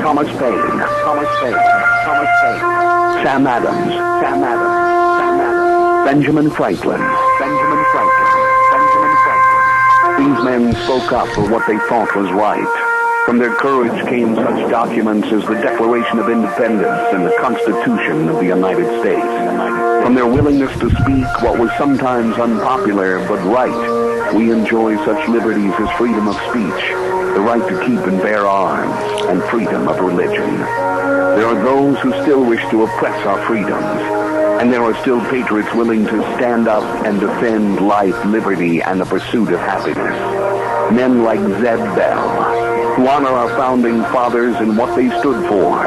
Thomas Paine, Sam Adams, Benjamin Franklin. These men spoke up for what they thought was right. From their courage came such documents as the Declaration of Independence and the Constitution of the United States. From their willingness to speak what was sometimes unpopular but right, we enjoy such liberties as freedom of speech, the right to keep and bear arms, and freedom of religion. There are those who still wish to oppress our freedoms, and there are still patriots willing to stand up and defend life, liberty, and the pursuit of happiness. Men like Zeb Bell, who honor our founding fathers and what they stood for.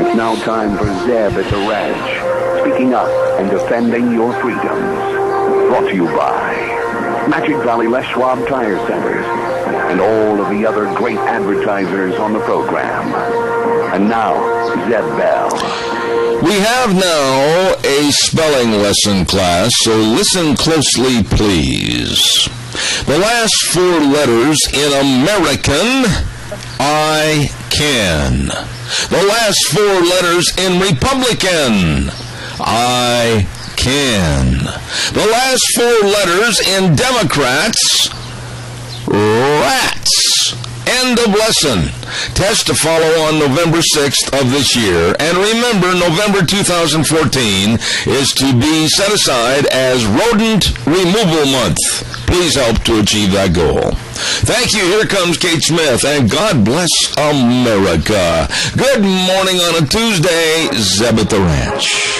It's now time for Zeb at the Ranch, speaking up and defending your freedoms. Brought to you by Magic Valley Les Schwab Tire Centers and all of the other great advertisers on the program. And now, Zeb Bell. We have now a spelling lesson class, so listen closely, please. The last four letters in American, I can. The last four letters in Republican, I can. The last four letters in Democrats, rats. End of lesson. Test to follow on November 6th of this year. And remember, November 2014 is to be set aside as Rodent Removal Month. Please help to achieve that goal. Thank you. Here comes Kate Smith, and God bless America. Good morning on a Tuesday. Zeb at the Ranch.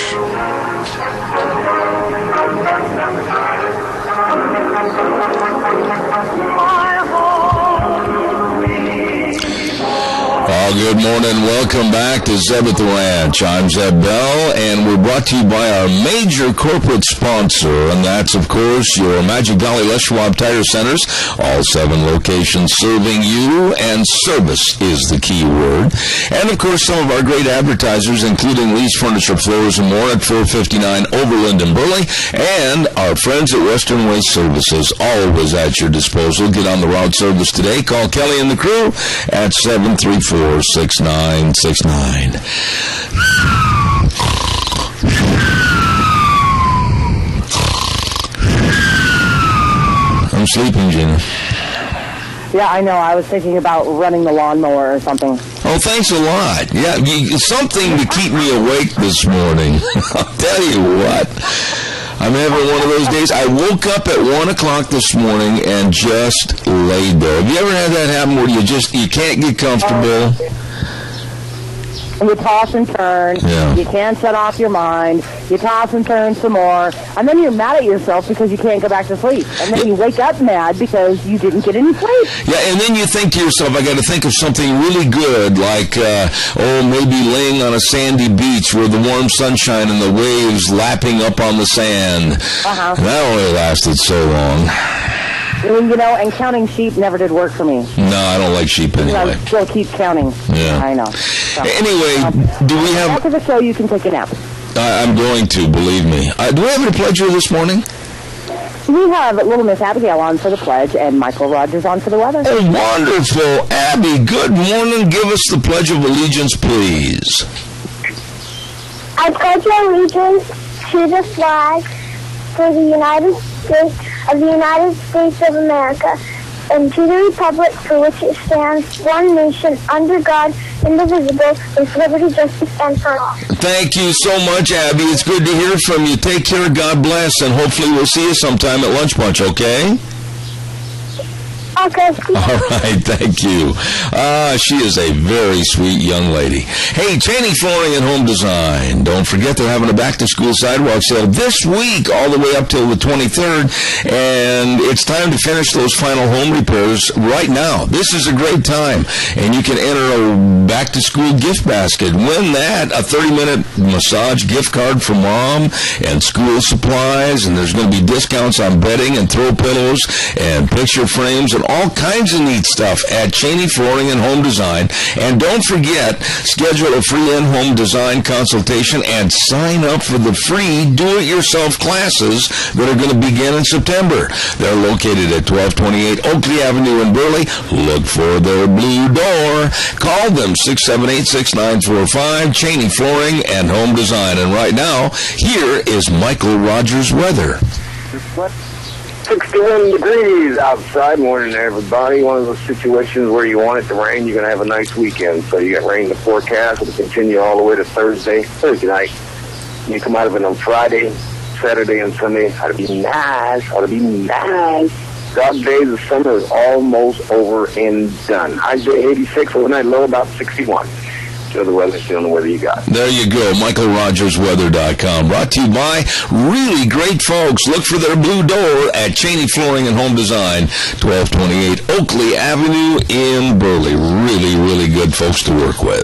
Good morning. Welcome back to Zeb at the Ranch. I'm Zeb Bell, and we're brought to you by our major corporate sponsor, and that's, of course, your Magic Valley Les Schwab Tire Centers, all 7 locations serving you, and service is the key word. And, of course, some of our great advertisers, including Lee's Furniture, Floors, and More at 459 Overland and Burley, and our friends at Western Waste Services, always at your disposal. Get on the route service today. Call Kelly and the crew at 734-6969. I'm sleeping, Gina. Yeah, I know. I was thinking about running the lawnmower or something. Oh, thanks a lot. Yeah, something to keep me awake this morning. I'll tell you what. I'm having one of those days. I woke up at 1 o'clock this morning and just laid there. Have you ever had that happen where you can't get comfortable? You toss and turn. Yeah. You can't shut off your mind. You toss and turn some more. And then you're mad at yourself because you can't go back to sleep. And then you wake up mad because you didn't get any sleep. Yeah, and then you think to yourself, I got to think of something really good, like, maybe laying on a sandy beach with the warm sunshine and the waves lapping up on the sand. Uh-huh. That only lasted so long. And counting sheep never did work for me. No, I don't like sheep anyway. I still keep counting. Yeah. I know. So, anyway, do we have... After the show, you can take a nap. I'm going to, believe me. Do we have a pledger this morning? We have Little Miss Abigail on for the pledge and Michael Rogers on for the weather. Oh, wonderful. Abby, good morning. Give us the Pledge of Allegiance, please. I pledge allegiance to the flag for the United States of the United States of America and to the republic for which it stands, one nation, under God, indivisible, with liberty, justice, and for all. Thank you so much, Abby. It's good to hear from you. Take care, God bless, and hopefully we'll see you sometime at Lunch Bunch, okay? Okay. All right, thank you. She is a very sweet young lady. Hey, Cheney Flooring and Home Design. Don't forget they're having a back-to-school sidewalk sale this week all the way up till the 23rd, and it's time to finish those final home repairs right now. This is a great time, and you can enter a back-to-school gift basket. Win that, a 30-minute massage gift card for mom and school supplies, and there's going to be discounts on bedding and throw pillows and picture frames and all kinds of neat stuff at Cheney Flooring and Home Design. And don't forget, schedule a free in-home design consultation and sign up for the free do-it-yourself classes that are going to begin in September. They're located at 1228 Oakley Avenue in Burley. Look for their blue door. Call them 678-6945, Cheney Flooring and Home Design. And right now, here is Michael Rogers' weather. 61 degrees outside. Morning, everybody. One of those situations where you want it to rain, you're going to have a nice weekend. So you got rain in the forecast. It'll continue all the way to Thursday night. You come out of it on Friday, Saturday, and Sunday. Ought to be nice. Dog days of summer is almost over and done. High day 86, overnight low about 61. So the weather, still the weather you got. There you go, MichaelRogersWeather.com. Brought to you by really great folks. Look for their blue door at Cheney Flooring and Home Design, 1228 Oakley Avenue in Burley. Really, really good folks to work with.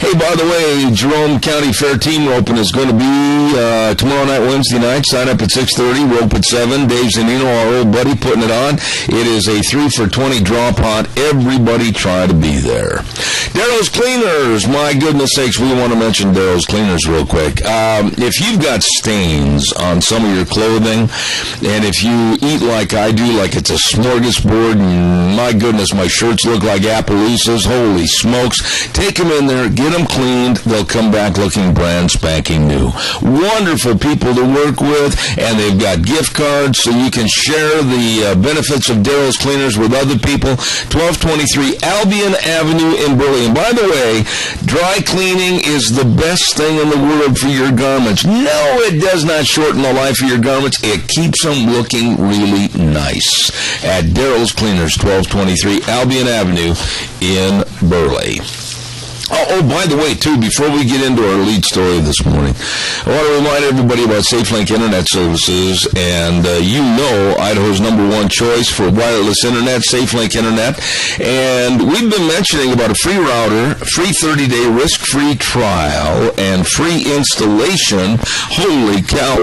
Hey, by the way, Jerome County Fair Team Roping is going to be tomorrow night, Wednesday night. Sign up at 6:30, rope at 7. Dave Zanino, our old buddy, putting it on. It is a 3 for $20 draw pot. Everybody try to be there. Darrow's Cleaners. My goodness sakes, we want to mention Darrow's Cleaners real quick. If you've got stains on some of your clothing, and if you eat like I do, like it's a smorgasbord, and my goodness, my shirts look like Appaloosas, holy smokes, take them in there, get them cleaned, they'll come back looking brand spanking new. Wonderful people to work with, and they've got gift cards so you can share the benefits of Darrow's Cleaners with other people. 1223 Albion Avenue in Burley. And by the way, dry cleaning is the best thing in the world for your garments. No, it does not shorten the life of your garments. It keeps them looking really nice. At Darrow's Cleaners, 1223 Albion Avenue in Burley. Oh, by the way, too, before we get into our lead story this morning, I want to remind everybody about SafeLink Internet Services, and you know Idaho's #1 choice for wireless internet, SafeLink Internet, and we've been mentioning about a free router, free 30-day risk-free trial, and free installation. Holy cow.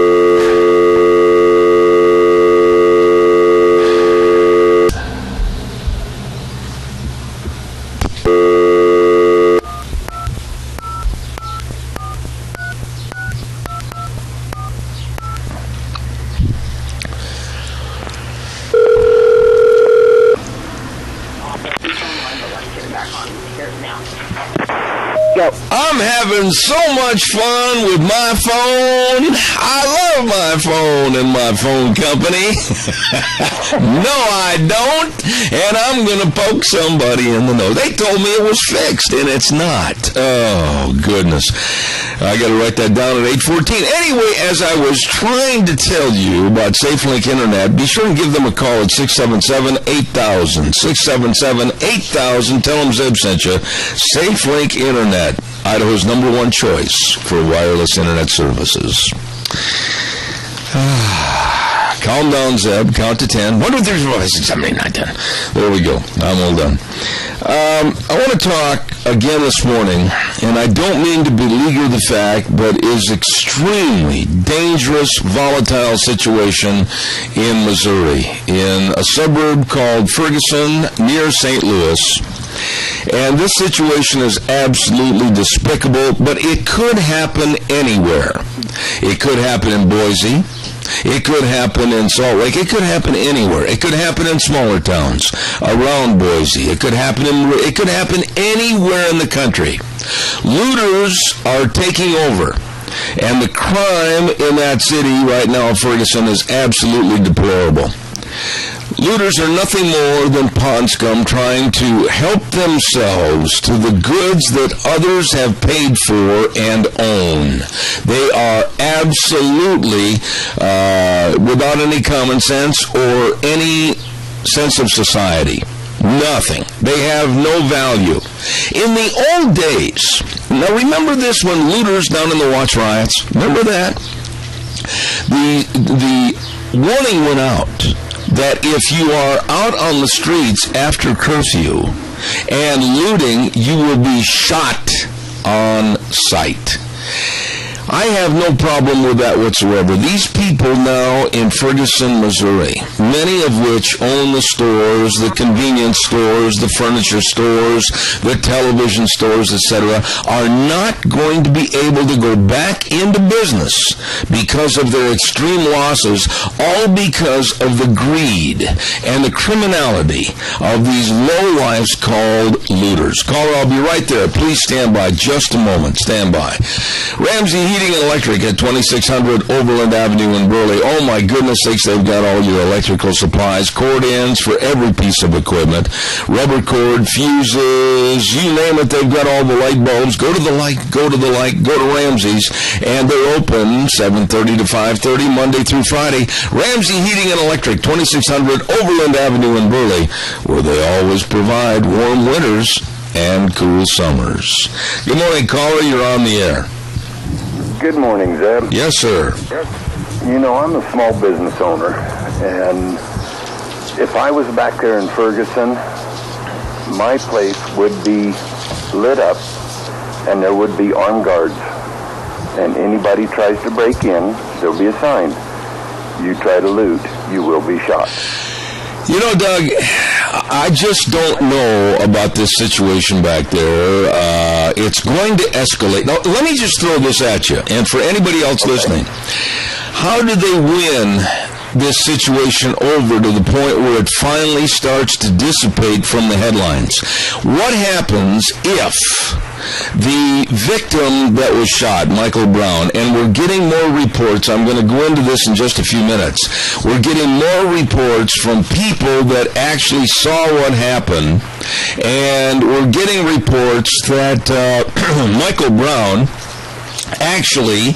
I'm having so much fun with my phone. I love my phone and my phone company. No, I don't. And I'm going to poke somebody in the nose. They told me it was fixed, and it's not. Oh, goodness. I got to write that down at 8:14. Anyway, as I was trying to tell you about SafeLink Internet, be sure and give them a call at 677-8000. 677-8000. Tell them Zeb sent you. SafeLink Internet, Idaho's #1 choice for wireless internet services. Calm down, Zeb. Count to 10. 1, 2, 3, 4, 5, 6, 7, 8, 9, 10. There we go. I'm all done. I want to talk again this morning, and I don't mean to beleaguer the fact, but is extremely dangerous, volatile situation in Missouri, in a suburb called Ferguson near St. Louis. And this situation is absolutely despicable, but it could happen anywhere. It could happen in Boise. It could happen in Salt Lake. It could happen anywhere. It could happen in smaller towns around Boise. It could happen anywhere in the country. Looters are taking over, and the crime in that city right now, Ferguson, is absolutely deplorable. Looters are nothing more than pond scum trying to help themselves to the goods that others have paid for and own. They are absolutely without any common sense or any sense of society. Nothing. They have no value. In the old days, now remember this when looters down in the Watts riots, remember that? The warning went out that if you are out on the streets after curfew and looting, you will be shot on sight. I have no problem with that whatsoever. These people now in Ferguson, Missouri, many of which own the stores, the convenience stores, the furniture stores, the television stores, etc., are not going to be able to go back into business because of their extreme losses, all because of the greed and the criminality of these lowlifes called looters. Caller, I'll be right there. Please stand by just a moment. Stand by. Ramsey Heating and Electric at 2600 Overland Avenue in Burley. Oh my goodness sakes, they've got all your electrical supplies, cord ends for every piece of equipment, rubber cord, fuses, you name it, they've got all the light bulbs. Go to the light, go to the light, go to Ramsey's, and they're open 7:30 to 5:30 Monday through Friday. Ramsey Heating and Electric, 2600 Overland Avenue in Burley, where they always provide warm winters and cool summers. Good morning, caller. You're on the air. Good morning, Zeb. Yes, sir. You know, I'm a small business owner, and if I was back there in Ferguson, my place would be lit up, and there would be armed guards. And anybody tries to break in, there'll be a sign. You try to loot, you will be shot. You know, Doug, I just don't know about this situation back there. It's going to escalate. Now, let me just throw this at you, and for anybody else listening, how do they win this situation over to the point where it finally starts to dissipate from the headlines? What happens if the victim that was shot, Michael Brown, and we're getting more reports, I'm going to go into this in just a few minutes, we're getting more reports from people that actually saw what happened, and we're getting reports that Michael Brown actually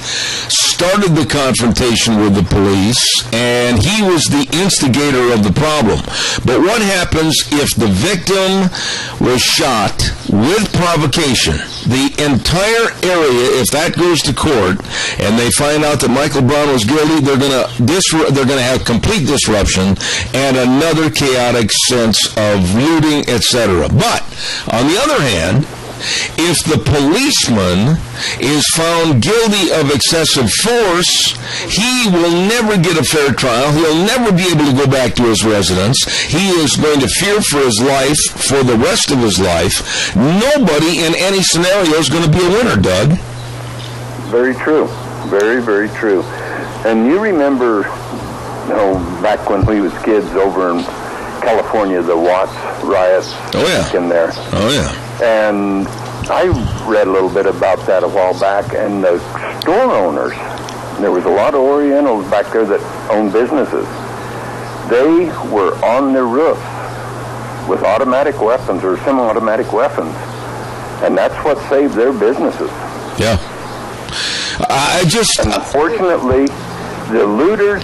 started the confrontation with the police, and he was the instigator of the problem. But what happens if the victim was shot with provocation? The entire area, if that goes to court, and they find out that Michael Brown was guilty, they're going to have complete disruption and another chaotic sense of looting, etc. But on the other hand, if the policeman is found guilty of excessive force, he will never get a fair trial. He'll never be able to go back to his residence. He is going to fear for his life for the rest of his life. Nobody in any scenario is going to be a winner, Doug. Very true. Very, very true. And you remember, back when we was kids over in California, the Watts riots in there. Oh, yeah. And I read a little bit about that a while back, and the store owners, there was a lot of Orientals back there that owned businesses. They were on their roofs with automatic weapons or semi-automatic weapons, and that's what saved their businesses. Yeah. Unfortunately, the looters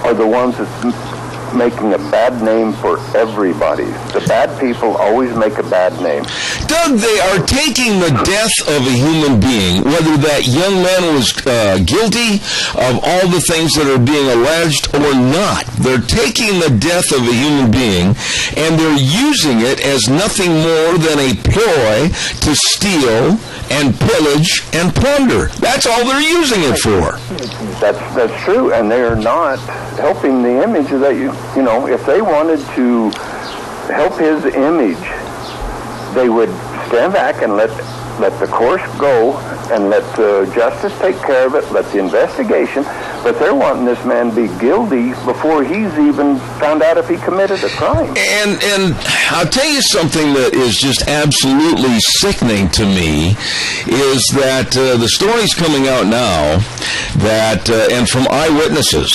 are the ones that's making a bad name for everybody. The bad people always make a bad name. Doug, they are taking the death of a human being, whether that young man was guilty of all the things that are being alleged or not. They're taking the death of a human being, and they're using it as nothing more than a ploy to steal and pillage and plunder. That's all they're using it for. That's true, and they are not helping the image that if they wanted to help his image, they would stand back and let the course go and let justice take care of it, let the investigation, but they're wanting this man to be guilty before he's even found out if he committed a crime. And I'll tell you something that is just absolutely sickening to me is that the story's coming out now that, and from eyewitnesses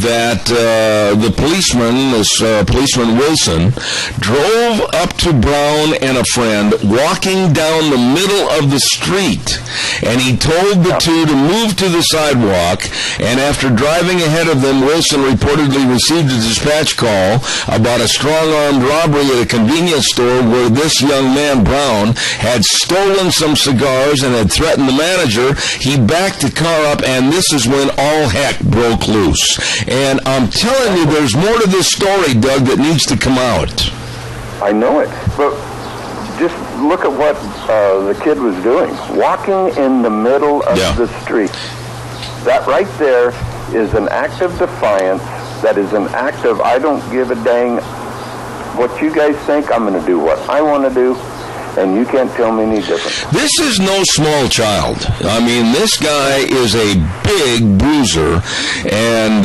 that the policeman Wilson, drove up to Brown and a friend walking down the middle of the street, and he told the two to move to the sidewalk, and after driving ahead of them, Wilson reportedly received a dispatch call about a strong-armed robbery at a convenience store where this young man, Brown, had stolen some cigars and had threatened the manager. He backed the car up, and this is when all heck broke loose. And I'm telling you, there's more to this story, Doug, that needs to come out. I know it, but just look at what the kid was doing. Walking in the middle of the street. That right there is an act of defiance. That is an act of, I don't give a dang what you guys think. I'm going to do what I want to do, and you can't tell me any different. This is no small child. I mean, this guy is a big bruiser, and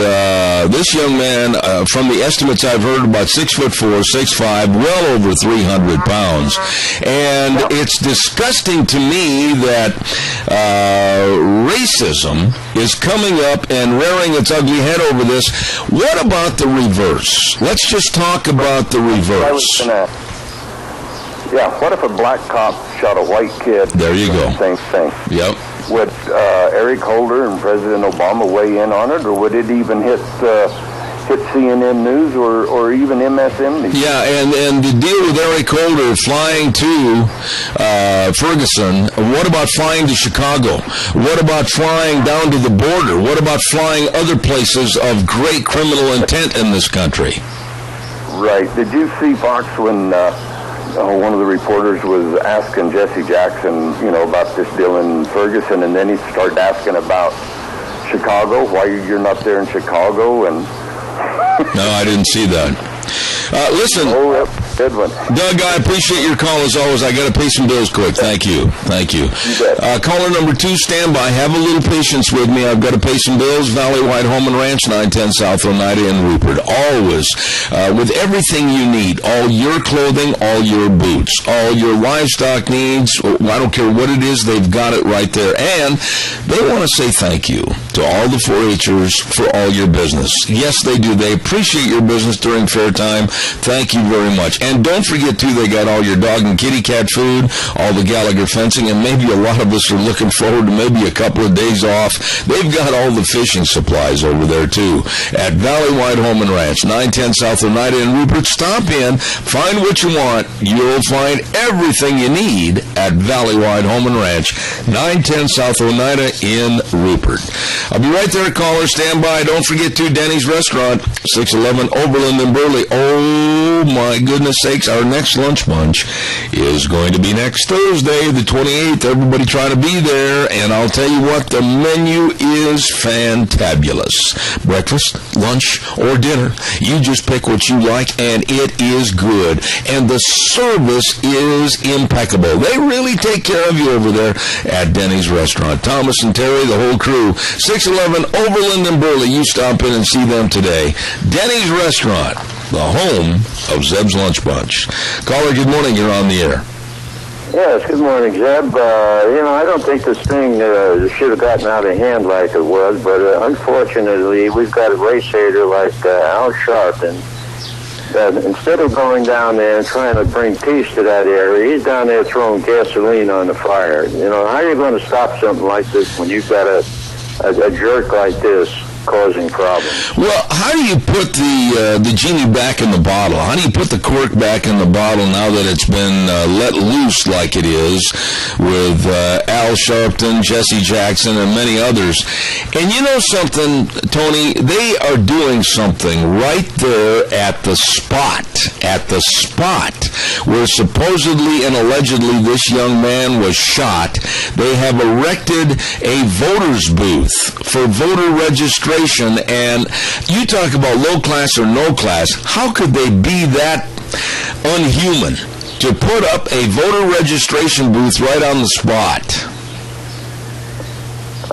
this young man, from the estimates I've heard, about 6'4", 6'5", well over 300 pounds. And it's disgusting to me that racism is coming up and rearing its ugly head over this. What about the reverse? Let's just talk about the reverse. Yeah, what if a black cop shot a white kid? There you go. Same thing. Yep. Would Eric Holder and President Obama weigh in on it, or would it even hit CNN News or even MSNBC? Yeah, and the deal with Eric Holder flying to Ferguson, what about flying to Chicago? What about flying down to the border? What about flying other places of great criminal intent in this country? Right. Did you see Fox when one of the reporters was asking Jesse Jackson, about this deal in Ferguson, and then he started asking about Chicago, why you're not there in Chicago, and... No, I didn't see that. Listen, good one. Doug, I appreciate your call as always. I got to pay some bills quick. Thank you. Caller number 2, stand by. Have a little patience with me. I've got to pay some bills. Valley White Home and Ranch, 910 South Oneida in Rupert. Always, with everything you need, all your clothing, all your boots, all your livestock needs. I don't care what it is, they've got it right there. And they want to say thank you to all the 4-H'ers for all your business. Yes, they do. They appreciate your business during fair time. Thank you very much. And don't forget, too, they got all your dog and kitty cat food, all the Gallagher fencing, and maybe a lot of us are looking forward to maybe a couple of days off. They've got all the fishing supplies over there, too, at Valley White Home and Ranch, 910 South Oneida in Rupert. Stop in, find what you want. You'll find everything you need at Valley White Home and Ranch, 910 South Oneida in Rupert. I'll be right there, caller. Stand by. Don't forget, to Denny's Restaurant, 611 Oberlin and Burley. Oh, my goodness sakes, our next lunch bunch is going to be next Thursday, the 28th. Everybody try to be there, and I'll tell you what, the menu is fantabulous. Breakfast, lunch, or dinner. You just pick what you like, and it is good. And the service is impeccable. They really take care of you over there at Denny's Restaurant. Thomas and Terry, the whole crew, 611 Overland and Burley. You stop in and see them today. Denny's Restaurant, the home of Zeb's Lunch Bunch. Caller, good morning. You're on the air. Yes, good morning, Zeb. I don't think this thing should have gotten out of hand like it was, but unfortunately, we've got a race hater like Al Sharpton. Instead of going down there and trying to bring peace to that area, he's down there throwing gasoline on the fire. How are you going to stop something like this when you've got a jerk like this causing problems? Well, how do you put the genie back in the bottle? How do you put the cork back in the bottle now that it's been let loose like it is with Al Sharpton, Jesse Jackson, and many others? And you know something, Tony? They are doing something right there at the spot where supposedly and allegedly this young man was shot. They have erected a voter's booth for voter registration. And you talk about low class or no class. How could they be that unhuman to put up a voter registration booth right on the spot?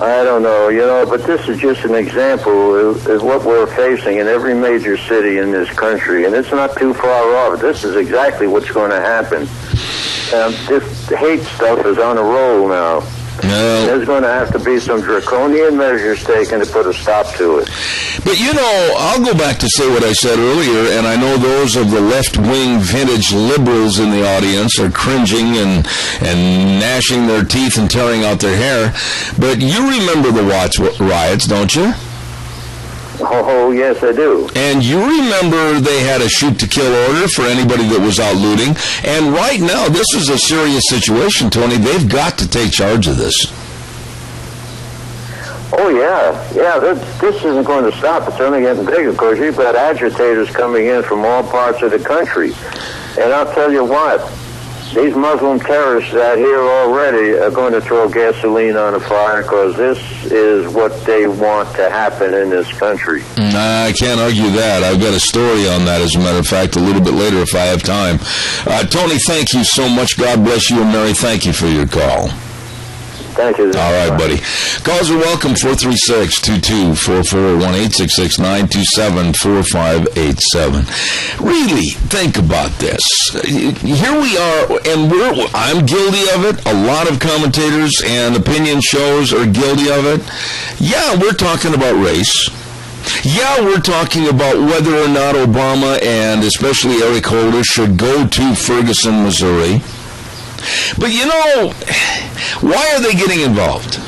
I don't know, but this is just an example of what we're facing in every major city in this country, and it's not too far off. This is exactly what's going to happen. This hate stuff is on a roll now. No. There's going to have to be some draconian measures taken to put a stop to it. But, I'll go back to say what I said earlier, and I know those of the left-wing vintage liberals in the audience are cringing and gnashing their teeth and tearing out their hair. But you remember the Watts riots, don't you? Oh, yes, I do. And you remember they had a shoot-to-kill order for anybody that was out looting. And right now, this is a serious situation, Tony. They've got to take charge of this. Oh, yeah. This isn't going to stop. It's only getting bigger because you've got agitators coming in from all parts of the country. And I'll tell you what, these Muslim terrorists out here already are going to throw gasoline on the fire because this is what they want to happen in this country. I can't argue that. I've got a story on that, as a matter of fact, a little bit later if I have time. Tony, thank you so much. God bless you, and Mary, thank you for your call. Thank you. All right, buddy. Calls are welcome, 436-2244, 1-866-927-4587. Really, think about this. Here we are, and I'm guilty of it. A lot of commentators and opinion shows are guilty of it. Yeah, we're talking about race. Yeah, we're talking about whether or not Obama and especially Eric Holder should go to Ferguson, Missouri. But you know, why are they getting involved?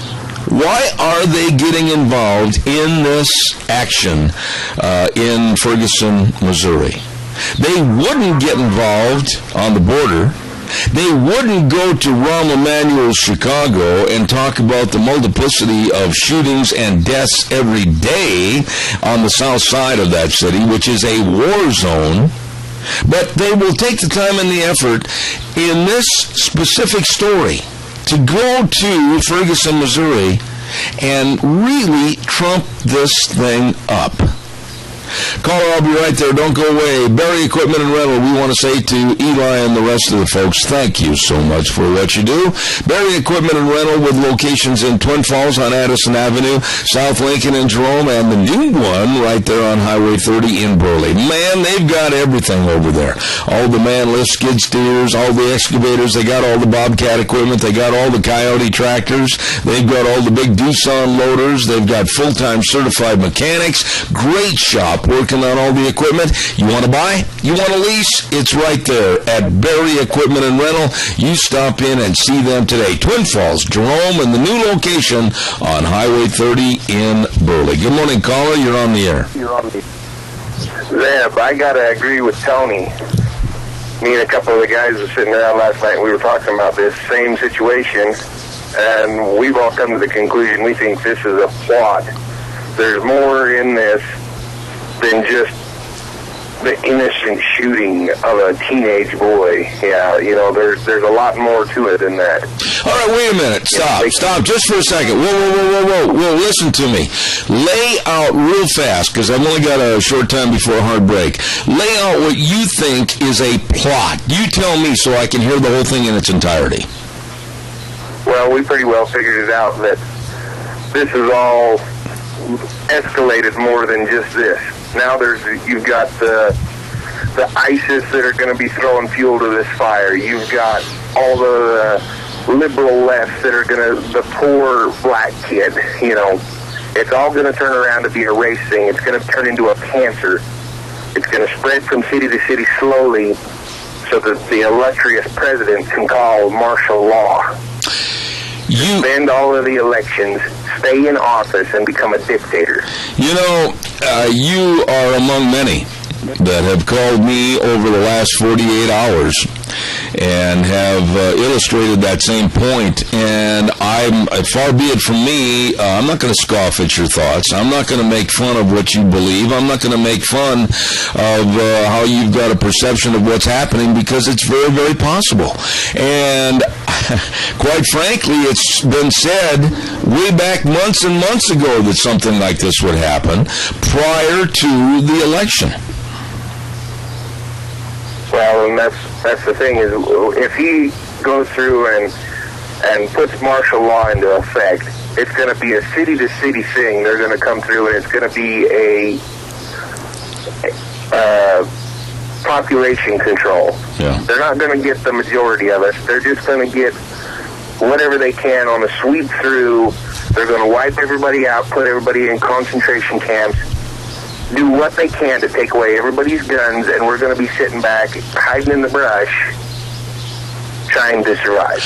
Why are they getting involved in this action in Ferguson, Missouri? They wouldn't get involved on the border. They wouldn't go to Rahm Emanuel's Chicago and talk about the multiplicity of shootings and deaths every day on the south side of that city, which is a war zone. But they will take the time and the effort in this specific story to go to Ferguson, Missouri, and really trump this thing up. Caller, I'll be right there. Don't go away. Barry Equipment and Rental, we want to say to Eli and the rest of the folks, thank you so much for what you do. Barry Equipment and Rental with locations in Twin Falls on Addison Avenue, South Lincoln and Jerome, and the new one right there on Highway 30 in Burley. Man, they've got everything over there. All the man lift skid steers, all the excavators, they got all the Bobcat equipment, they got all the Coyote tractors, they've got all the big Doosan loaders, they've got full-time certified mechanics. Great shop working on all the equipment. You want to buy? You want to lease? It's right there at Barry Equipment and Rental. You stop in and see them today. Twin Falls, Jerome, and the new location on Highway 30 in Burley. Good morning, caller. You're on the air. Zeb, I got to agree with Tony. Me and a couple of the guys were sitting around last night and we were talking about this same situation, and we've all come to the conclusion we think this is a plot. There's more in this than just the innocent shooting of a teenage boy. Yeah, you know, there's a lot more to it than that. All right, wait a minute. Stop just for a second. Whoa. Listen to me. Lay out real fast, because I've only got a short time before a hard break. Lay out what you think is a plot. You tell me so I can hear the whole thing in its entirety. Well, we pretty well figured it out that this is all escalated more than just this. Now you've got the ISIS that are going to be throwing fuel to this fire. You've got all the liberal left that are the poor black kid, you know. It's all going to turn around to be a race thing. It's going to turn into a cancer. It's going to spread from city to city slowly so that the illustrious president can call martial law. Suspend all of the elections, stay in office, and become a dictator. You know, you are among many that have called me over the last 48 hours and have illustrated that same point. And far be it from me, I'm not going to scoff at your thoughts. I'm not going to make fun of what you believe. I'm not going to make fun of how you've got a perception of what's happening, because it's very, very possible. And quite frankly, it's been said way back months and months ago that something like this would happen prior to the election. Well, and that's the thing, is if he goes through and puts martial law into effect, it's going to be a city-to-city thing. They're going to come through, and it's going to be a population control. Yeah. They're not going to get the majority of us. They're just going to get whatever they can on a sweep through. They're going to wipe everybody out, put everybody in concentration camps, do what they can to take away everybody's guns, and we're going to be sitting back, hiding in the brush, trying to survive.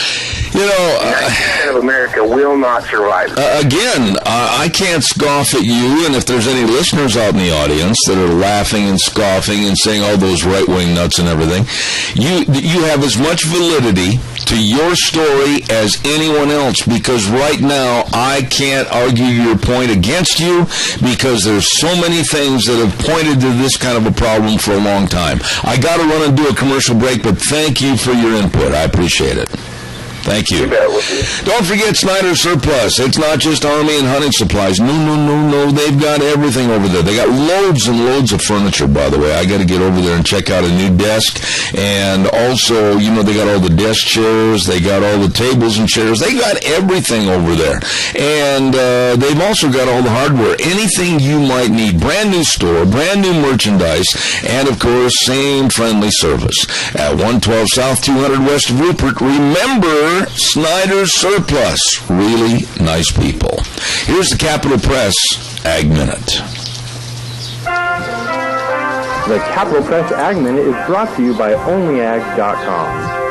You know, 90% of America will not survive. Again, I can't scoff at you, and if there's any listeners out in the audience that are laughing and scoffing and saying all those right-wing nuts and everything, you have as much validity to to your story as anyone else, because right now I can't argue your point against you, because there's so many things that have pointed to this kind of a problem for a long time. I got to run and do a commercial break, but thank you for your input. I appreciate it. Thank you. Don't forget Snyder's Surplus. It's not just army and hunting supplies. No. They've got everything over there. They got loads and loads of furniture, by the way. I got to get over there and check out a new desk. And also, they got all the desk chairs. They got all the tables and chairs. They got everything over there. And they've also got all the hardware. Anything you might need. Brand new store, brand new merchandise, and, of course, same friendly service. At 112 South 200 West of Rupert. Remember, Snyder's Surplus. Really nice people. Here's the Capital Press Ag Minute. The Capital Press Ag Minute is brought to you by OnlyAg.com.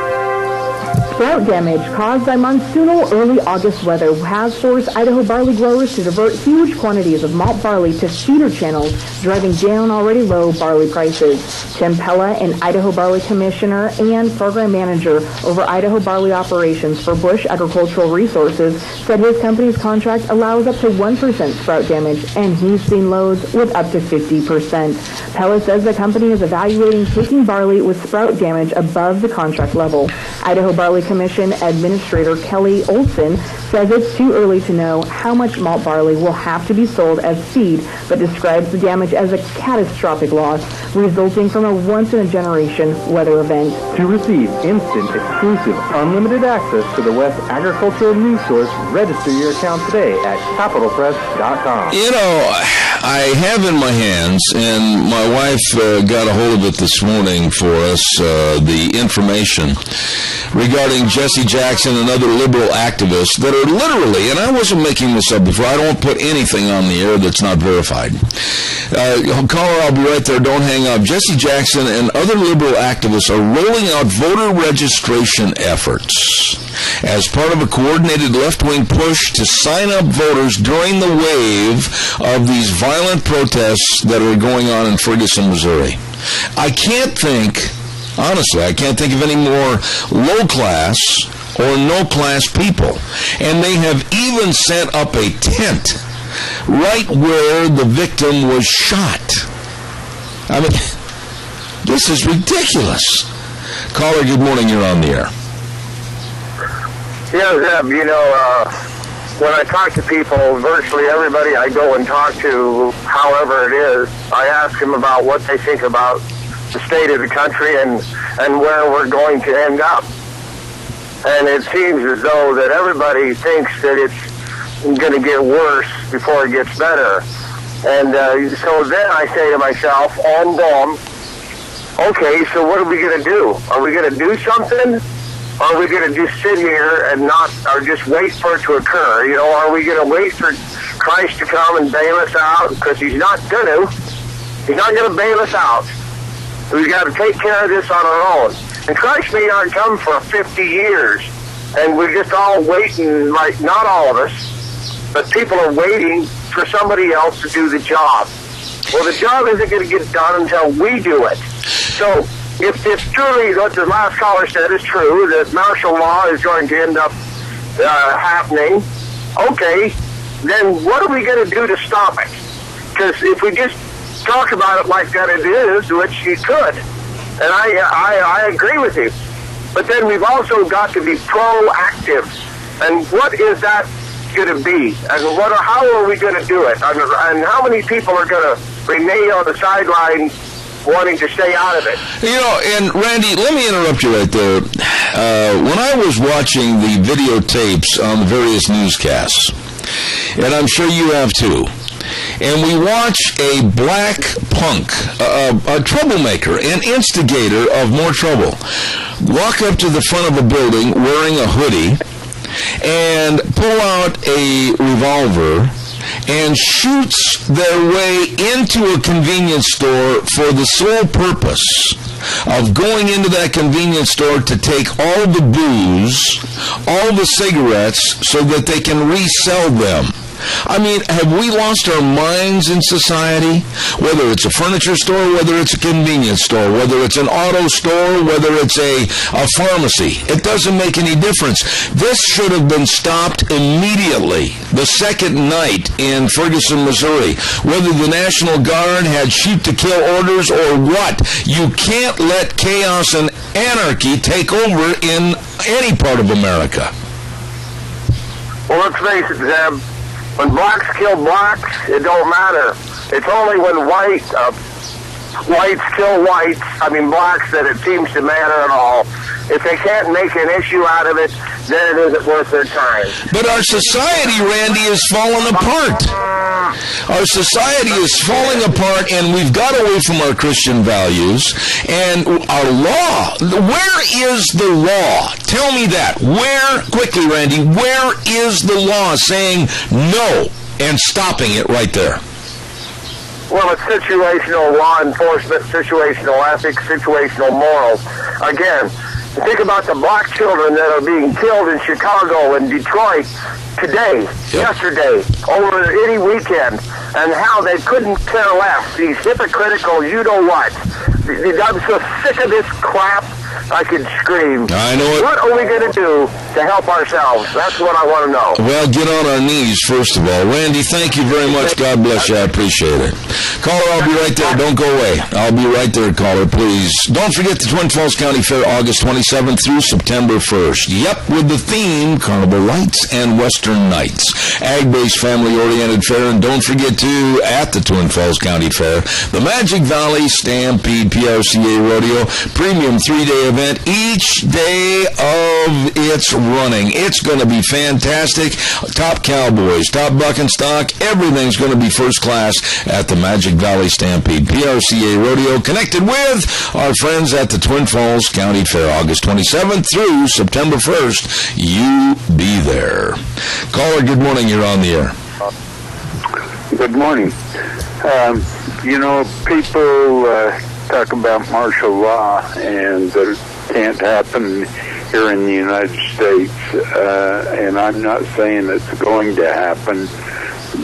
Sprout damage caused by monsoonal early August weather has forced Idaho barley growers to divert huge quantities of malt barley to feeder channels, driving down already low barley prices. Tim Pella, an Idaho Barley Commissioner and Program Manager over Idaho Barley Operations for Bush Agricultural Resources, said his company's contract allows up to 1% sprout damage, and he's seen loads with up to 50%. Pella says the company is evaluating taking barley with sprout damage above the contract level. Idaho Barley Commission Administrator Kelly Olson says it's too early to know how much malt barley will have to be sold as feed, but describes the damage as a catastrophic loss resulting from a once-in-a-generation weather event. To receive instant, exclusive, unlimited access to the West Agricultural News Source, register your account today at CapitalPress.com. I have in my hands, and my wife got a hold of it this morning for us, the information regarding Jesse Jackson and other liberal activists that are literally, and I wasn't making this up before, I don't put anything on the air that's not verified. Caller, I'll be right there, don't hang up. Jesse Jackson and other liberal activists are rolling out voter registration efforts as part of a coordinated left-wing push to sign up voters during the wave of these violent protests that are going on in Ferguson, Missouri. Honestly, I can't think of any more low-class or no-class people. And they have even set up a tent right where the victim was shot. I mean, this is ridiculous. Caller, good morning. You're on the air. Yeah, Zeb, when I talk to people, virtually everybody I go and talk to, however it is, I ask them about what they think about the state of the country and where we're going to end up. And it seems as though that everybody thinks that it's going to get worse before it gets better. And so then I say to myself, okay, so what are we going to do? Are we going to do something? Or are we going to just sit here and or just wait for it to occur? Are we going to wait for Christ to come and bail us out? Because he's not going to. He's not going to bail us out. We've got to take care of this on our own. And Christ may not come for 50 years. And we're just all waiting, like not all of us, but people are waiting for somebody else to do the job. Well, the job isn't going to get done until we do it. So if truly what the last caller said is true, that martial law is going to end up happening, okay, then what are we going to do to stop it? Because if we just talk about it like that it is, which you could, and I agree with you, but then we've also got to be proactive. And what is that going to be? And how are we going to do it? And how many people are going to remain on the sideline wanting to stay out of it? And Randy, let me interrupt you right there. When I was watching the videotapes on the various newscasts, and I'm sure you have too, and we watch a black punk, a troublemaker, an instigator of more trouble, walk up to the front of a building wearing a hoodie and pull out a revolver and shoots their way into a convenience store for the sole purpose of going into that convenience store to take all the booze, all the cigarettes, so that they can resell them. I mean, have we lost our minds in society? Whether it's a furniture store, whether it's a convenience store, whether it's an auto store, whether it's a pharmacy, it doesn't make any difference. This should have been stopped immediately the second night in Ferguson, Missouri. Whether the National Guard had shoot-to-kill orders or what, you can't let chaos and anarchy take over in any part of America. Well, let's face it, Zeb. When blacks kill blacks, it don't matter. It's only when whites kill whites, blacks, that it seems to matter at all. If they can't make an issue out of it, then it isn't worth their time. But our society, Randy, is falling apart. Our society is falling apart, and we've got away from our Christian values. And our law, where is the law? Tell me that. Where, quickly, Randy, where is the law saying no and stopping it right there? Well, it's situational law enforcement, situational ethics, situational morals. Again, think about the black children that are being killed in Chicago and Detroit today, yesterday, over any weekend, and how they couldn't care less. These hypocritical you-know-what. I'm so sick of this crap, I could scream. I know it. What are we going to do to help ourselves? That's what I want to know. Well, get on our knees, first of all. Randy, thank you very much. God bless you. I appreciate it. Caller, I'll be right there. Don't go away. I'll be right there, caller, please. Don't forget the Twin Falls County Fair, August 27th through September 1st. Yep, with the theme, Carnival Lights and Western Nights. Ag-based, family-oriented fair. And don't forget, too, at the Twin Falls County Fair, the Magic Valley Stampede PRCA Rodeo, premium 3-day event each day of its running. It's going to be fantastic. Top cowboys, top buck and stock, everything's going to be first class at the Magic Valley Stampede PRCA Rodeo, connected with our friends at the Twin Falls County Fair, August 27th through September 1st. You be there. Caller, good morning. You're on the air. Good morning. People talk about martial law, and that it can't happen here in the United States, and I'm not saying it's going to happen,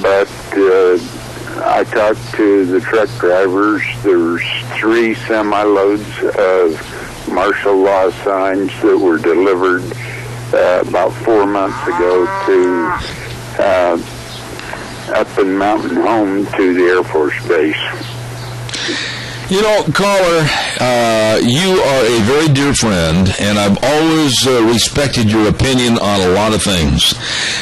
but I talked to the truck drivers. There's 3 semi-loads of martial law signs that were delivered about 4 months ago to up in Mountain Home to the Air Force Base. You know, caller, you are a very dear friend, and I've always respected your opinion on a lot of things.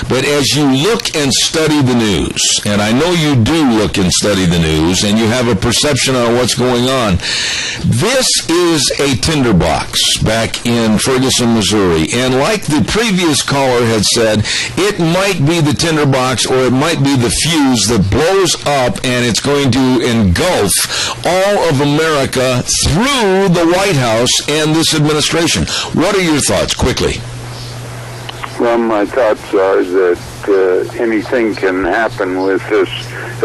But as you look and study the news, and I know you do look and study the news, and you have a perception on what's going on, this is a tinderbox back in Ferguson, Missouri. And like the previous caller had said, it might be the tinderbox or it might be the fuse that blows up, and it's going to engulf all of America through the White House and this administration. What are your thoughts, quickly? Well, my thoughts are that anything can happen with this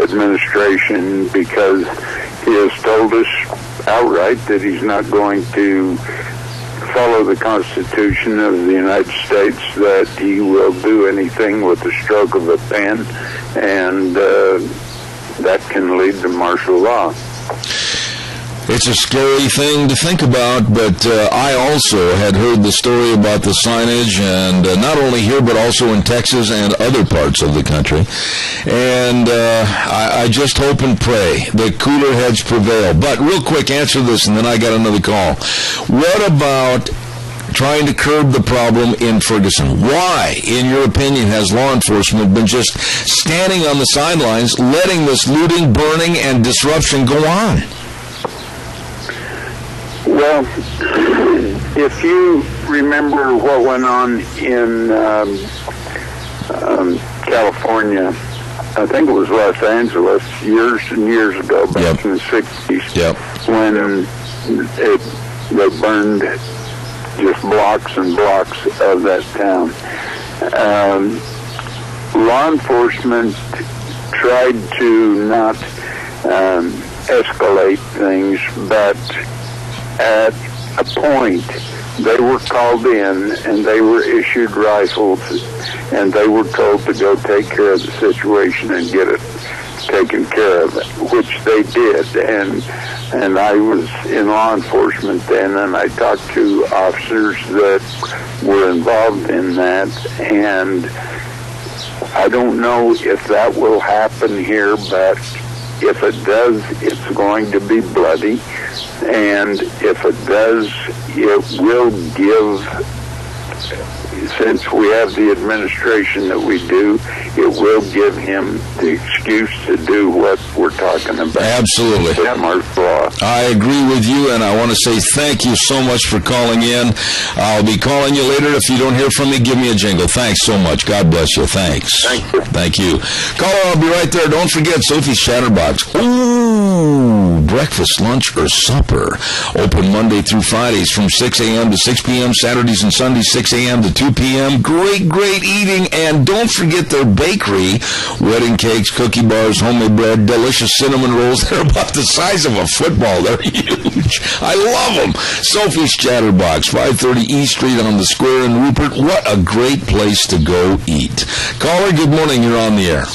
administration, because he has told us outright that he's not going to follow the Constitution of the United States, that he will do anything with the stroke of a pen, and that can lead to martial law. It's a scary thing to think about, but I also had heard the story about the signage, and not only here, but also in Texas and other parts of the country. And I just hope and pray that cooler heads prevail. But real quick, answer this, and then I got another call. What about trying to curb the problem in Ferguson? Why, in your opinion, has law enforcement been just standing on the sidelines, letting this looting, burning, and disruption go on? Well, if you remember what went on in California, I think it was Los Angeles, years and years ago, back in the 60s, when they burned just blocks and blocks of that town. Law enforcement tried to not escalate things, but at a point they were called in and they were issued rifles and they were told to go take care of the situation and get it taken care of, which they did. And I was in law enforcement then, and I talked to officers that were involved in that, and I don't know if that will happen here, but if it does, it's going to be bloody, and if it does, it will give, since we have the administration that we do, it will give him the excuse to do what we're talking about. Absolutely. I agree with you, and I want to say thank you so much for calling in. I'll be calling you later. If you don't hear from me, give me a jingle. Thanks so much. God bless you. Thanks. Thank you. Caller, I'll be right there. Don't forget Sophie's Chatterbox. Ooh, breakfast, lunch, or supper. Open Monday through Fridays from 6 a.m. to 6 p.m., Saturdays and Sundays 6 a.m. to 2 p.m. Great, great eating. And don't forget their bakery. Wedding cakes, cookie bars, homemade bread, delicious cinnamon rolls. They're about the size of a football. They're huge. I love them. Sophie's Chatterbox, 530 East Street on the Square in Rupert. What a great place to go eat. Caller, good morning. You're on the air.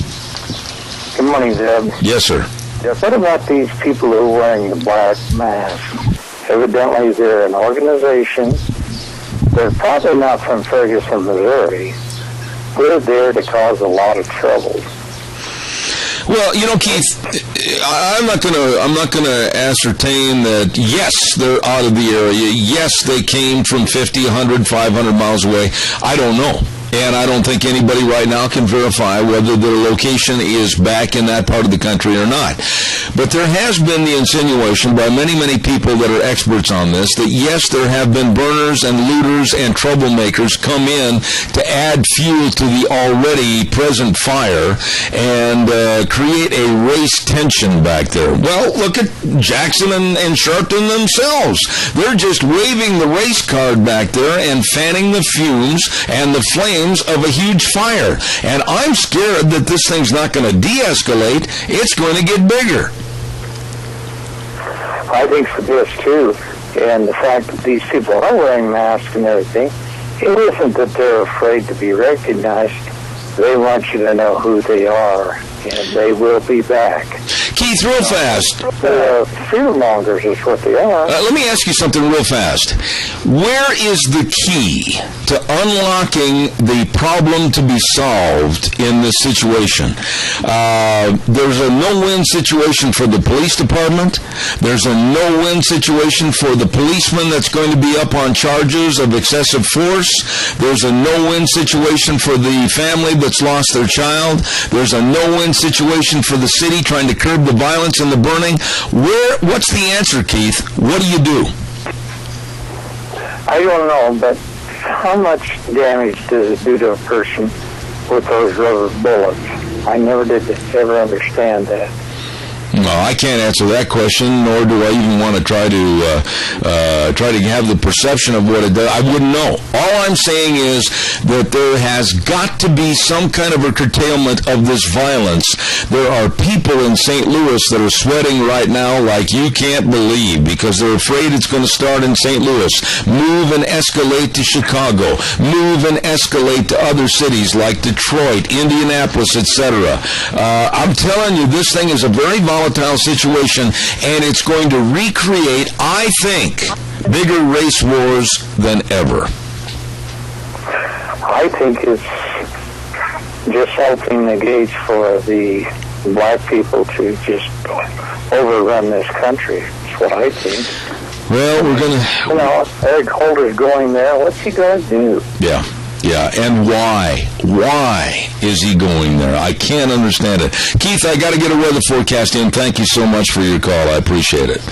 Good morning, Zeb. Yes, sir. What about these people who are wearing the black mask? Evidently, they're an organization. They're probably not from Ferguson, Missouri. We're there to cause a lot of trouble. Well, you know, Keith, I'm not gonna ascertain that, yes, they're out of the area. Yes, they came from 50, 100, 500 miles away. I don't know. And I don't think anybody right now can verify whether their location is back in that part of the country or not. But there has been the insinuation by many, many people that are experts on this that, yes, there have been burners and looters and troublemakers come in to add fuel to the already present fire and create a race tension back there. Well, look at Jackson and Sharpton themselves. They're just waving the race card back there and fanning the fumes and the flames of a huge fire. And I'm scared that this thing's not going to de-escalate. It's going to get bigger. I think for this, too. And the fact that these people are wearing masks and everything, it isn't that they're afraid to be recognized. They want you to know who they are, and they will be back. Keith, real fast. Fear-mongers is what they are. Let me ask you something real fast. Where is the key to unlocking the problem to be solved in this situation? There's a no-win situation for the police department. There's a no-win situation for the policeman that's going to be up on charges of excessive force. There's a no-win situation for the family that's lost their child. There's a no-win situation for the city trying to curb the violence and the burning. What's the answer, Keith? What do you do? I don't know, but how much damage does it do to a person with those rubber bullets? I never did ever understand that. No, I can't answer that question, nor do I even want to try to have the perception of what it does. I wouldn't know. All I'm saying is that there has got to be some kind of a curtailment of this violence. There are people in St. Louis that are sweating right now like you can't believe because they're afraid it's going to start in St. Louis. Move and escalate to Chicago. Move and escalate to other cities like Detroit, Indianapolis, etc. I'm telling you, this thing is a very volatile situation, and it's going to recreate, I think, bigger race wars than ever. I think it's just opening the gates for the black people to just overrun this country. That's what I think. Well, we're going to... You know, Eric Holder's going there. What's he going to do? Yeah. Yeah, and why? Why is he going there? I can't understand it. Keith, I got to get a weather forecast in. Thank you so much for your call. I appreciate it.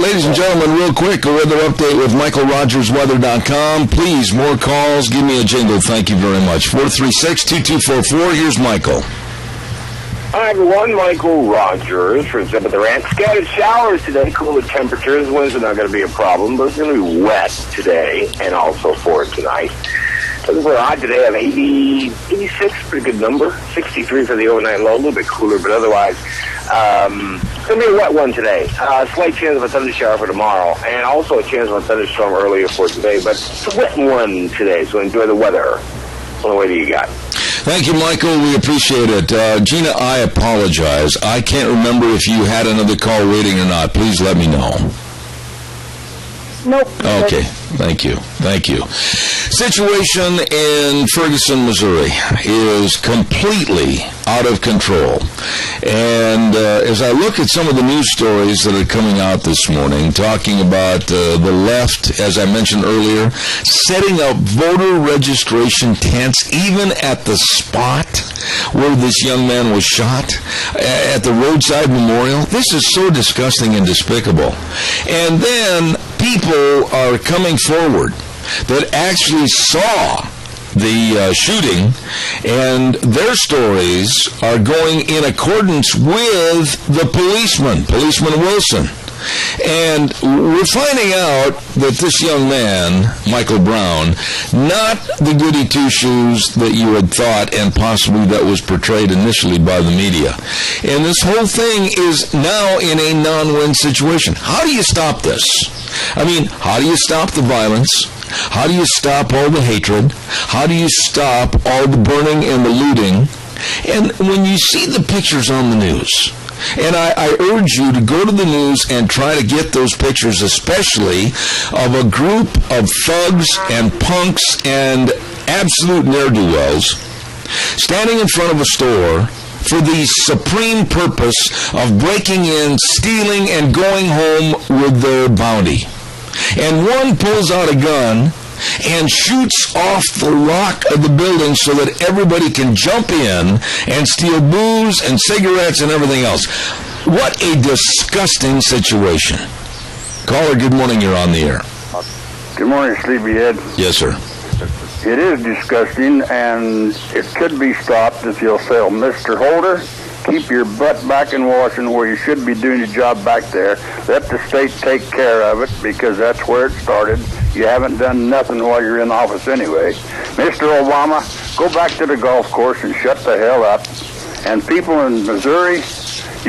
Ladies and gentlemen, real quick, a weather update with MichaelRogersWeather.com. Please, more calls. Give me a jingle. Thank you very much. 436-2244. Here's Michael. Hi, everyone. Michael Rogers for Zeb at the Ranch. Scattered showers today, cooler temperatures. Winds are not going to be a problem, but it's going to be wet today and also for tonight. Looking for a high today of 86, pretty good number. 63 for the overnight low, a little bit cooler, but otherwise It's going to be a wet one today. Slight chance of a thundershower for tomorrow, and also a chance of a thunderstorm earlier for today. But it's a wet one today, so enjoy the weather. What do you got? Thank you, Michael. We appreciate it. Gina, I apologize. I can't remember if you had another call waiting or not. Please let me know. Nope. Okay. Thank you. Situation in Ferguson, Missouri is completely out of control. And as I look at some of the news stories that are coming out this morning, talking about the left, as I mentioned earlier, setting up voter registration tents even at the spot where this young man was shot, at the roadside memorial. This is so disgusting and despicable. And then people are coming forward that actually saw the shooting, and their stories are going in accordance with the Policeman Wilson. And we're finding out that this young man, Michael Brown, not the goody two-shoes that you had thought and possibly that was portrayed initially by the media. And this whole thing is now in a non-win situation. How do you stop this? I mean, how do you stop the violence? How do you stop all the hatred? How do you stop all the burning and the looting? And when you see the pictures on the news, and I urge you to go to the news and try to get those pictures, especially of a group of thugs and punks and absolute ne'er-do-wells standing in front of a store for the supreme purpose of breaking in, stealing, and going home with their bounty. And one pulls out a gun and shoots off the lock of the building so that everybody can jump in and steal booze and cigarettes and everything else. What a disgusting situation. Caller, good morning. You're on the air. Good morning, Sleepyhead. Yes, sir. It is disgusting, and it could be stopped if you'll say, Mr. Holder, keep your butt back in Washington where you should be doing your job back there. Let the state take care of it because that's where it started. You haven't done nothing while you're in office anyway. Mr. Obama, go back to the golf course and shut the hell up. And people in Missouri,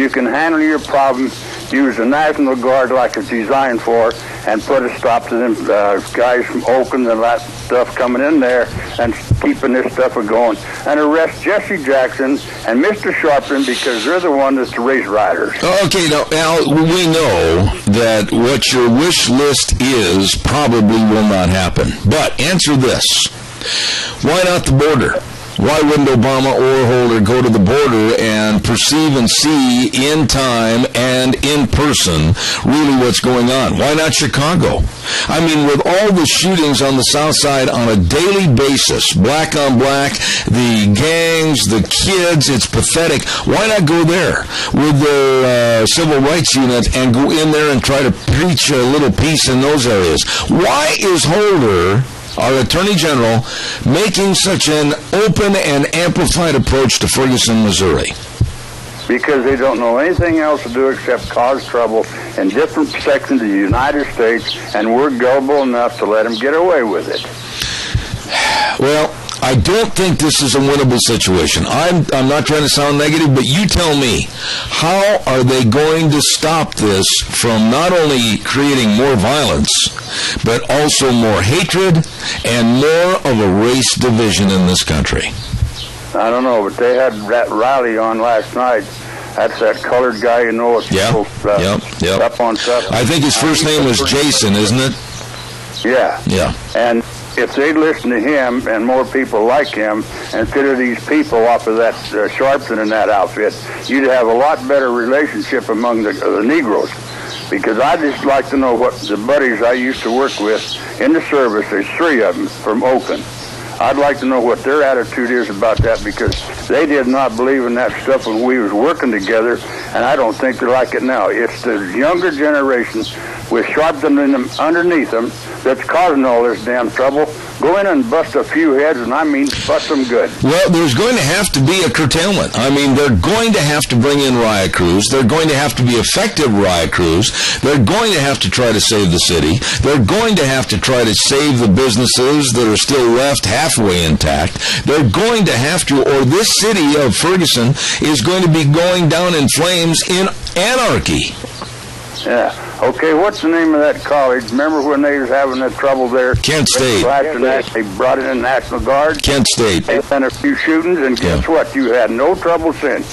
you can handle your problem. Use the National Guard like it's designed for and put a stop to them guys from Oakland and that stuff coming in there and keeping this stuff going. And arrest Jesse Jackson and Mr. Sharpton because they're the one that's the race riders. Okay, now, Al, we know that what your wish list is probably will not happen. But answer this. Why not the border? Why wouldn't Obama or Holder go to the border and perceive and see in time and in person really what's going on? Why not Chicago? I mean, with all the shootings on the South Side on a daily basis, black on black, the gangs, the kids, it's pathetic. Why not go there with their civil rights unit and go in there and try to preach a little peace in those areas? Why is Holder, our Attorney General, making such an open and amplified approach to Ferguson, Missouri? Because they don't know anything else to do except cause trouble in different sections of the United States, and we're gullible enough to let them get away with it. Well, I don't think this is a winnable situation. I'm not trying to sound negative, but you tell me, how are they going to stop this from not only creating more violence, but also more hatred and more of a race division in this country? I don't know, but they had that rally on last night. That's that colored guy, you know, with people up on stuff. I think his first name was Jason, isn't it? Yeah. Yeah. And if they listen to him and more people like him and consider these people off of that Sharpton and that outfit, you'd have a lot better relationship among the Negroes. Because I'd just like to know what the buddies I used to work with in the service, there's 3 of them from Oakland. I'd like to know what their attitude is about that, because they did not believe in that stuff when we was working together, and I don't think they like it now. It's the younger generation with Sharpton in them, underneath them that's causing all this damn trouble go in and bust a few heads, and I mean bust them good. Well, there's going to have to be a curtailment. I mean, they're going to have to bring in riot crews. They're going to have to be effective riot crews. They're going to have to try to save the city. They're going to have to try to save the businesses that are still left halfway intact. They're going to have to, or this city of Ferguson is going to be going down in flames in anarchy. Yeah. Okay, what's the name of that college? Remember when they was having that trouble there? Kent State. After that, they brought in the National Guard. Kent State. They done a few shootings, and guess what? You had no trouble since.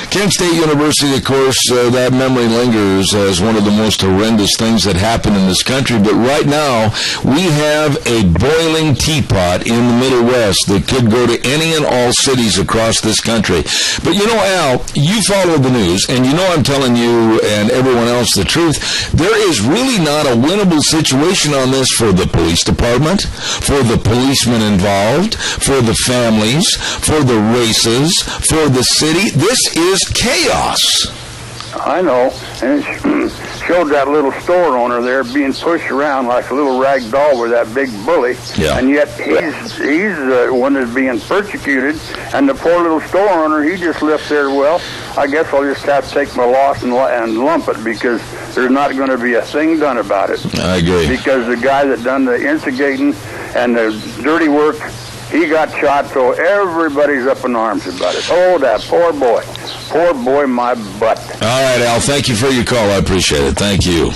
Kent State University, of course, that memory lingers as one of the most horrendous things that happened in this country. But right now, we have a boiling teapot in the Middle West that could go to any and all cities across this country. But you know, Al, you follow the news, and you know I'm telling you and everyone else the truth. There is really not a winnable situation on this for the police department, for the policemen involved, for the families, for the races, for the city. This is chaos. I know, and it showed that little store owner there being pushed around like a little rag doll with that big bully, and yet he's the one that's being persecuted, and the poor little store owner, he just left there, well, I guess I'll just have to take my loss and lump it, because there's not going to be a thing done about it. I agree. Because the guy that done the instigating and the dirty work, he got shot, so everybody's up in arms about it. Oh, that poor boy. Poor boy, my butt. All right, Al, thank you for your call. I appreciate it. Thank you.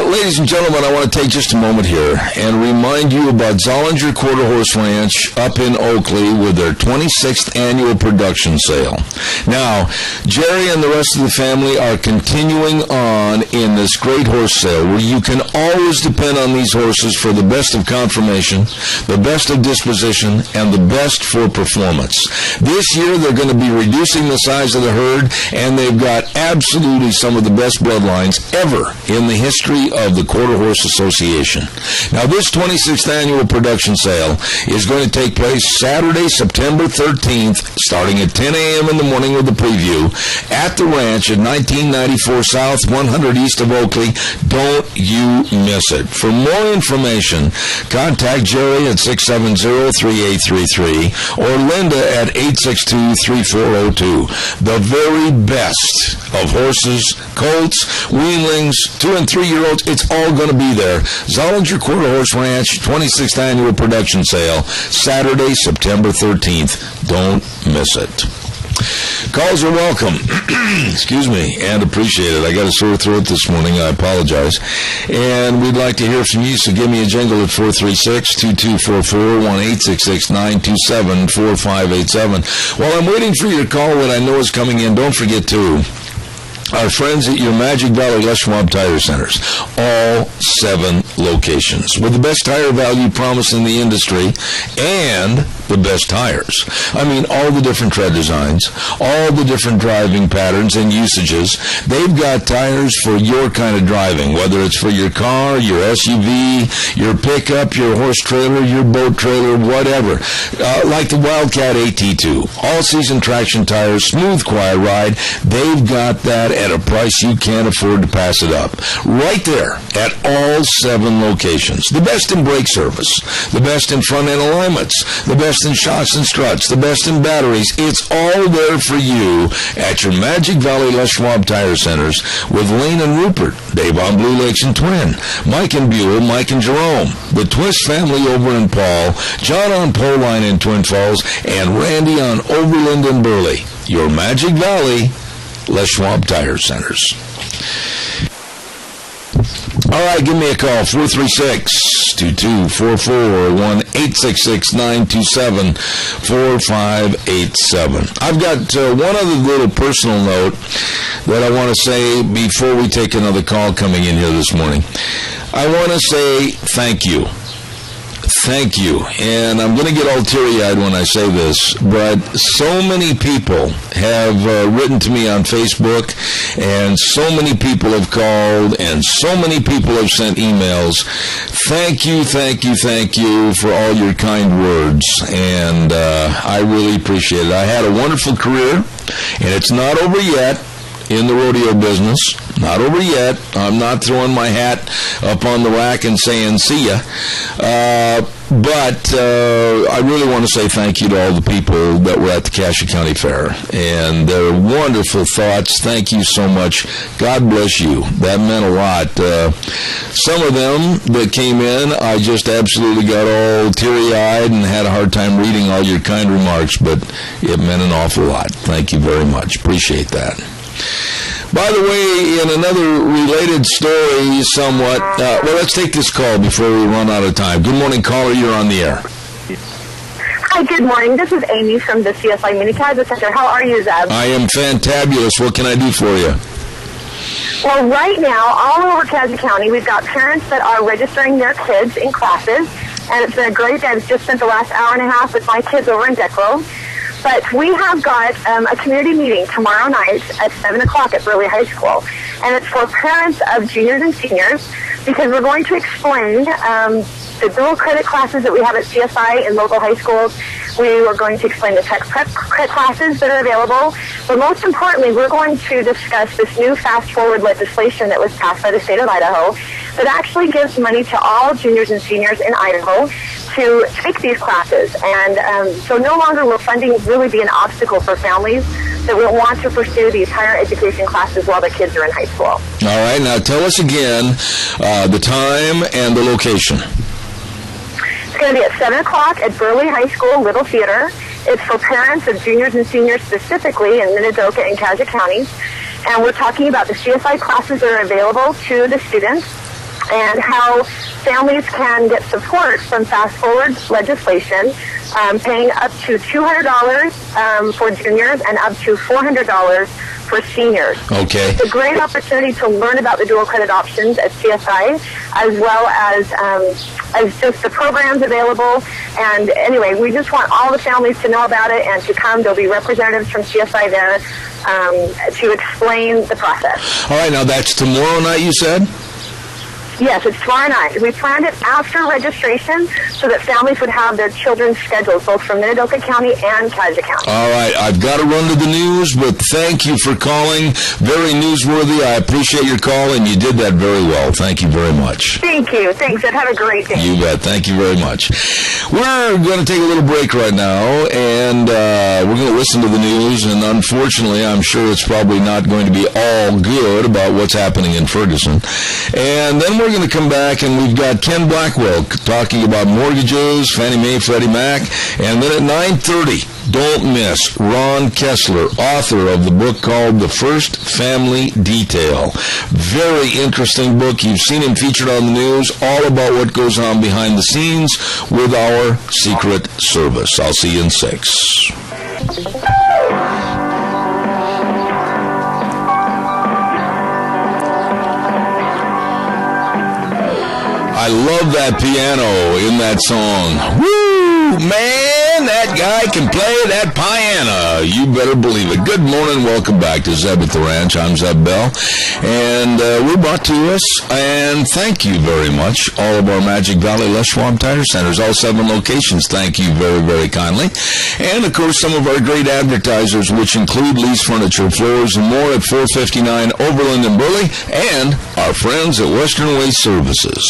Ladies and gentlemen, I want to take just a moment here and remind you about Zollinger Quarter Horse Ranch up in Oakley with their 26th annual production sale. Now, Jerry and the rest of the family are continuing on in this great horse sale where you can always depend on these horses for the best of conformation, the best of disposition, and the best for performance. This year, they're going to be reducing the size of the herd, and they've got absolutely some of the best bloodlines ever in the history of the Quarter Horse Association. Now, this 26th annual production sale is going to take place Saturday, September 13th, starting at 10 a.m. in the morning with the preview at the ranch at 1994 South, 100 East of Oakley. Don't you miss it. For more information, contact Jerry at 670-3833 or Linda at 862-3402. The very best of horses, colts, weanlings, 2- and 3-year-olds. It's all going to be there. Zollinger Quarter Horse Ranch, 26th annual production sale, Saturday, September 13th. Don't miss it. Calls are welcome. Excuse me, and appreciate it. I got a sore throat this morning. I apologize. And we'd like to hear from you, so give me a jingle at 436-2244, 1-866-927-4587. While I'm waiting for your call, what I know is coming in, don't forget to our friends at your Magic Valley Les Schwab Tire Centers, all 7 locations, with the best tire value promise in the industry and the best tires. I mean, all the different tread designs, all the different driving patterns and usages. They've got tires for your kind of driving, whether it's for your car, your SUV, your pickup, your horse trailer, your boat trailer, whatever. Like the Wildcat AT2, all-season traction tires, smooth, quiet ride. They've got that at a price you can't afford to pass it up. Right there at all 7 locations. The best in brake service, the best in front-end alignments, the best in shocks and struts, the best in batteries. It's all there for you at your Magic Valley Les Schwab Tire Centers with Lane and Rupert, Dave on Blue Lakes and Twin, Mike and Buell, Mike and Jerome, the Twist family over in Paul, John on Poline in Twin Falls, and Randy on Overland and Burley. Your Magic Valley Les Schwab Tire Centers. All right, give me a call, 436-2244, 1-866-927-4587. I've got one other little personal note that I want to say before we take another call coming in here this morning. I want to say thank you. Thank you. And I'm going to get all teary-eyed when I say this, but so many people have written to me on Facebook, and so many people have called, and so many people have sent emails. Thank you, thank you, thank you for all your kind words, and I really appreciate it. I had a wonderful career, and it's not over yet in the rodeo business. Not over yet. I'm not throwing my hat up on the rack and saying, see ya. But I really want to say thank you to all the people that were at the Cassia County Fair and their wonderful thoughts. Thank you so much. God bless you. That meant a lot. Some of them that came in, I just absolutely got all teary-eyed and had a hard time reading all your kind remarks, but it meant an awful lot. Thank you very much. Appreciate that. By the way, in another related story somewhat, well, let's take this call before we run out of time. Good morning, caller. You're on the air. Hi, good morning. This is Amy from the CSI Mini Cancer Center. How are you, Zeb? I am fantabulous. What can I do for you? Well, right now, all over Cassia County, we've got parents that are registering their kids in classes, and it's been a great day. I've just spent the last hour and a half with my kids over in Declo. But we have got a community meeting tomorrow night at 7 o'clock at Burley High School. And it's for parents of juniors and seniors because we're going to explain the dual credit classes that we have at CSI in local high schools. We are going to explain the tech prep classes that are available. But most importantly, we're going to discuss this new fast-forward legislation that was passed by the state of Idaho that actually gives money to all juniors and seniors in Idaho to take these classes. And so no longer will funding really be an obstacle for families that will want to pursue these higher education classes while their kids are in high school. All right. Now tell us again the time and the location. It's going to be at 7 o'clock at Burley High School Little Theater. It's for parents of juniors and seniors specifically in Minidoka and Cassia counties. And we're talking about the CSI classes that are available to the students and how families can get support from fast-forward legislation, paying up to $200 for juniors and up to $400 for seniors. Okay. It's a great opportunity to learn about the dual credit options at CSI, as well as just the programs available. And anyway, we just want all the families to know about it and to come. There'll be representatives from CSI there to explain the process. All right. Now that's tomorrow night, you said? Yes, it's tomorrow night. We planned it after registration so that families would have their children's schedules, both from Minidoka County and Cassia County. All right. I've got to run to the news, but thank you for calling. Very newsworthy. I appreciate your call, and you did that very well. Thank you very much. Thank you. Thanks, and have a great day. You bet. Thank you very much. We're going to take a little break right now, and we're going to listen to the news, and unfortunately, I'm sure it's probably not going to be all good about what's happening in Ferguson. And then we're going to come back, and we've got Ken Blackwell talking about mortgages, Fannie Mae, Freddie Mac, and then at 9:30, don't miss Ron Kessler, author of the book called The First Family Detail. Very interesting book. You've seen him featured on the news, all about what goes on behind the scenes with our Secret Service. I'll see you in 6. I love that piano in that song. Woo! Man, that guy can play that piano. You better believe it. Good morning. Welcome back to Zeb at the Ranch. I'm Zeb Bell. And we're brought to us, and thank you very much, all of our Magic Valley Les Schwab Tire Centers, all 7 locations. Thank you very, very kindly. And, of course, some of our great advertisers, which include Lee's Furniture, Floors, and more at 459 Overland and Burley, and our friends at Western Waste Services.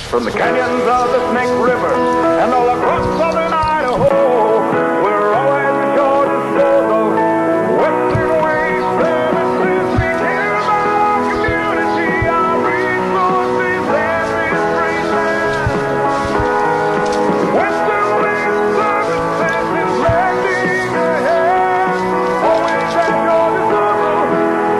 From the canyons of the Snake River and all across southern Idaho, we're always in Georgia's struggle. Western Waste Services, we care about our community, our resources, administration. Western Waste Services is lending a hand, always at Georgia's struggle.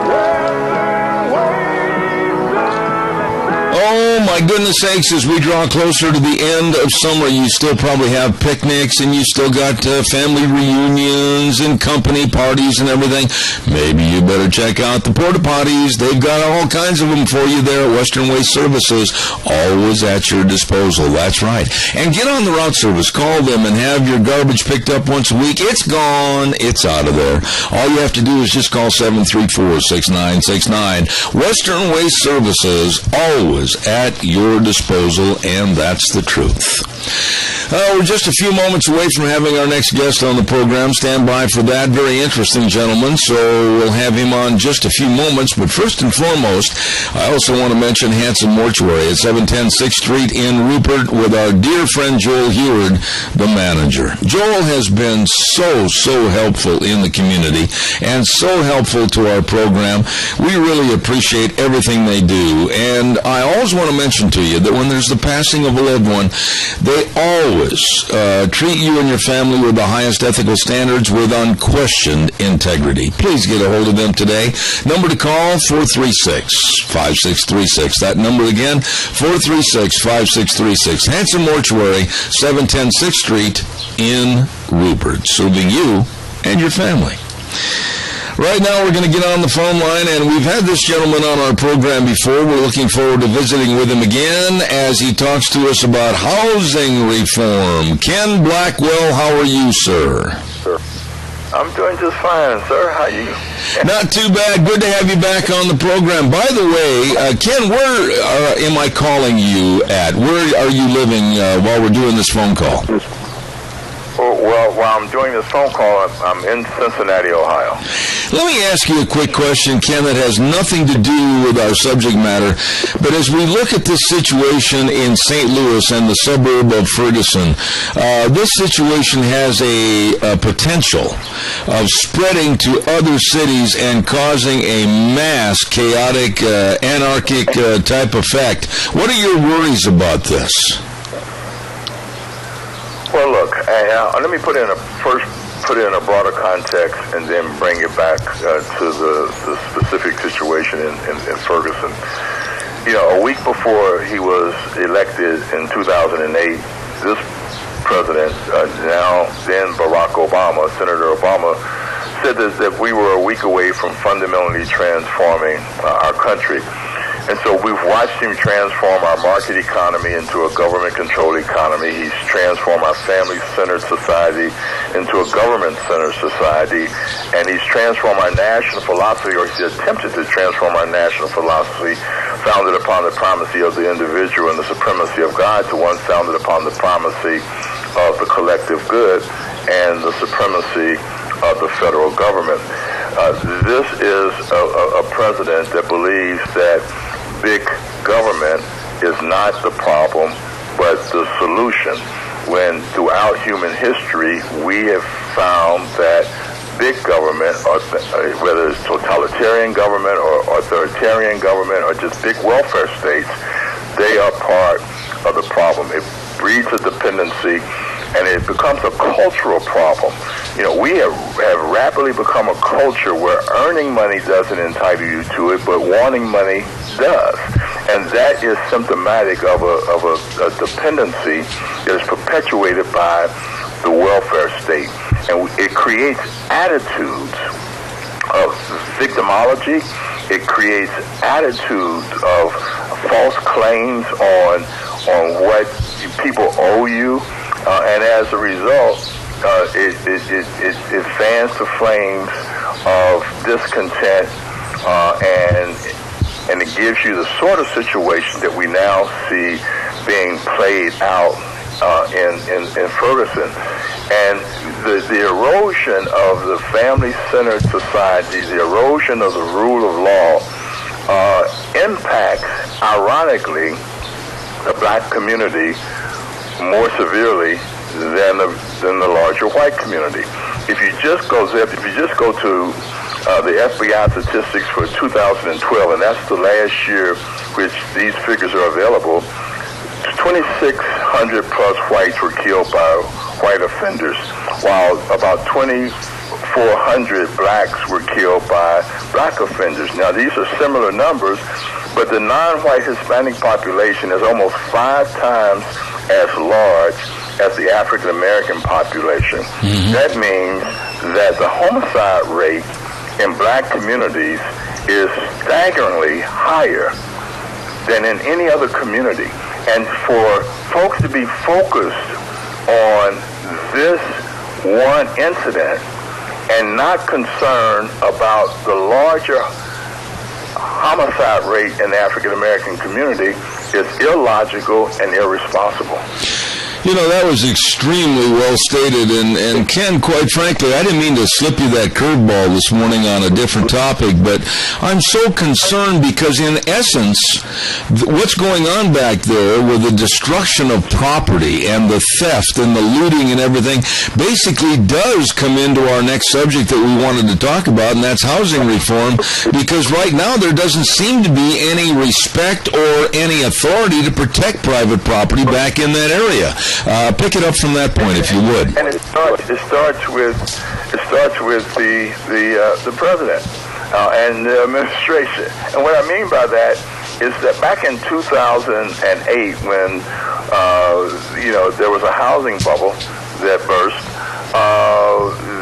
Western Waste Services. Oh, my goodness sakes, as we draw closer to the end of summer, you still probably have picnics and you still got family reunions and company parties and everything. Maybe you better check out the porta potties. They've got all kinds of them for you there at Western Waste Services, always at your disposal. That's right. And get on the route service. Call them and have your garbage picked up once a week. It's gone. It's out of there. All you have to do is just call 734-6969. Western Waste Services, always at your your disposal, and that's the truth. We're just a few moments away from having our next guest on the program. Stand by for that. Very interesting gentleman, so we'll have him on just a few moments. But first and foremost, I also want to mention Hanson Mortuary at 710 6th Street in Rupert with our dear friend Joel Heward, the manager. Joel has been so helpful in the community and so helpful to our program. We really appreciate everything they do. And I always want to mention to you that when there's the passing of a loved one, they always treat you and your family with the highest ethical standards with unquestioned integrity. Please get a hold of them today. Number to call, 436-5636. That number again, 436-5636. Hanson Mortuary, 710 6th Street in Rupert, serving you and your family. Right now, we're going to get on the phone line, and we've had this gentleman on our program before. We're looking forward to visiting with him again as he talks to us about housing reform. Ken Blackwell, how are you, sir? Sir, I'm doing just fine, sir. How are you? Not too bad. Good to have you back on the program. By the way, Ken, where am I calling you at? Where are you living while we're doing this phone call? Well, while I'm doing this phone call, I'm in Cincinnati, Ohio. Let me ask you a quick question, Ken, that has nothing to do with our subject matter. But as we look at this situation in St. Louis and the suburb of Ferguson, this situation has a potential of spreading to other cities and causing a mass, chaotic, anarchic type effect. What are your worries about this? Well, look, let me put it in a broader context and then bring it back to the specific situation in Ferguson. You know, a week before he was elected in 2008, this president, then Barack Obama, Senator Obama, said that we were a week away from fundamentally transforming our country. And so we've watched him transform our market economy into a government-controlled economy. He's transformed our family-centered society into a government-centered society. And he's transformed our national philosophy, or he's attempted to transform our national philosophy, founded upon the primacy of the individual and the supremacy of God, to one founded upon the primacy of the collective good and the supremacy of the federal government. This is a president that believes that big government is not the problem, but the solution. When throughout human history, we have found that big government, whether it's totalitarian government or authoritarian government or just big welfare states, they are part of the problem. It breeds a dependency, and it becomes a cultural problem. You know, we have rapidly become a culture where earning money doesn't entitle you to it, but wanting money does. And that is symptomatic of a dependency that is perpetuated by the welfare state. And it creates attitudes of victimology. It creates attitudes of false claims on what people owe you. And as a result, it fans the flames of discontent, and it gives you the sort of situation that we now see being played out in Ferguson. And the erosion of the family-centered society, the erosion of the rule of law, impacts, ironically, the black community more severely than the larger white community. If you just go to the FBI statistics for 2012, and that's the last year which these figures are available, 2,600 plus whites were killed by white offenders, while about 2,400 blacks were killed by black offenders. Now, these are similar numbers, but the non-white Hispanic population is almost 5 times as large as the African American population. Mm-hmm. That means that the homicide rate in black communities is staggeringly higher than in any other community. And for folks to be focused on this one incident and not concerned about the larger homicide rate in the African American community is illogical and irresponsible. You know, that was extremely well stated, and Ken, quite frankly, I didn't mean to slip you that curveball this morning on a different topic, but I'm so concerned because, in essence, what's going on back there with the destruction of property and the theft and the looting and everything basically does come into our next subject that we wanted to talk about, and that's housing reform, because right now there doesn't seem to be any respect or any authority to protect private property back in that area. Pick it up from that point, if you would. And it starts with the president and the administration. And what I mean by that is that back in 2008, when there was a housing bubble that burst,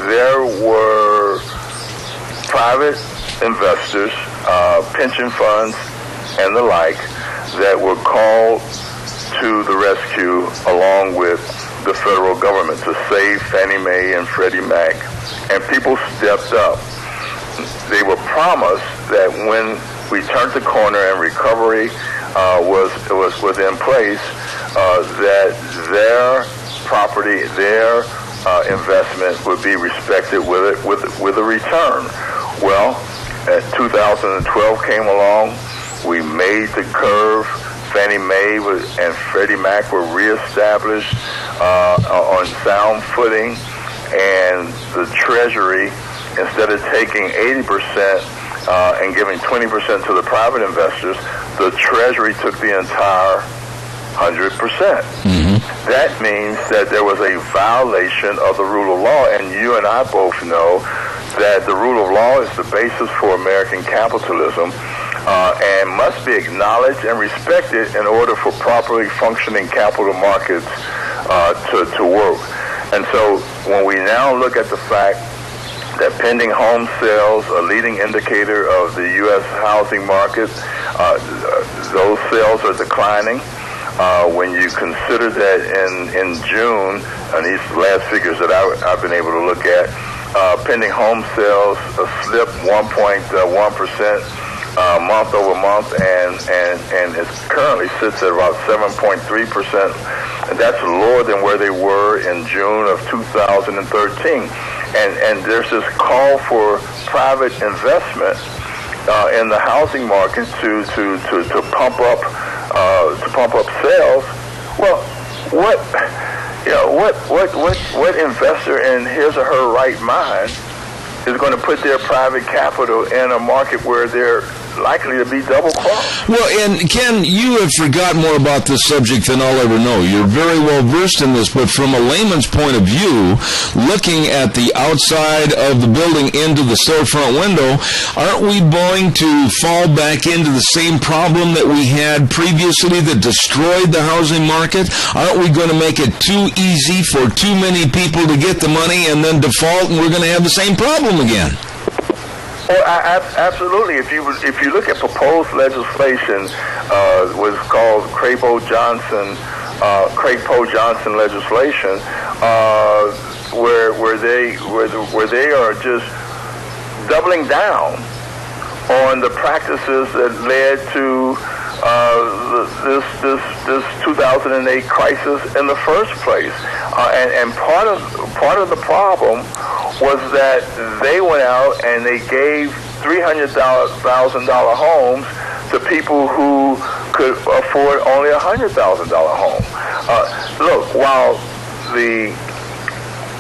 there were private investors, pension funds, and the like that were called to the rescue along with the federal government to save Fannie Mae and Freddie Mac. And people stepped up. They were promised that when we turned the corner and recovery was in place, that their property, their investment would be respected with a return. Well, as 2012 came along, we made the curve. Fannie Mae and Freddie Mac were reestablished on sound footing, and the Treasury, instead of taking 80% and giving 20% to the private investors, the Treasury took the entire 100%. Mm-hmm. That means that there was a violation of the rule of law, and you and I both know that the rule of law is the basis for American capitalism. And must be acknowledged and respected in order for properly functioning capital markets to work. And so when we now look at the fact that pending home sales, a leading indicator of the U.S. housing market, those sales are declining. When you consider that in June, and these last figures that I've been able to look at, pending home sales slipped 1.1%. Month over month, and it currently sits at about 7.3%. And that's lower than where they were in June of 2013. And there's this call for private investment in the housing market to pump up sales. Well, what investor in his or her right mind is going to put their private capital in a market where they're likely to be double-crossed? Well, and Ken, you have forgotten more about this subject than I'll ever know. You're very well versed in this, but from a layman's point of view, looking at the outside of the building into the storefront window, aren't we going to fall back into the same problem that we had previously that destroyed the housing market? Aren't we going to make it too easy for too many people to get the money and then default, and we're going to have the same problem again? Well, absolutely. If you look at proposed legislation, was called Craig-Poe-Johnson legislation, where they are just doubling down on the practices that led to this 2008 crisis in the first place, and part of the problem was that they went out and they gave $300,000 homes to people who could afford only a $100,000 home. Look, while the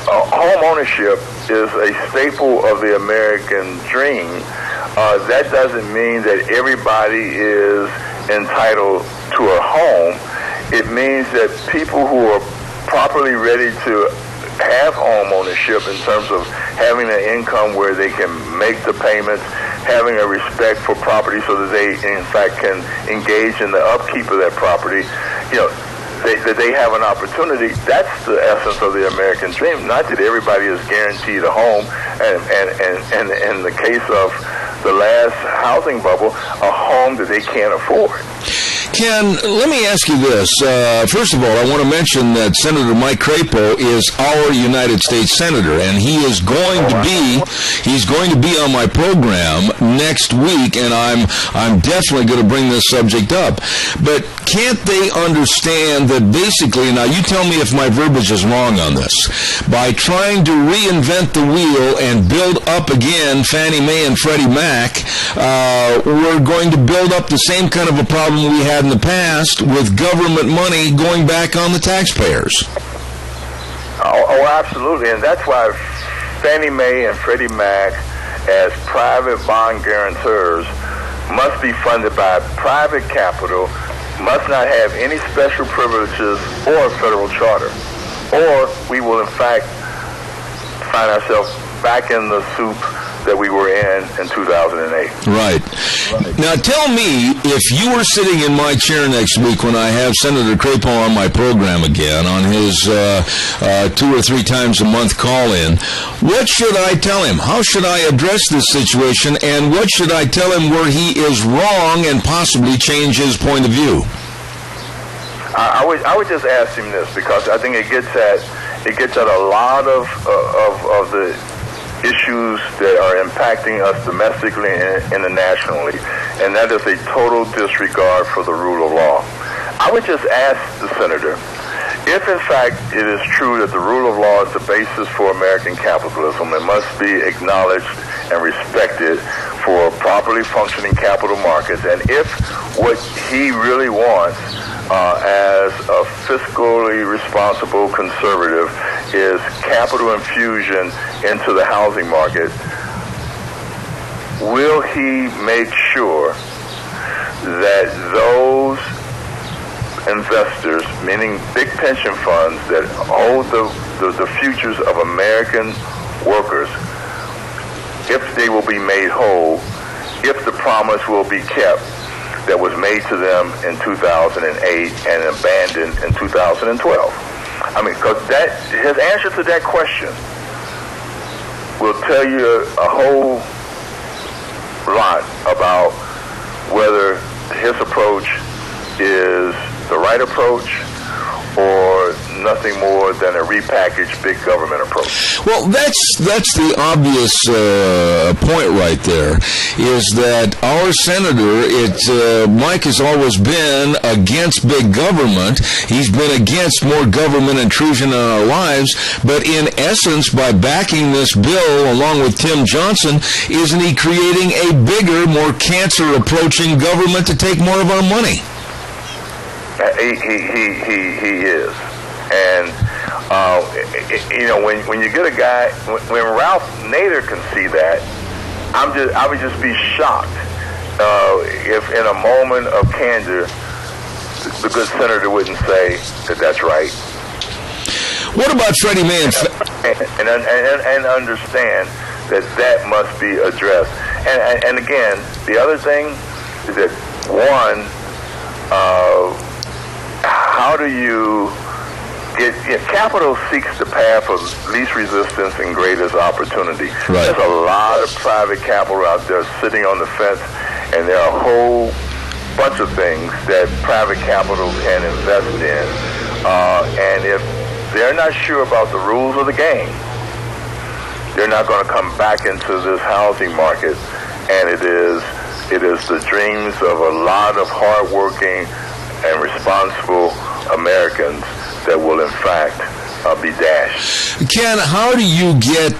home ownership is a staple of the American dream, that doesn't mean that everybody is entitled to a home. It means that people who are properly ready to have home ownership in terms of having an income where they can make the payments, having a respect for property so that they, in fact, can engage in the upkeep of that property, that they have an opportunity. That's the essence of the American dream. Not that everybody is guaranteed a home, and in the case of the last housing bubble, a home that they can't afford. Ken, let me ask you this. First of all, I want to mention that Senator Mike Crapo is our United States Senator, and he's going to be on my program next week, and I'm definitely going to bring this subject up. But can't they understand that basically, now you tell me if my verbiage is wrong on this, by trying to reinvent the wheel and build up again Fannie Mae and Freddie Mac, we're going to build up the same kind of a problem we had in the past with government money going back on the taxpayers. Oh, absolutely. And that's why Fannie Mae and Freddie Mac, as private bond guarantors, must be funded by private capital, must not have any special privileges or a federal charter, or we will in fact find ourselves back in the soup that we were in 2008. Right. Now tell me, if you were sitting in my chair next week when I have Senator Crapo on my program again on his 2 or 3 times a month call-in, what should I tell him? How should I address this situation, and what should I tell him where he is wrong and possibly change his point of view? I would just ask him this, because I think it gets at a lot of the issues that are impacting us domestically and internationally, and that is a total disregard for the rule of law. I would just ask the senator, if in fact it is true that the rule of law is the basis for American capitalism, it must be acknowledged and respected for properly functioning capital markets, and if what he really wants as a fiscally responsible conservative is capital infusion into the housing market, will he make sure that those investors, meaning big pension funds that hold the futures of American workers, if they will be made whole, if the promise will be kept that was made to them in 2008 and abandoned in 2012. I mean, because his answer to that question will tell you a whole lot about whether his approach is the right approach or nothing more than a repackaged big government approach. Well, that's the obvious point right there, is that our senator, Mike has always been against big government. He's been against more government intrusion in our lives, but in essence, by backing this bill along with Tim Johnson, isn't he creating a bigger, more cancer-approaching government to take more of our money? He is, and you know, when you get a guy, when Ralph Nader can see that, I would just be shocked if in a moment of candor the good senator wouldn't say that that's right. What about Freddie Mae and understand that must be addressed. And again, the other thing is that one. How do you get, capital seeks the path of least resistance and greatest opportunity. Right. There's a lot of private capital out there sitting on the fence, and there are a whole bunch of things that private capital can invest in. And if they're not sure about the rules of the game, they're not going to come back into this housing market, and it is the dreams of a lot of hardworking and responsible Americans that will, in fact, be dashed. Ken, how do you get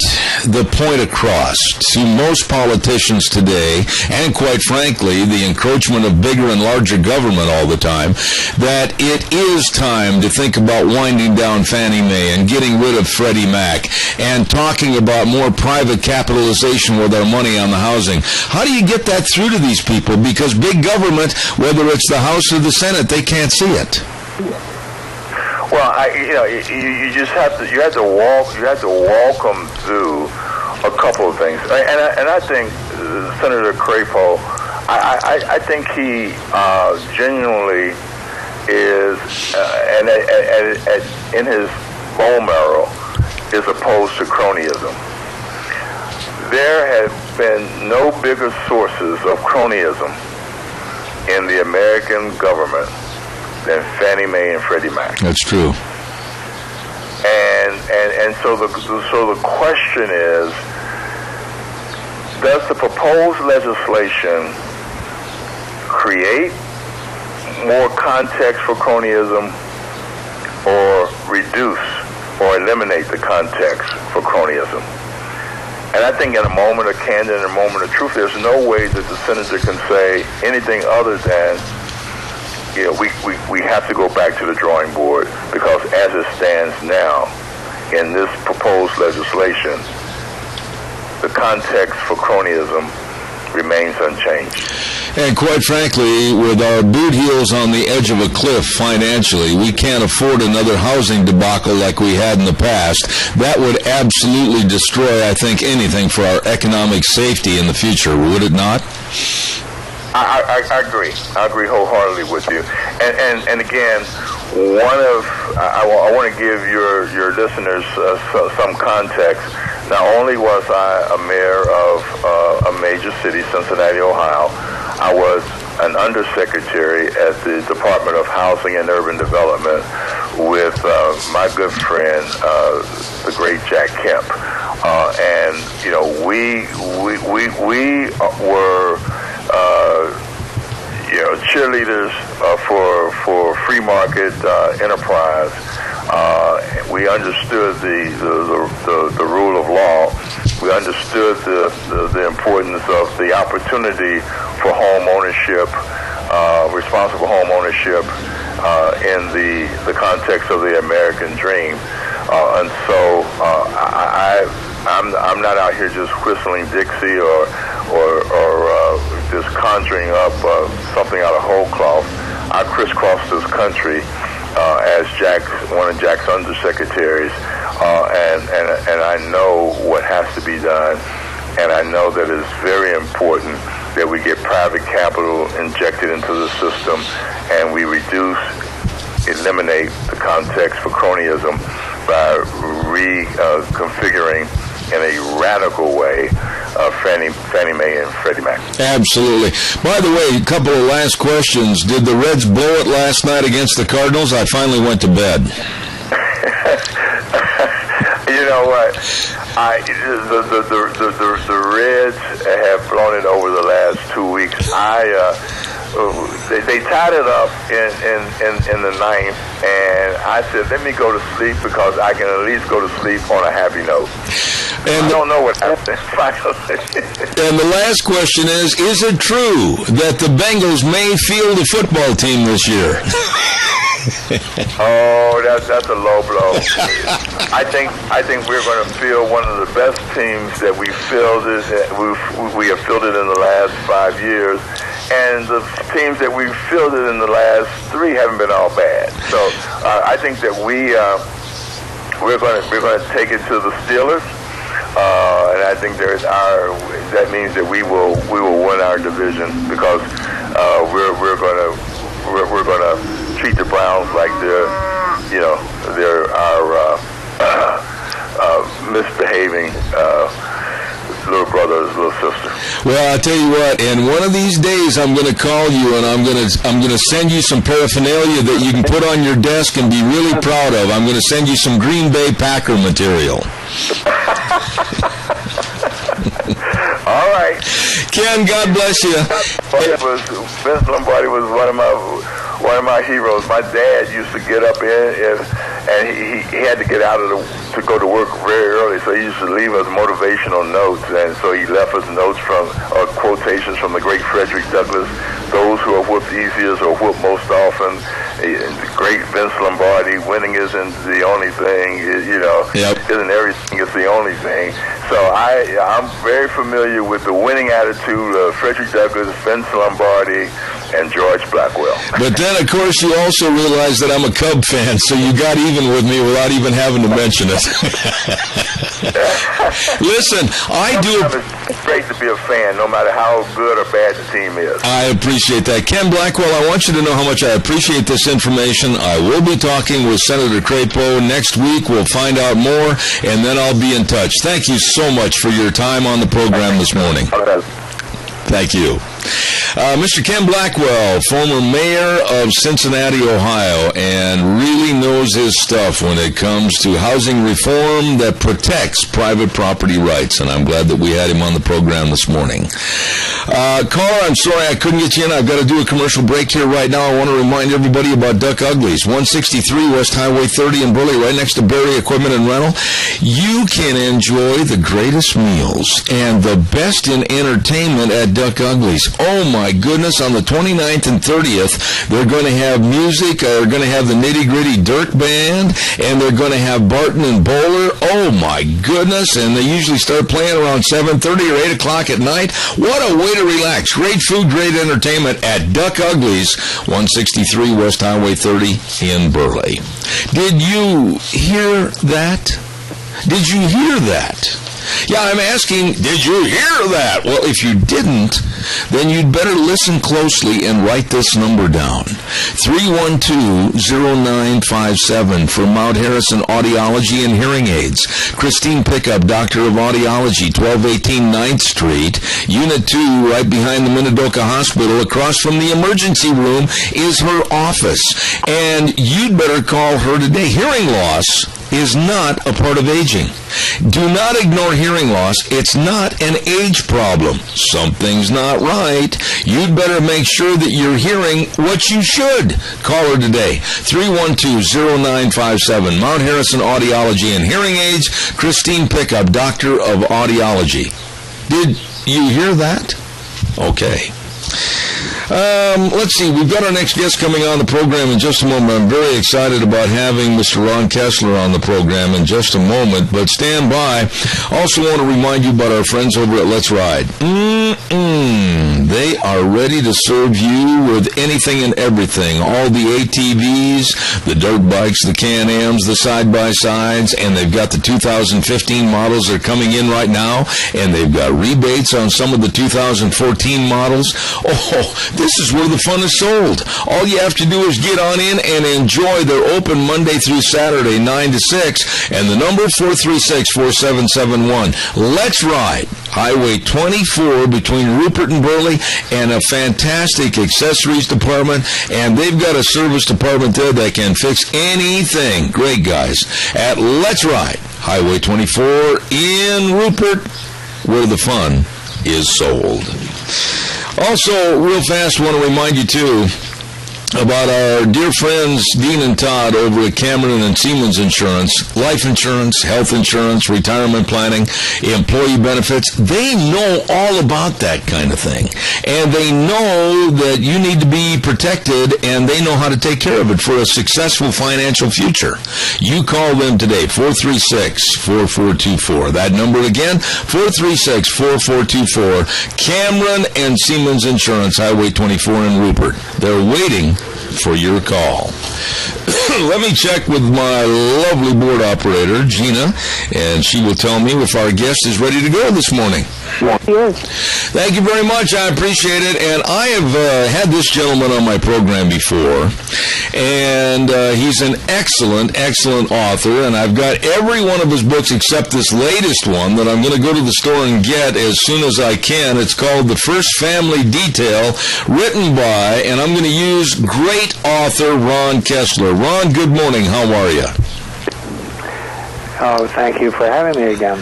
the point across to most politicians today, and quite frankly, the encroachment of bigger and larger government all the time, that it is time to think about winding down Fannie Mae and getting rid of Freddie Mac and talking about more private capitalization with our money on the housing? How do you get that through to these people? Because big government, whether it's the House or the Senate, they can't see it. Well, you just have to walk them through a couple of things, and I think Senator Crapo, I think he genuinely is, and in his bone marrow, is opposed to cronyism. There have been no bigger sources of cronyism in the American government than Fannie Mae and Freddie Mac. That's true. And so the question is, does the proposed legislation create more context for cronyism or reduce or eliminate the context for cronyism? And I think in a moment of candor, in a moment of truth, there's no way that the senator can say anything other than, we have to go back to the drawing board, because as it stands now in this proposed legislation, the context for cronyism remains unchanged. And quite frankly, with our boot heels on the edge of a cliff financially, we can't afford another housing debacle like we had in the past. That would absolutely destroy, I think, anything for our economic safety in the future, would it not? I agree. I agree wholeheartedly with you. And again, I want to give your listeners some context. Not only was I a mayor of a major city, Cincinnati, Ohio, I was an undersecretary at the Department of Housing and Urban Development with my good friend, the great Jack Kemp. And we were cheerleaders for free market enterprise. We understood the rule of law. We understood the importance of the opportunity for home ownership, responsible home ownership, in the context of the American dream. And so I'm not out here just whistling Dixie or just conjuring up something out of whole cloth. I crisscrossed this country as one of Jack's undersecretaries, and I know what has to be done, and I know that it's very important that we get private capital injected into the system, and we eliminate the context for cronyism by reconfiguring in a radical way Fannie Mae and Freddie Mac. Absolutely. By the way, a couple of last questions. Did the Reds blow it last night against the Cardinals? I finally went to bed. You know what? The Reds have blown it over the last 2 weeks. They tied it up in the ninth, and I said, let me go to sleep because I can at least go to sleep on a happy note. And I don't know what happened finally. And the last question is it true that the Bengals may field a football team this year? Oh, that's a low blow. I think we're going to field one of the best teams that we have fielded in the last 5 years, and the teams that we've fielded in the last 3 haven't been all bad. So I think that we're going to take it to the Steelers, and I think that means that we will win our division, because we're going to treat the Browns like they're our misbehaving little brother, little sister. Well, I'll tell you what. And one of these days, I'm going to call you, and I'm going to send you some paraphernalia that you can put on your desk and be really proud of. I'm going to send you some Green Bay Packer material. All right, Ken. God bless you. Vince Lombardi was one of my heroes. My dad used to get up and he had to get out to go to work very early, so he used to leave us motivational notes, and so he left us notes from quotations from the great Frederick Douglass. Those who are whooped easiest or whooped most often. The great Vince Lombardi, winning isn't the only thing, isn't everything, it's the only thing. So I'm very familiar with the winning attitude of Frederick Douglass, Vince Lombardi, and George Blackwell. But then, of course, you also realize that I'm a Cub fan, so you got even with me without even having to mention it. Listen, It's great to be a fan, no matter how good or bad the team is. I appreciate that. Ken Blackwell, I want you to know how much I appreciate this information. I will be talking with Senator Crapo next week. We'll find out more, and then I'll be in touch. Thank you so much for your time on the program this morning. Thank you. Mr. Ken Blackwell, former mayor of Cincinnati, Ohio, and really knows his stuff when it comes to housing reform that protects private property rights, and I'm glad that we had him on the program this morning. Caller, I'm sorry I couldn't get you in. I've got to do a commercial break here right now. I want to remind everybody about Duck Uglies, 163 West Highway 30 in Burley, right next to Berry Equipment and Rental. You can enjoy the greatest meals and the best in entertainment at Duck Uglies. Oh my goodness, on the 29th and 30th, they're going to have music, they're going to have the Nitty Gritty Dirk Band, and they're going to have Barton and Bowler. Oh my goodness, and they usually start playing around 7:30 or 8 o'clock at night. What a way to relax. Great food, great entertainment at Duck Uglies, 163 West Highway 30 in Burley. Did you hear that? Did you hear that? Yeah, I'm asking, did you hear that? Well, if you didn't, then you'd better listen closely and write this number down. 312-0957 for Mount Harrison Audiology and Hearing Aids. Christine Pickup, Doctor of Audiology, 1218 9th Street. Unit 2, right behind the Minidoka Hospital, across from the emergency room, is her office. And you'd better call her today. Hearing loss is not a part of aging. Do not ignore hearing loss. It's not an age problem. Something's not right. You'd better make sure that you're hearing what you should. Call her today. 312-0957. Mount Harrison Audiology and Hearing Aids. Christine Pickup, Doctor of Audiology. Did you hear that? Okay. Let's see. We've got our next guest coming on the program in just a moment. I'm very excited about having Mr. Ron Kessler on the program in just a moment, but stand by. Also want to remind you about our friends over at Let's Ride. They are ready to serve you with anything and everything. All the ATVs, the dirt bikes, the Can-Ams, the side-by-sides, and they've got the 2015 models that are coming in right now, and they've got rebates on some of the 2014 models. Oh, this is where the fun is sold. All you have to do is get on in and enjoy. They're open Monday through Saturday, 9 to 6, and the number 436-4771. Let's Ride, Highway 24 between Rupert and Burley, and a fantastic accessories department, and they've got a service department there that can fix anything. Great guys at Let's Ride, Highway 24 in Rupert, where the fun is sold. Also, real fast, want to remind you, too, about our dear friends Dean and Todd over at Cameron and Siemens Insurance. Life insurance, health insurance, retirement planning, employee benefits. They know all about that kind of thing. And they know that you need to be protected, and they know how to take care of it for a successful financial future. You call them today, 436-4424. That number again, 436-4424. Cameron and Siemens Insurance, Highway 24 in Rupert. They're waiting for your call. Let me check with my lovely board operator, Gina, and she will tell me if our guest is ready to go this morning. Yes. Thank you very much. I appreciate it. And I have had this gentleman on my program before, and he's an excellent, excellent author, and I've got every one of his books except this latest one that I'm going to go to the store and get as soon as I can. It's called The First Family Detail, written by, and I'm going to use great author Ron Kessler. Ron, good morning. How are you? Oh, thank you for having me again.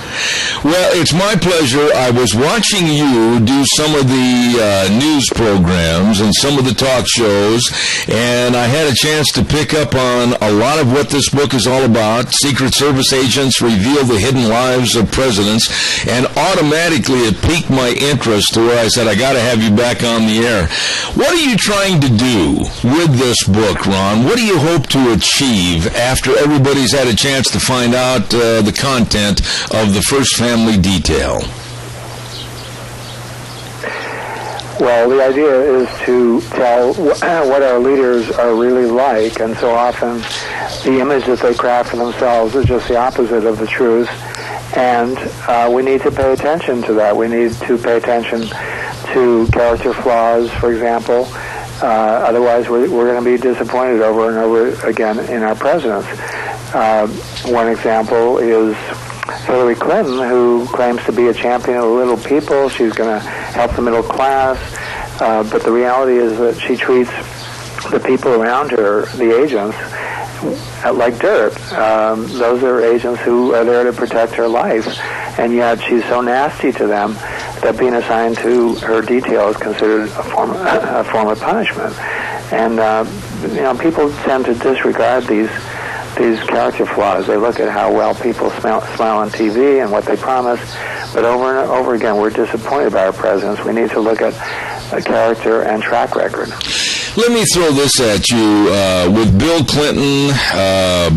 Well, it's my pleasure. I was watching you do some of the news programs and some of the talk shows, and I had a chance to pick up on a lot of what this book is all about. Secret Service agents reveal the hidden lives of presidents, and automatically it piqued my interest to where I said, I got to have you back on the air. What are you trying to do with this book, Ron? What do you hope to achieve after everybody's had a chance to find out the content of The First Family Detail? Well, the idea is to tell what our leaders are really like, and so often the image that they craft for themselves is just the opposite of the truth, and we need to pay attention to that. We need to pay attention to character flaws, for example. Otherwise, we're going to be disappointed over and over again in our presidents. One example is Hillary Clinton, who claims to be a champion of the little people. She's going to help the middle class. But the reality is that she treats the people around her, the agents, like dirt. Those are agents who are there to protect her life, and yet she's so nasty to them that being assigned to her detail is considered a form of punishment. And people tend to disregard these character flaws. They look at how well people smile on TV and what they promise, but over and over again we're disappointed by our presidents. We need to look at character and track record. Let me throw this at you. With Bill Clinton,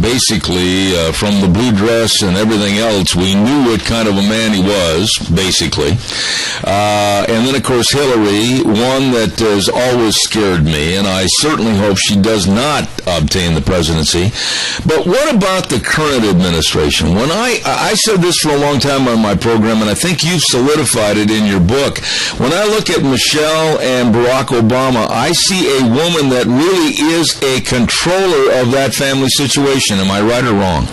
basically, from the blue dress and everything else, we knew what kind of a man he was, basically. And then, of course, Hillary, one that has always scared me, and I certainly hope she does not obtain the presidency. But what about the current administration? When I said this for a long time on my program, and I think you've solidified it in your book. When I look at Michelle and Barack Obama, I see a woman that really is a controller of that family situation. Am I right or wrong?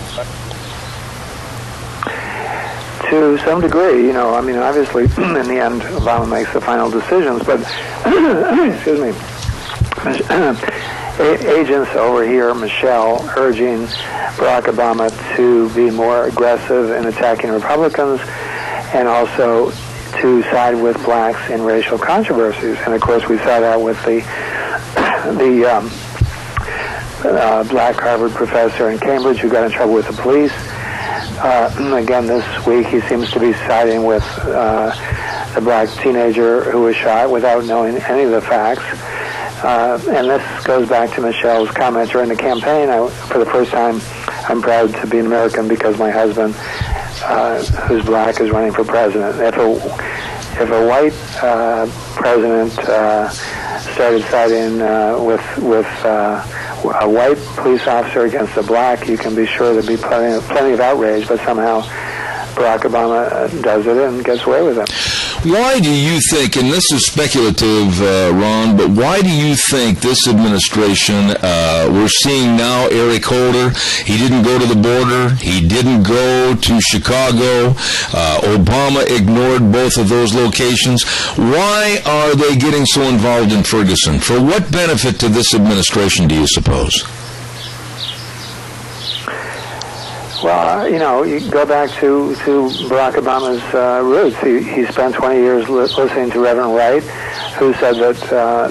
To some degree, obviously, in the end, Obama makes the final decisions, but, excuse me, agents over here, Michelle, urging Barack Obama to be more aggressive in attacking Republicans and also to side with blacks in racial controversies. And, of course, we saw that with the black Harvard professor in Cambridge who got in trouble with the police. Again, this week he seems to be siding with the black teenager who was shot without knowing any of the facts. And this goes back to Michelle's comment during the campaign. For the first time, I'm proud to be an American because my husband, who's black, is running for president. If a white president started siding with a white police officer against a black, you can be sure there'd be plenty of outrage, but somehow Barack Obama does it and gets away with it. Why do you think, and this is speculative, Ron, but why do you think this administration, we're seeing now Eric Holder, he didn't go to the border, he didn't go to Chicago, Obama ignored both of those locations. Why are they getting so involved in Ferguson? For what benefit to this administration, do you suppose? Well, you go back to Barack Obama's roots. He spent 20 years listening to Reverend Wright, who said that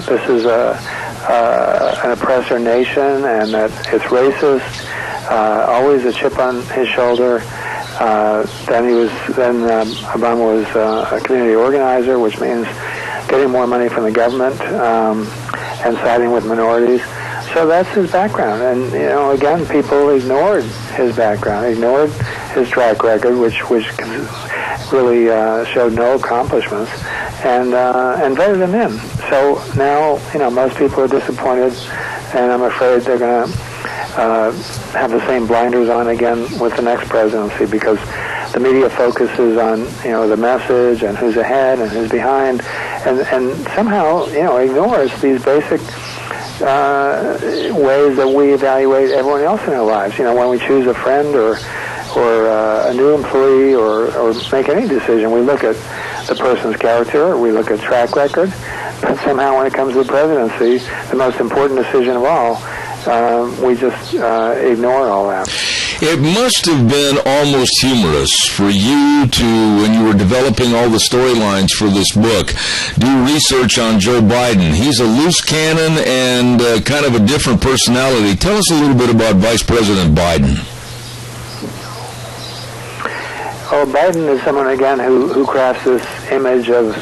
this is an oppressor nation and that it's racist. Always a chip on his shoulder. Then Obama was a community organizer, which means getting more money from the government and siding with minorities. So that's his background. And, again, people ignored his background, ignored his track record, which really showed no accomplishments, and voted him in. So now, most people are disappointed, and I'm afraid they're going to have the same blinders on again with the next presidency because the media focuses on, the message and who's ahead and who's behind, and somehow, ignores these basic ways that we evaluate everyone else in our lives. When we choose a friend or a new employee or make any decision, we look at the person's character, we look at track record, but somehow when it comes to the presidency, the most important decision of all, we just ignore all that. It must have been almost humorous for you to, when you were developing all the storylines for this book, do research on Joe Biden. He's a loose cannon and kind of a different personality. Tell us a little bit about Vice President Biden. Oh, Biden is someone, again, who crafts this image of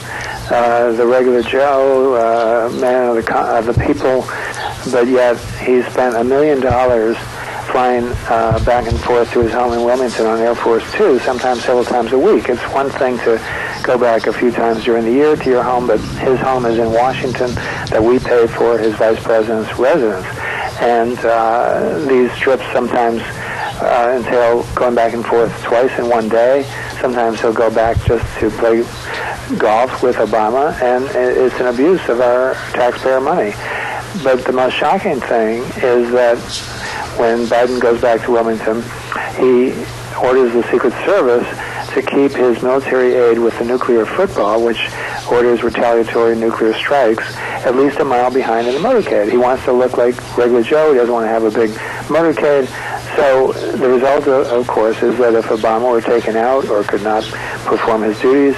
the regular Joe, man of the people, but yet he spent $1 million flying back and forth to his home in Wilmington on Air Force Two, sometimes several times a week. It's one thing to go back a few times during the year to your home, but his home is in Washington that we pay for his vice president's residence. And these trips sometimes entail going back and forth twice in one day. Sometimes he'll go back just to play golf with Obama, and it's an abuse of our taxpayer money. But the most shocking thing is that when Biden goes back to Wilmington, he orders the Secret Service to keep his military aid with the nuclear football, which orders retaliatory nuclear strikes, at least a mile behind in the motorcade. He wants to look like regular Joe. He doesn't want to have a big motorcade. So the result, of course, is that if Obama were taken out or could not perform his duties,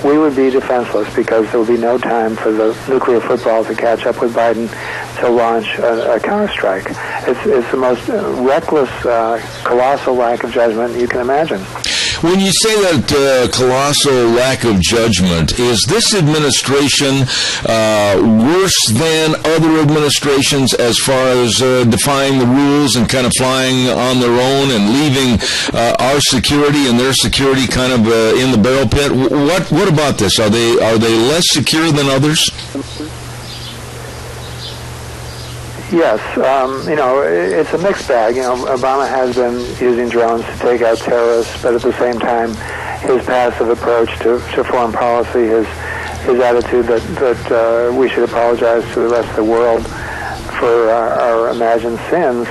we would be defenseless because there would be no time for the nuclear football to catch up with Biden to launch a counterstrike. It's the most reckless, colossal lack of judgment you can imagine. When you say that colossal lack of judgment, is this administration worse than other administrations as far as defying the rules and kind of flying on their own and leaving our security and their security kind of in the barrel pit? What about this? Are they less secure than others? Yes, it's a mixed bag. Obama has been using drones to take out terrorists, but at the same time, his passive approach to foreign policy, his attitude that we should apologize to the rest of the world for our imagined sins,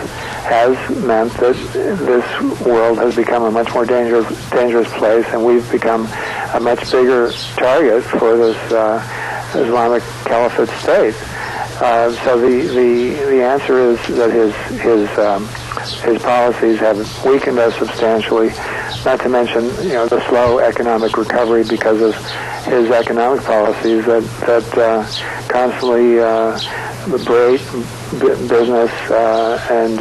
has meant that this world has become a much more dangerous place, and we've become a much bigger target for this Islamic Caliphate state. So the answer is that his policies have weakened us substantially. Not to mention the slow economic recovery because of his economic policies that constantly break business and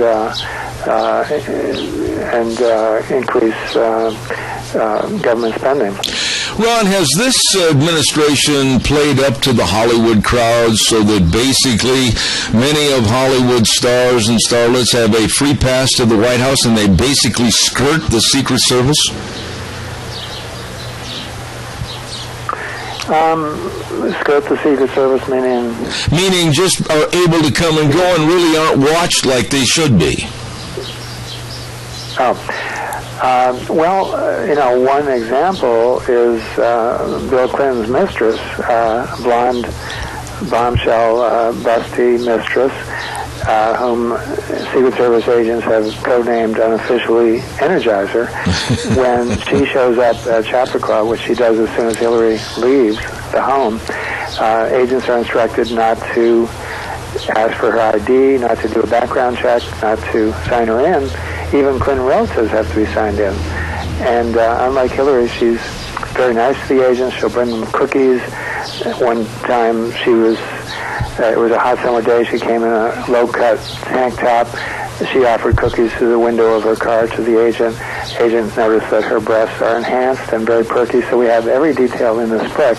increase government spending. Ron, has this administration played up to the Hollywood crowd so that basically many of Hollywood stars and starlets have a free pass to the White House and they basically skirt the Secret Service? Skirt the Secret Service meaning? Meaning just are able to come and go and really aren't watched like they should be. One example is Bill Clinton's mistress, blonde, bombshell, busty mistress, whom Secret Service agents have codenamed unofficially Energizer. When she shows up at Chapter Club, which she does as soon as Hillary leaves the home, agents are instructed not to ask for her ID, not to do a background check, not to sign her in. Even Clinton relatives have to be signed in. And unlike Hillary, she's very nice to the agents. She'll bring them cookies. One time it was a hot summer day, she came in a low-cut tank top. She offered cookies through the window of her car to the agent. Agent noticed that her breasts are enhanced and very perky, so we have every detail in this book.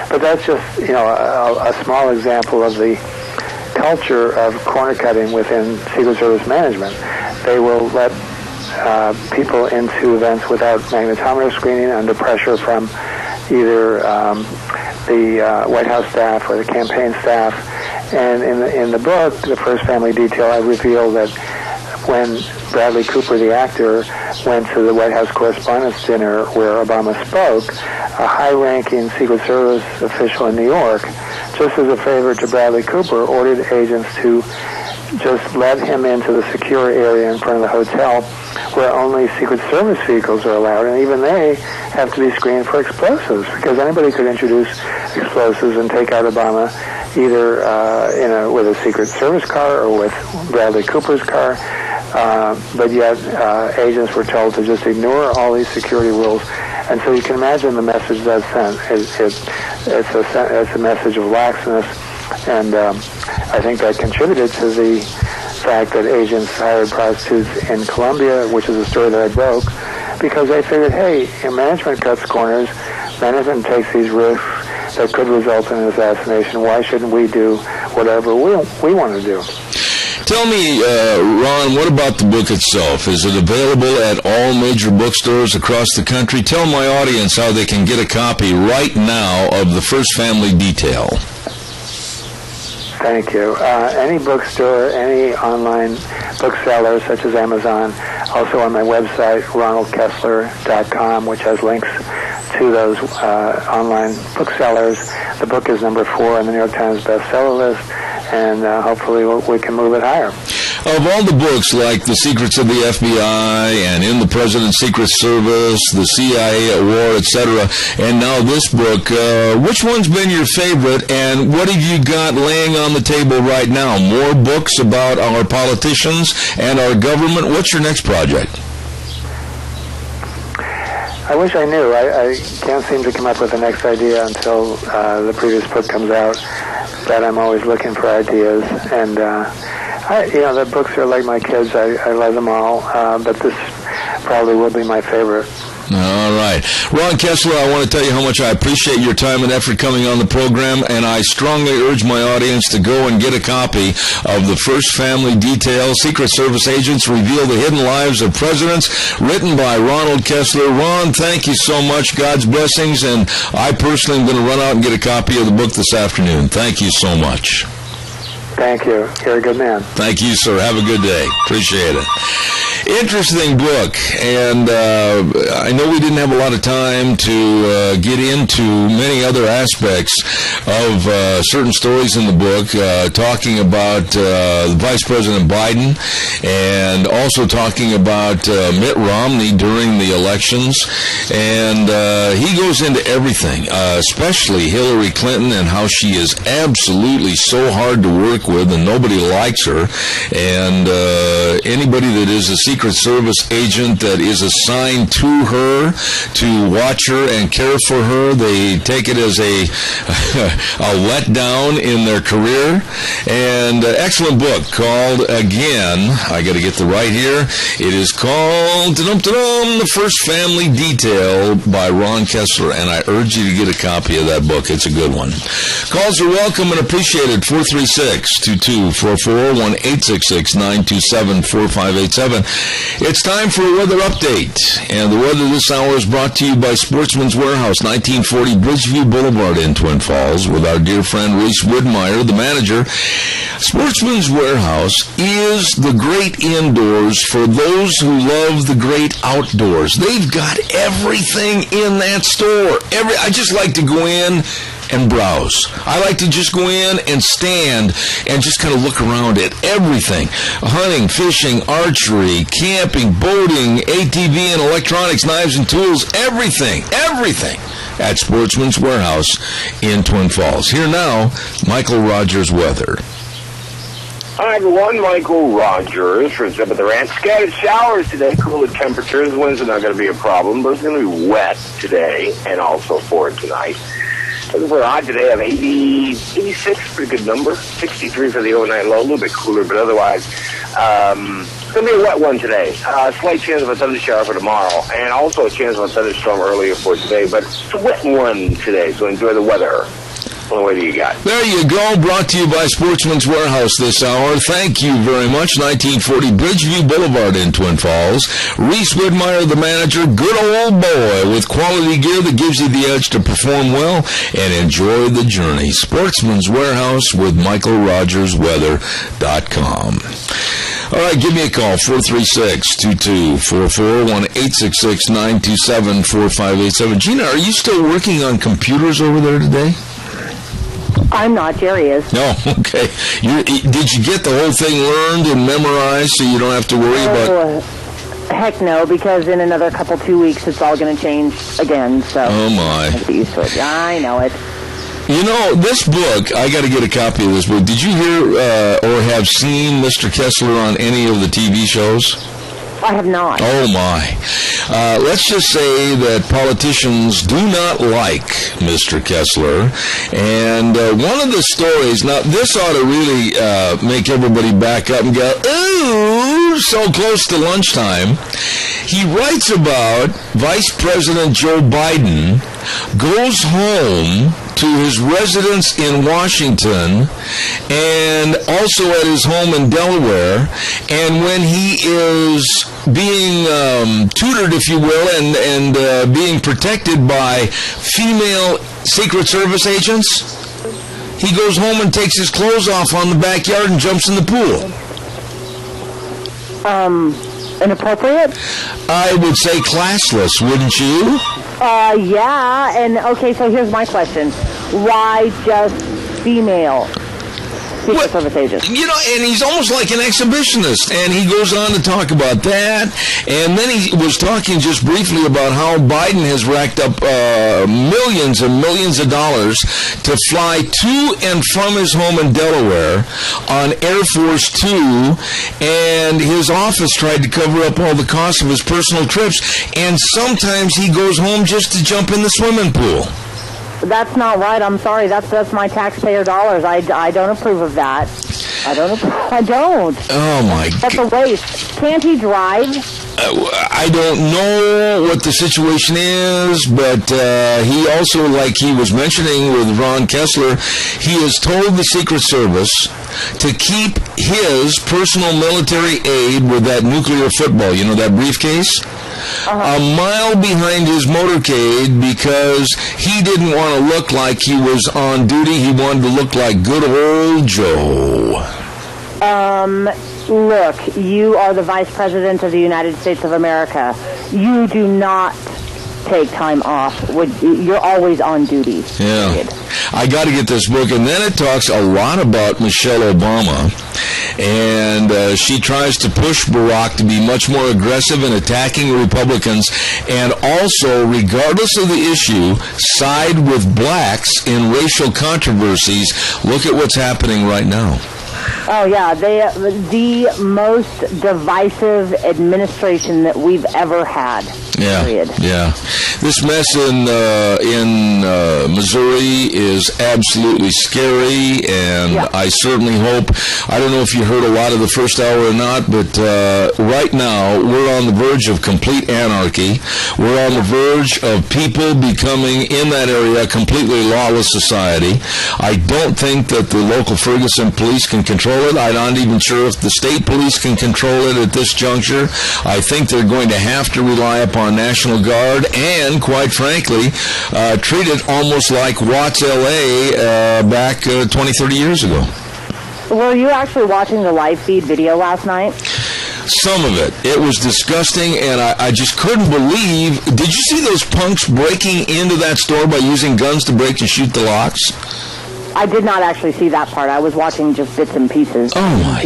But that's just, a small example of the culture of corner cutting within Secret Service management. They will let people into events without magnetometer screening under pressure from either the White House staff or the campaign staff. And in the book, The First Family Detail, I reveal that when Bradley Cooper, the actor, went to the White House Correspondents' Dinner where Obama spoke, a high-ranking Secret Service official in New York, just as a favor to Bradley Cooper, ordered agents to just let him into the secure area in front of the hotel where only Secret Service vehicles are allowed, and even they have to be screened for explosives because anybody could introduce explosives and take out Obama either with a Secret Service car or with Bradley Cooper's car. But yet agents were told to just ignore all these security rules. And so you can imagine the message that's sent. It's a message of laxness, and I think that contributed to the fact that agents hired prostitutes in Colombia, which is a story that I broke, because they figured, hey, management cuts corners, management takes these risks that could result in an assassination. Why shouldn't we do whatever we want to do? Tell me, Ron, what about the book itself? Is it available at all major bookstores across the country? Tell my audience how they can get a copy right now of The First Family Detail. Thank you. Any bookstore, any online bookseller such as Amazon, also on my website, ronaldkessler.com, which has links to those online booksellers. The book is number 4 on the New York Times bestseller list, and hopefully we can move it higher. of all the books like The Secrets of the FBI and In the President's Secret Service, The CIA at War, etc., and now this book, which one's been your favorite, and what have you got laying on the table right now? More books about our politicians and our government? What's your next project? I wish I knew. I can't seem to come up with the next idea until the previous book comes out, but I'm always looking for ideas. And, the books are like my kids. I love them all, but this probably will be my favorite. All right. Ron Kessler, I want to tell you how much I appreciate your time and effort coming on the program, and I strongly urge my audience to go and get a copy of The First Family Detail, Secret Service Agents Reveal the Hidden Lives of Presidents, written by Ronald Kessler. Ron, thank you so much. God's blessings, and I personally am going to run out and get a copy of the book this afternoon. Thank you so much. Thank you. You're a good man. Thank you, sir. Have a good day. Appreciate it. Interesting book, and I know we didn't have a lot of time to get into many other aspects of certain stories in the book, talking about Vice President Biden and also talking about Mitt Romney during the elections, and he goes into everything, especially Hillary Clinton and how she is absolutely so hard to work with and nobody likes her, and anybody that is a Secret Service agent that is assigned to her to watch her and care for her, they take it as a letdown in their career. And excellent book called, again, I got to get the right here, it is called The First Family Detail by Ron Kessler, and I urge you to get a copy of that book. It's a good one. Calls are welcome and appreciated. 436-2244, 1-866-927-4587. It's time for a weather update, and the weather this hour is brought to you by Sportsman's Warehouse, 1940 Bridgeview Boulevard in Twin Falls, with our dear friend Reese Widmeyer, the manager. Sportsman's Warehouse is the great indoors for those who love the great outdoors. They've got everything in that store. I just like to go in and browse. I like to just go in and stand and just kind of look around at everything. Hunting, fishing, archery, camping, boating, ATV and electronics, knives and tools, everything at Sportsman's Warehouse in Twin Falls. Here now, Michael Rogers weather. Hi, everyone. Michael Rogers for Zip of the Ranch. Scattered showers today, cooler temperatures. Winds are not going to be a problem, but it's going to be wet today and also for tonight. Looking for a high today of 86, pretty good number. 63 for the overnight low, a little bit cooler, but otherwise, it's going to be a wet one today. Slight chance of a thunder shower for tomorrow, and also a chance of a thunderstorm earlier for today, but it's a wet one today, so enjoy the weather. What do you got? There you go. Brought to you by Sportsman's Warehouse this hour. Thank you very much. 1940 Bridgeview Boulevard in Twin Falls. Reese Widmeyer, the manager. Good old boy with quality gear that gives you the edge to perform well and enjoy the journey. Sportsman's Warehouse with MichaelRogersWeather.com. All right, give me a call, 436-2244, 1-866-927-4587. Gina, are you still working on computers over there today? I'm not. Jerry is. No, okay. Did you get the whole thing learned and memorized so you don't have to worry about... Heck no, because in another 2 weeks it's all going to change again. So oh, my. I get used to it. Yeah, I know it. You know, this book, I got to get a copy of this book. Did you hear or have seen Mr. Kessler on any of the TV shows? I have not. Oh, my. Let's just say that politicians do not like Mr. Kessler. And one of the stories, now this ought to really make everybody back up and go, ooh, so close to lunchtime. He writes about Vice President Joe Biden goes home to his residence in Washington and also at his home in Delaware, and when he is being tutored, if you will, and being protected by female Secret Service agents, he goes home and takes his clothes off on the backyard and jumps in the pool. Inappropriate? I would say classless, wouldn't you? Yeah, and okay, so here's my question. Why just female? Secret Service agents. You know, and he's almost like an exhibitionist. And he goes on to talk about that. And then he was talking just briefly about how Biden has racked up millions and millions of dollars to fly to and from his home in Delaware on Air Force Two. And his office tried to cover up all the costs of his personal trips. And sometimes he goes home just to jump in the swimming pool. That's not right. I'm sorry. That's my taxpayer dollars. I don't approve of that. I don't. Oh, my God. That's a waste. Can't he drive? I don't know what the situation is, but he also, like he was mentioning with Ron Kessler, he has told the Secret Service to keep his personal military aid with that nuclear football, you know, that briefcase, a mile behind his motorcade because he didn't want to look like he was on duty. He wanted to look like good old Joe. Look, you are the Vice President of the United States of America. You do not take time off. You're always on duty. Yeah. Period. I got to get this book. And then it talks a lot about Michelle Obama. And she tries to push Barack to be much more aggressive in attacking Republicans. And also, regardless of the issue, side with blacks in racial controversies. Look at what's happening right now. Oh, yeah. The most divisive administration that we've ever had. Yeah, period. Yeah. This mess in Missouri is absolutely scary, and I certainly hope, I don't know if you heard a lot of the first hour or not, but right now we're on the verge of complete anarchy. We're on the verge of people becoming, in that area, a completely lawless society. I don't think that the local Ferguson police can control it. I'm not even sure if the state police can control it at this juncture. I think they're going to have to rely upon National Guard and, quite frankly, treat it almost like Watts, L.A. Back 20, 30 years ago. Were you actually watching the live feed video last night? Some of it. It was disgusting, and I just couldn't believe. Did you see those punks breaking into that store by using guns to break and shoot the locks? I did not actually see that part. I was watching just bits and pieces. Oh, my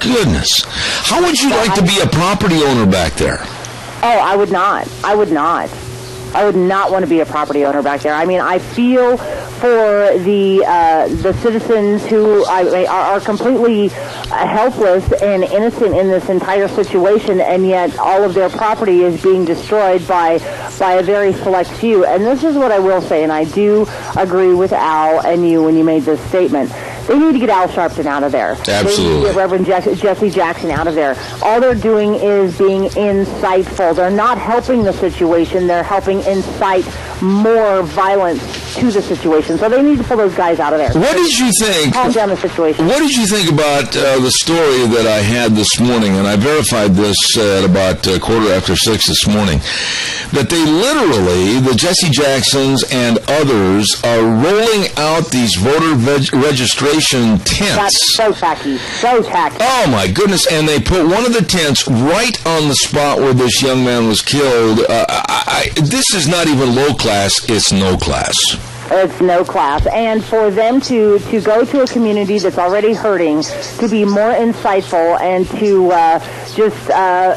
goodness. How would you like to be a property owner back there? Oh, I would not. I would not. I would not want to be a property owner back there. I mean, I feel for the citizens who are completely helpless and innocent in this entire situation, and yet all of their property is being destroyed by a very select few. And this is what I will say, and I do agree with Al and you when you made this statement. They need to get Al Sharpton out of there. Absolutely. They need to get Reverend Jesse Jackson out of there. All they're doing is being insightful. They're not helping the situation. They're helping incite more violence to the situation. So they need to pull those guys out of there. What did you think? Calm down the situation. What did you think about the story that I had this morning? And I verified this at about 6:15 this morning. That they literally, the Jesse Jacksons and others, are rolling out these voter registration tents. That's so tacky. So tacky. Oh, my goodness. And they put one of the tents right on the spot where this young man was killed. This is not even low class. It's no class. It's no class. And for them to go to a community that's already hurting, to be more insightful and to just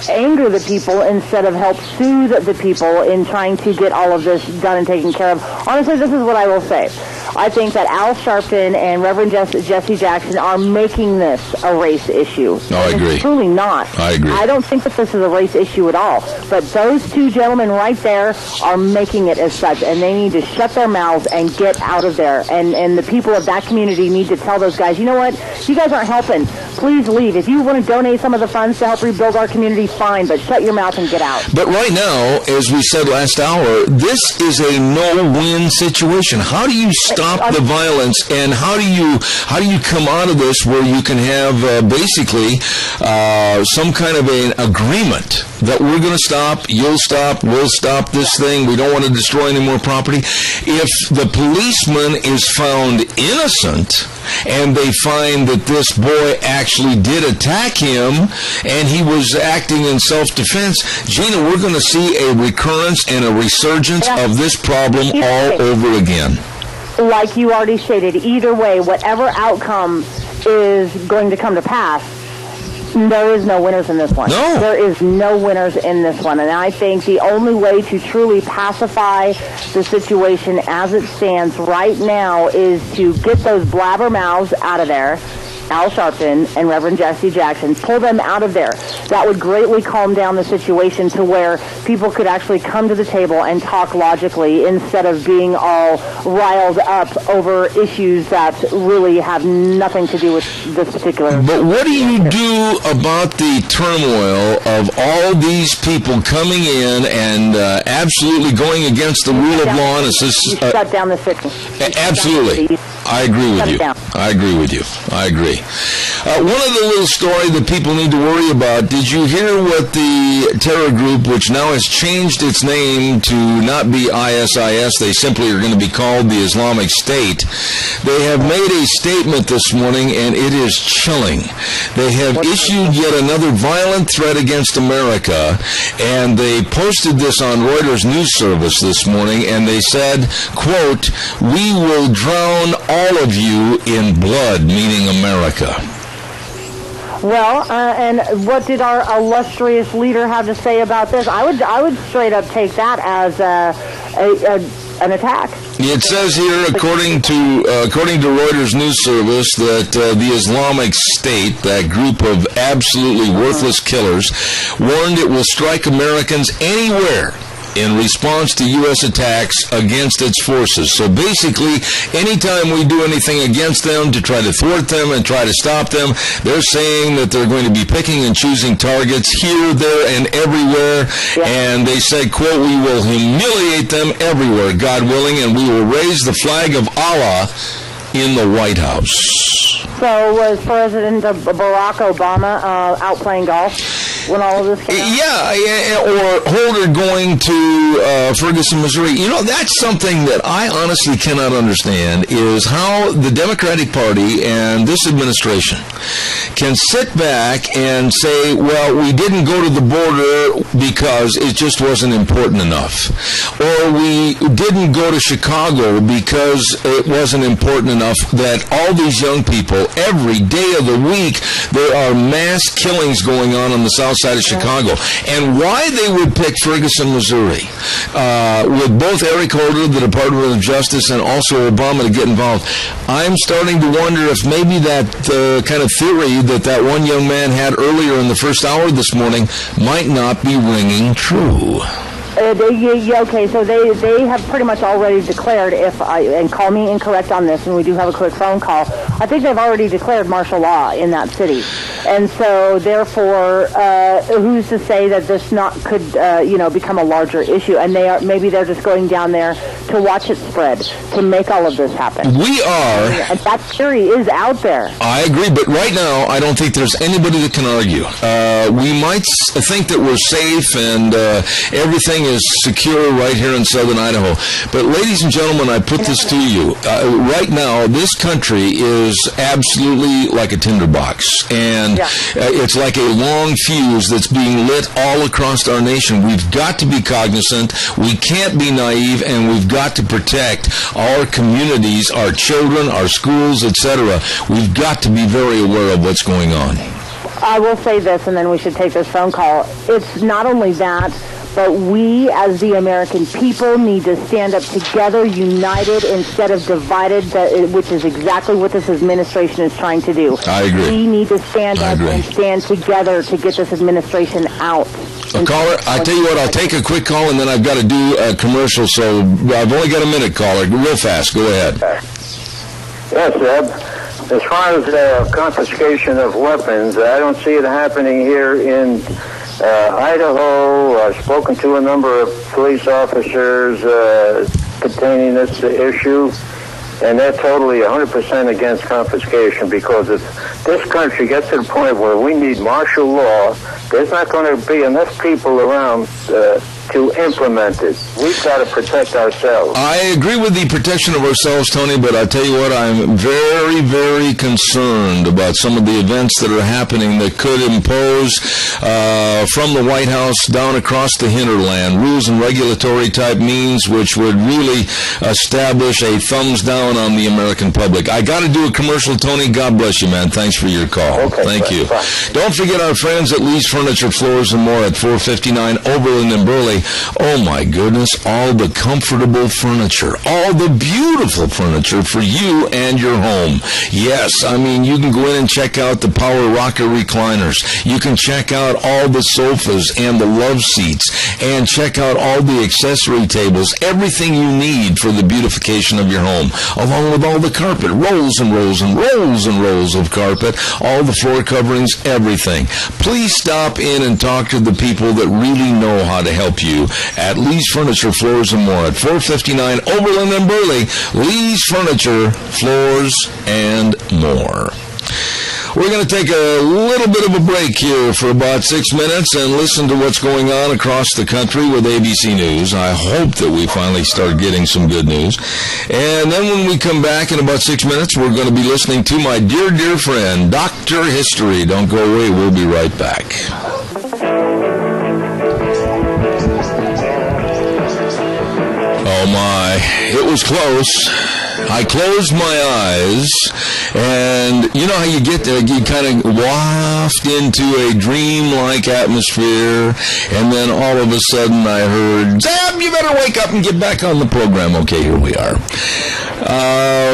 anger the people instead of help soothe the people in trying to get all of this done and taken care of. Honestly, this is what I will say. I think that Al Sharpton and Reverend Jesse Jackson are making this a race issue. No, I agree. It's truly not. I agree. I don't think that this is a race issue at all. But those two gentlemen right there are making it as such, and they need to shut their mouths and get out of there. And the people of that community need to tell those guys, you know what? You guys aren't helping. Please leave. If you want to donate some of the funds to help rebuild our community, fine, but shut your mouth and get out. But right now, as we said last hour, this is a no-win situation. How do you stop the violence, and how do you come out of this where you can have basically some kind of an agreement that we're going to stop, you'll stop, we'll stop this thing, we don't want to destroy any more property? If the policeman is found innocent and they find that this boy actually did attack him and he was acting in self-defense, Gina, we're going to see a recurrence and a resurgence of this problem all over again. Like you already stated, either way, whatever outcome is going to come to pass, there is no winners in this one. No. There is no winners in this one. And I think the only way to truly pacify the situation as it stands right now is to get those blabbermouths out of there, Al Sharpton and Reverend Jesse Jackson, pull them out of there. That would greatly calm down the situation to where people could actually come to the table and talk logically instead of being all riled up over issues that really have nothing to do with this particular... But what do you do about the turmoil of all these people coming in and absolutely going against the rule of law? And shut down the city. Absolutely. I agree with you. I agree with you. I agree. One of the little story that people need to worry about, did you hear what the terror group, which now has changed its name to not be ISIS, they simply are going to be called the Islamic State, they have made a statement this morning, and it is chilling. They have issued yet another violent threat against America, and they posted this on Reuters news service this morning, and they said, quote, "We will drown all of you in blood," meaning America. Well, and what did our illustrious leader have to say about this? I would straight up take that as an attack. It says here, according to Reuters news service, that the Islamic State, that group of absolutely worthless killers, warned it will strike Americans anywhere in response to U.S. attacks against its forces. So basically, anytime we do anything against them to try to thwart them and try to stop them, they're saying that they're going to be picking and choosing targets here, there, and everywhere. Yeah. And they say, quote, "We will humiliate them everywhere, God willing, and we will raise the flag of Allah in the White House." So was President Barack Obama out playing golf when all of this came out? Yeah, or Holder going to Ferguson, Missouri. You know, that's something that I honestly cannot understand, is how the Democratic Party and this administration can sit back and say, well, we didn't go to the border because it just wasn't important enough. Or we didn't go to Chicago because it wasn't important enough that all these young people, every day of the week, there are mass killings going on the south side of Chicago. And why they would pick Ferguson, Missouri, with both Eric Holder, the Department of Justice, and also Obama to get involved, I'm starting to wonder if maybe that kind of theory that one young man had earlier in the first hour this morning might not be ringing true. Okay, so they have pretty much already declared, and call me incorrect on this, and we do have a quick phone call, I think they've already declared martial law in that city. And so, therefore, who's to say that this could become a larger issue? And maybe they're just going down there to watch it spread, to make all of this happen. We are. And that theory is out there. I agree, but right now, I don't think there's anybody that can argue. We might think that we're safe and everything is secure right here in southern Idaho. But ladies and gentlemen, I put this to you. Right now, this country is absolutely like a tinderbox. And it's like a long fuse that's being lit all across our nation. We've got to be cognizant. We can't be naive, and we've got to protect our communities, our children, our schools, etc. We've got to be very aware of what's going on. I will say this, and then we should take this phone call. It's not only that, but we, as the American people, need to stand up together, united, instead of divided, which is exactly what this administration is trying to do. I agree. We need to stand up and stand together to get this administration out. Caller, I tell you what, I'll take a quick call, and then I've got to do a commercial, so I've only got a minute, caller. Real fast. Go ahead. Yes, Ed. As far as confiscation of weapons, I don't see it happening here in Idaho. I've spoken to a number of police officers containing this issue, and they're totally 100% against confiscation, because if this country gets to the point where we need martial law, there's not going to be enough people around to implement it. We've got to protect ourselves. I agree with the protection of ourselves, Tony, but I'll tell you what, I'm very, very concerned about some of the events that are happening that could impose from the White House down across the hinterland rules and regulatory type means which would really establish a thumbs down on the American public. I got to do a commercial, Tony. God bless you, man. Thanks for your call. Okay, thank you. Bye. Don't forget our friends at Lee's Furniture, Floors and More at 459 Oberlin and Burley. Oh my goodness, all the comfortable furniture, all the beautiful furniture for you and your home. Yes, I mean, you can go in and check out the Power Rocker recliners. You can check out all the sofas and the love seats and check out all the accessory tables, everything you need for the beautification of your home, along with all the carpet, rolls and rolls and rolls and rolls of carpet, all the floor coverings, everything. Please stop in and talk to the people that really know how to help you at Lee's Furniture, Floors and More at 459 Oberlin and Burley. Lee's Furniture, Floors and More. We're going to take a little bit of a break here for about 6 minutes and listen to what's going on across the country with ABC News. I hope that we finally start getting some good news. And then when we come back in about 6 minutes, we're going to be listening to my dear, dear friend, Dr. History. Don't go away. We'll be right back. Oh, my. It was close. I closed my eyes, and you know how you get there, you kind of waft into a dream-like atmosphere, and then all of a sudden I heard, Zeb, you better wake up and get back on the program. Okay, here we are.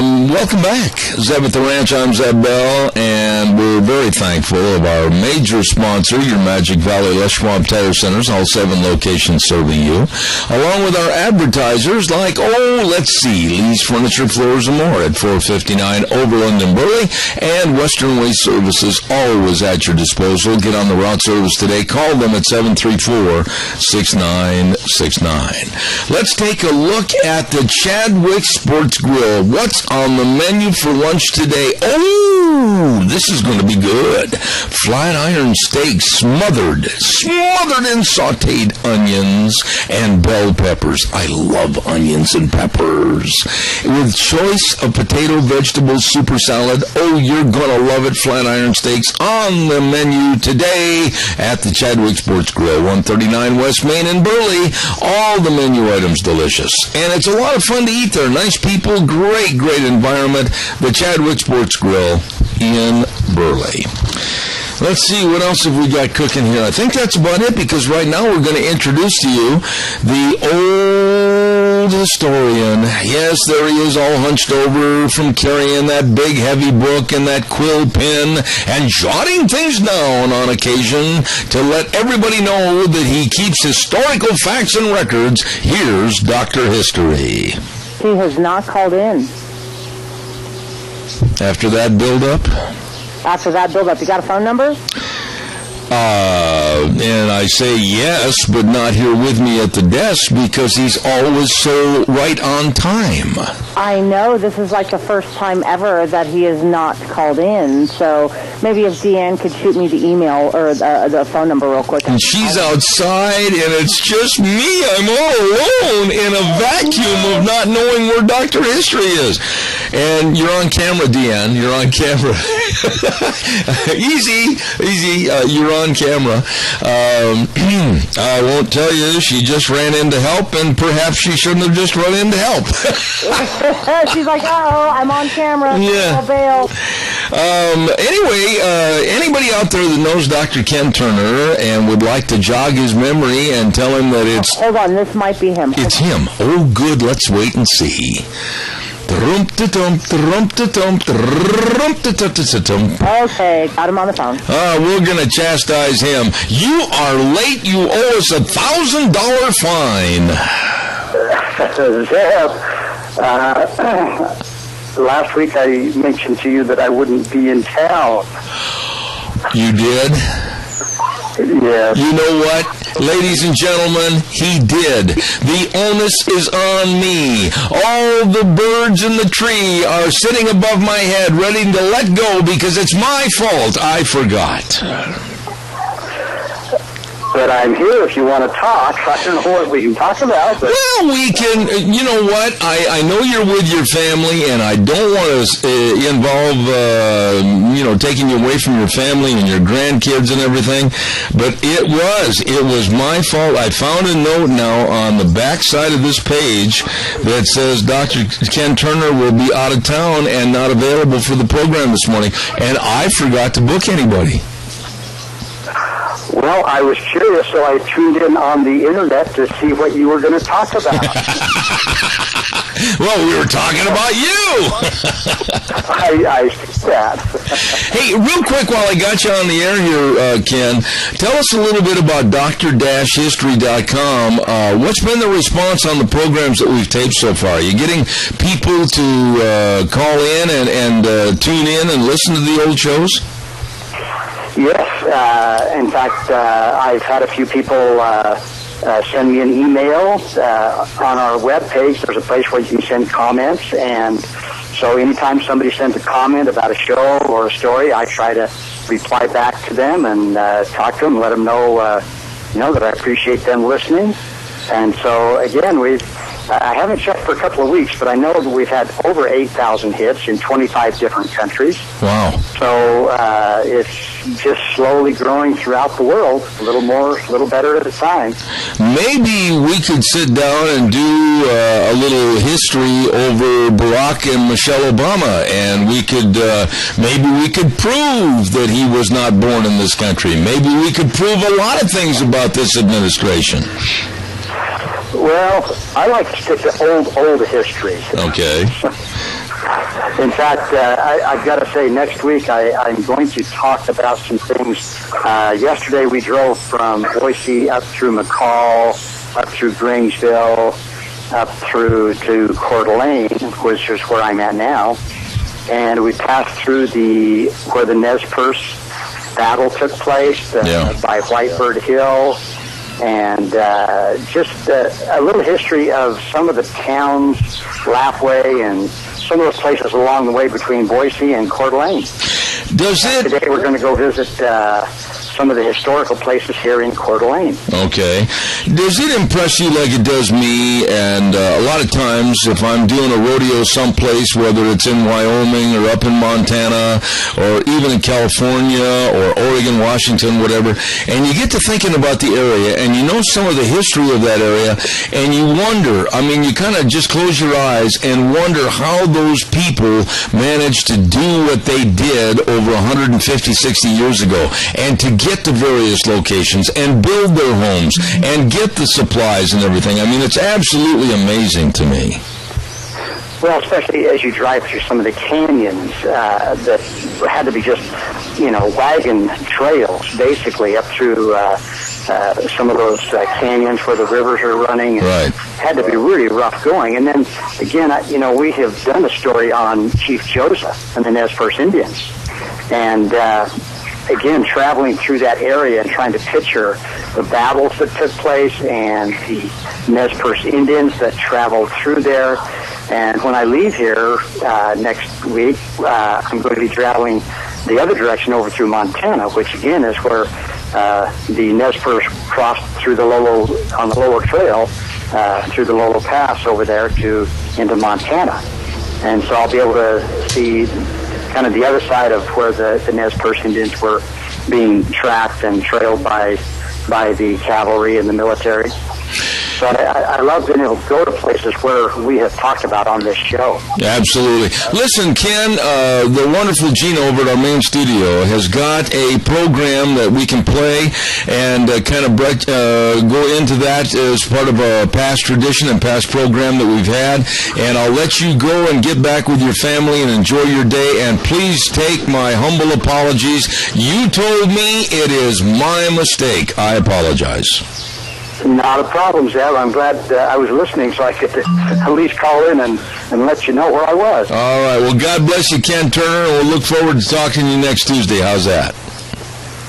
Welcome back. Zeb at the Ranch. I'm Zeb Bell, and we're very thankful of our major sponsor, your Magic Valley Les Schwab Tire Centers, all 7 locations serving you, along with our advertisers like, let's see, Lee's Furniture, Floors and More at 459 Overland and Burley, and Western Waste Services always at your disposal. Get on the route service today. Call them at 734-6969. Let's take a look at the Chadwick Sports Grill. What's on the menu for lunch today? Oh, this is going to be good. Flat iron steak smothered in sauteed onions and bell peppers. I love onions and peppers. With choice of potato, vegetables, super salad. Oh, you're going to love it. Flat iron steaks on the menu today at the Chadwick Sports Grill, 139 West Main in Burley. All the menu items delicious. And it's a lot of fun to eat there. Nice people, great environment. The Chadwick Sports Grill in Burley. Let's see, what else have we got cooking here? I think that's about it, because right now we're going to introduce to you the old historian. Yes, there he is, all hunched over from carrying that big heavy book and that quill pen and jotting things down on occasion to let everybody know that he keeps historical facts and records. Here's Dr. History. He has not called in. After that build-up? After that build-up, you got a phone number? And I say yes, but not here with me at the desk because he's always so right on time. I know. This is like the first time ever that he has not called in. So maybe if Deanne could shoot me the email or the phone number real quick. And she's outside, and it's just me. I'm all alone in a vacuum of not knowing where Dr. History is. And you're on camera, Deanne. You're on camera. Easy. You're on camera. I won't tell you, she just ran in to help, and perhaps she shouldn't have just run in to help. She's like, I'm on camera. Yeah. I'll bail. Anyway, anybody out there that knows Dr. Ken Turner and would like to jog his memory and tell him that it's... Hold on, this might be him. It's him. Oh, good. Let's wait and see. Okay, got him on the phone. We're going to chastise him. You are late. You owe us $1,000 fine. Zeb, last week I mentioned to you that I wouldn't be in town. You did? Yes. You know what? Ladies and gentlemen, he did. The onus is on me. All the birds in the tree are sitting above my head ready to let go because it's my fault. I forgot. But I'm here if you want to talk. I don't know what we can talk about. But. Well, we can, you know what? I know you're with your family, and I don't want to involve, taking you away from your family and your grandkids and everything. But it was my fault. I found a note now on the back side of this page that says Dr. Ken Turner will be out of town and not available for the program this morning, and I forgot to book anybody. Well, I was curious, so I tuned in on the internet to see what you were going to talk about. Well, we were talking about you. I see that. Hey, real quick, while I got you on the air here, Ken, tell us a little bit about Dr-History.com. What's been the response on the programs that we've taped so far? Are you getting people to call in and tune in and listen to the old shows? Yes. In fact, I've had a few people send me an email on our webpage. There's a place where you can send comments, and so anytime somebody sends a comment about a show or a story, I try to reply back to them and talk to them, let them know, that I appreciate them listening. And so again, I haven't checked for a couple of weeks, but I know that we've had over 8,000 hits in 25 different countries. Wow. So it's just slowly growing throughout the world, a little more, a little better at a time. Maybe we could sit down and do a little history over Barack and Michelle Obama, and we could prove that he was not born in this country. Maybe we could prove a lot of things about this administration. Well, I like to stick to old history. Okay. In fact, I've got to say, next week I'm going to talk about some things. Yesterday we drove from Boise up through McCall, up through Grangeville, up through to Coeur d'Alene, which is where I'm at now. And we passed through where the Nez Perce battle took place by Whitebird Hill. And just a little history of some of the towns, Lapway, and some of those places along the way between Boise and Coeur d'Alene. Today we're going to go visit some of the historical places here in Coeur d'Alene. Okay. Does it impress you like it does me? And a lot of times, if I'm doing a rodeo someplace, whether it's in Wyoming or up in Montana or even in California or Oregon, Washington, whatever, and you get to thinking about the area and you know some of the history of that area, and you wonder, you kind of just close your eyes and wonder how those people managed to do what they did over 150, 60 years ago, and to get to various locations and build their homes and get the supplies and everything. It's absolutely amazing to me. Well, especially as you drive through some of the canyons that had to be just, wagon trails, basically, up through some of those canyons where the rivers are running. Right. Had to be really rough going. And then, again, we have done a story on Chief Joseph and the Nez Perce Indians. And again, traveling through that area and trying to picture the battles that took place and the Nez Perce Indians that traveled through there. And when I leave here next week, I'm going to be traveling the other direction over through Montana, which again is where the Nez Perce crossed through the on the Lolo Trail, through the Lolo Pass over there into Montana. And so I'll be able to see kind of the other side of where the Nez Perce Indians were being tracked and trailed by the cavalry and the military. So I love being able to go to places where we have talked about on this show. Absolutely. Listen, Ken, the wonderful Gina over at our main studio has got a program that we can play and kind of go into that as part of a past tradition and past program that we've had. And I'll let you go and get back with your family and enjoy your day. And please take my humble apologies. You told me, it is my mistake. I apologize. Not a problem, Zeb. I'm glad I was listening so I could at least call in and let you know where I was. All right. Well, God bless you, Ken Turner. We'll look forward to talking to you next Tuesday. How's that?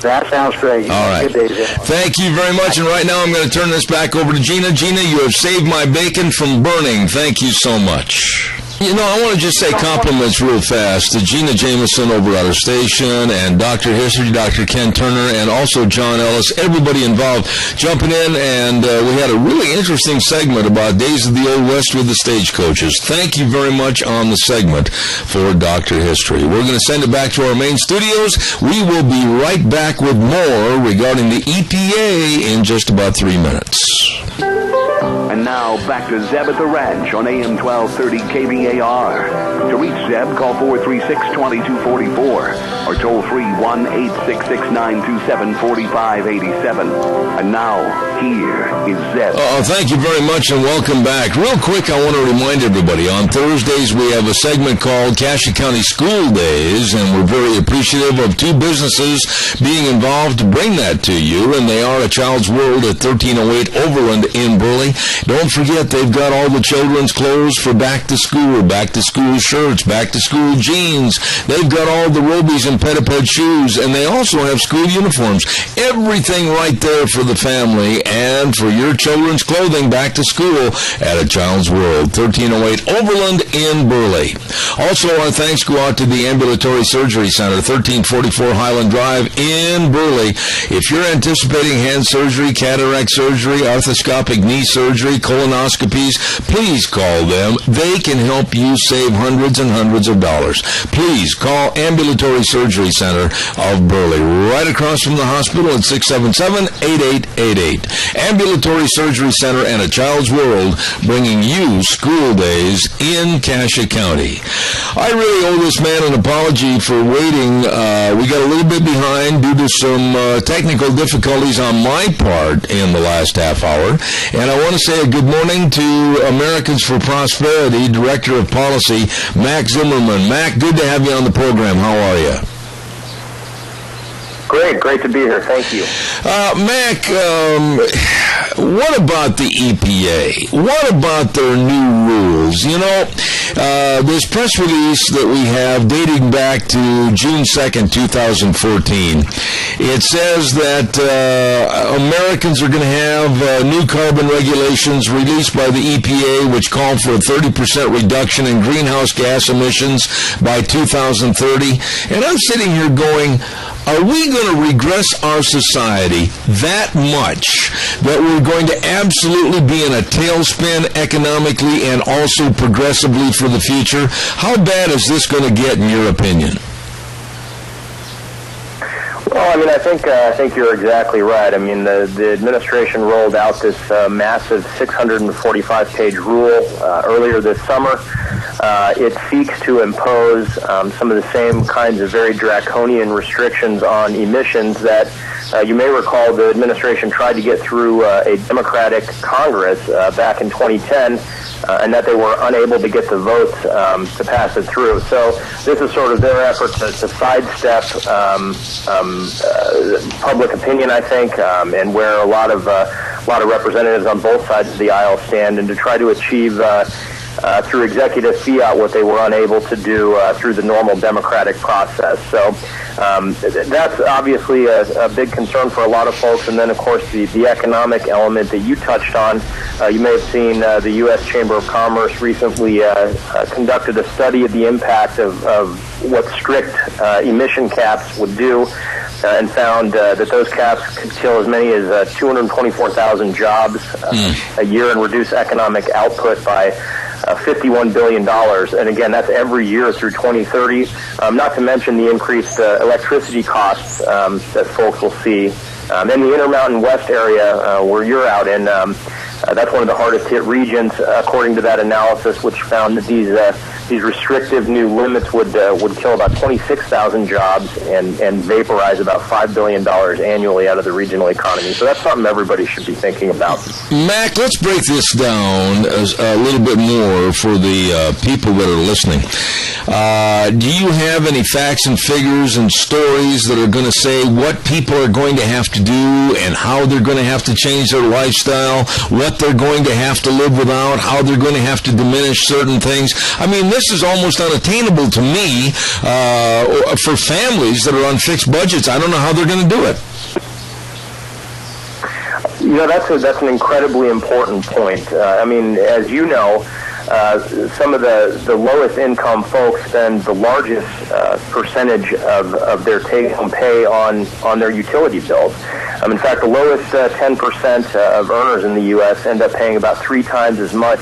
That sounds great. All right. Good day, Zeb. Thank you very much. And right now I'm going to turn this back over to Gina. Gina, you have saved my bacon from burning. Thank you so much. You know, I want to just say compliments real fast to Gina Jameson over at our station and Dr. History, Dr. Ken Turner, and also John Ellis, everybody involved jumping in, and we had a really interesting segment about Days of the Old West with the stagecoaches. Thank you very much on the segment for Dr. History. We're going to send it back to our main studios. We will be right back with more regarding the EPA in just about 3 minutes. And now, back to Zeb at the Ranch on AM 1230 KVAR. To reach Zeb, call 436-2244 or toll free 1-866-927-4587. And now, here is Zeb. Thank you very much and welcome back. Real quick, I want to remind everybody, on Thursdays we have a segment called Cassia County School Days, and we're very appreciative of two businesses being involved to bring that to you, and they are A Child's World at 1308 Overland in Burley. Don't forget, they've got all the children's clothes for back to school shirts, back to school jeans. They've got all the Robies and Petitpet shoes, and they also have school uniforms. Everything right there for the family and for your children's clothing back to school at A Child's World, 1308 Overland in Burley. Also, our thanks go out to the Ambulatory Surgery Center, 1344 Highland Drive in Burley. If you're anticipating hand surgery, cataract surgery, arthroscopic knee surgery, colonoscopies, please call them. They can help you save hundreds and hundreds of dollars. Please call Ambulatory Surgery Center of Burley, right across from the hospital at 677-8888. Ambulatory Surgery Center and A Child's World, bringing you school days in Cassia County. I really owe this man an apology for waiting. We got a little bit behind due to some technical difficulties on my part in the last half hour, and I want to say a good morning to Americans for Prosperity Director of Policy, Mac Zimmerman. Mac, good to have you on the program. How are you? Great to be here. Thank you. Mac, what about the EPA? What about their new rules? You know, this press release that we have dating back to June 2nd, 2014, it says that Americans are going to have new carbon regulations released by the EPA, which call for a 30% reduction in greenhouse gas emissions by 2030. And I'm sitting here going, are we going to regress our society that much that we're going to absolutely be in a tailspin economically and also progressively for the future? How bad is this going to get, in your opinion? Well, I mean, I think you're exactly right. I mean, the administration rolled out this massive 645-page rule earlier this summer. It seeks to impose some of the same kinds of very draconian restrictions on emissions that you may recall the administration tried to get through a Democratic Congress back in 2010, and that they were unable to get the votes to pass it through. So this is sort of their effort to sidestep public opinion, I think, and where a lot of representatives on both sides of the aisle stand, and to try to achieve through executive fiat what they were unable to do through the normal democratic process. So that's obviously a big concern for a lot of folks. And then, of course, the economic element that you touched on. You may have seen the U.S. Chamber of Commerce recently conducted a study of the impact of what strict emission caps would do, and found that those caps could kill as many as 224,000 jobs a year and reduce economic output by $51 billion. And again, that's every year through 2030, not to mention the increased electricity costs that folks will see. In the Intermountain West area where you're out in, that's one of the hardest hit regions, according to that analysis, which found that these restrictive new limits would kill about 26,000 jobs and vaporize about $5 billion annually out of the regional economy. So that's something everybody should be thinking about. Mac, let's break this down a little bit more for the people that are listening. Do you have any facts and figures and stories that are going to say what people are going to have to do and how they're going to have to change their lifestyle, what they're going to have to live without, how they're going to have to diminish certain things? I mean, this is almost unattainable to me for families that are on fixed budgets. I don't know how they're going to do it. You know, that's an incredibly important point. I mean, as you know, some of the lowest income folks spend the largest percentage of their take-home pay on their utility bills. In fact, the lowest 10% of earners in the U.S. end up paying about 3 times as much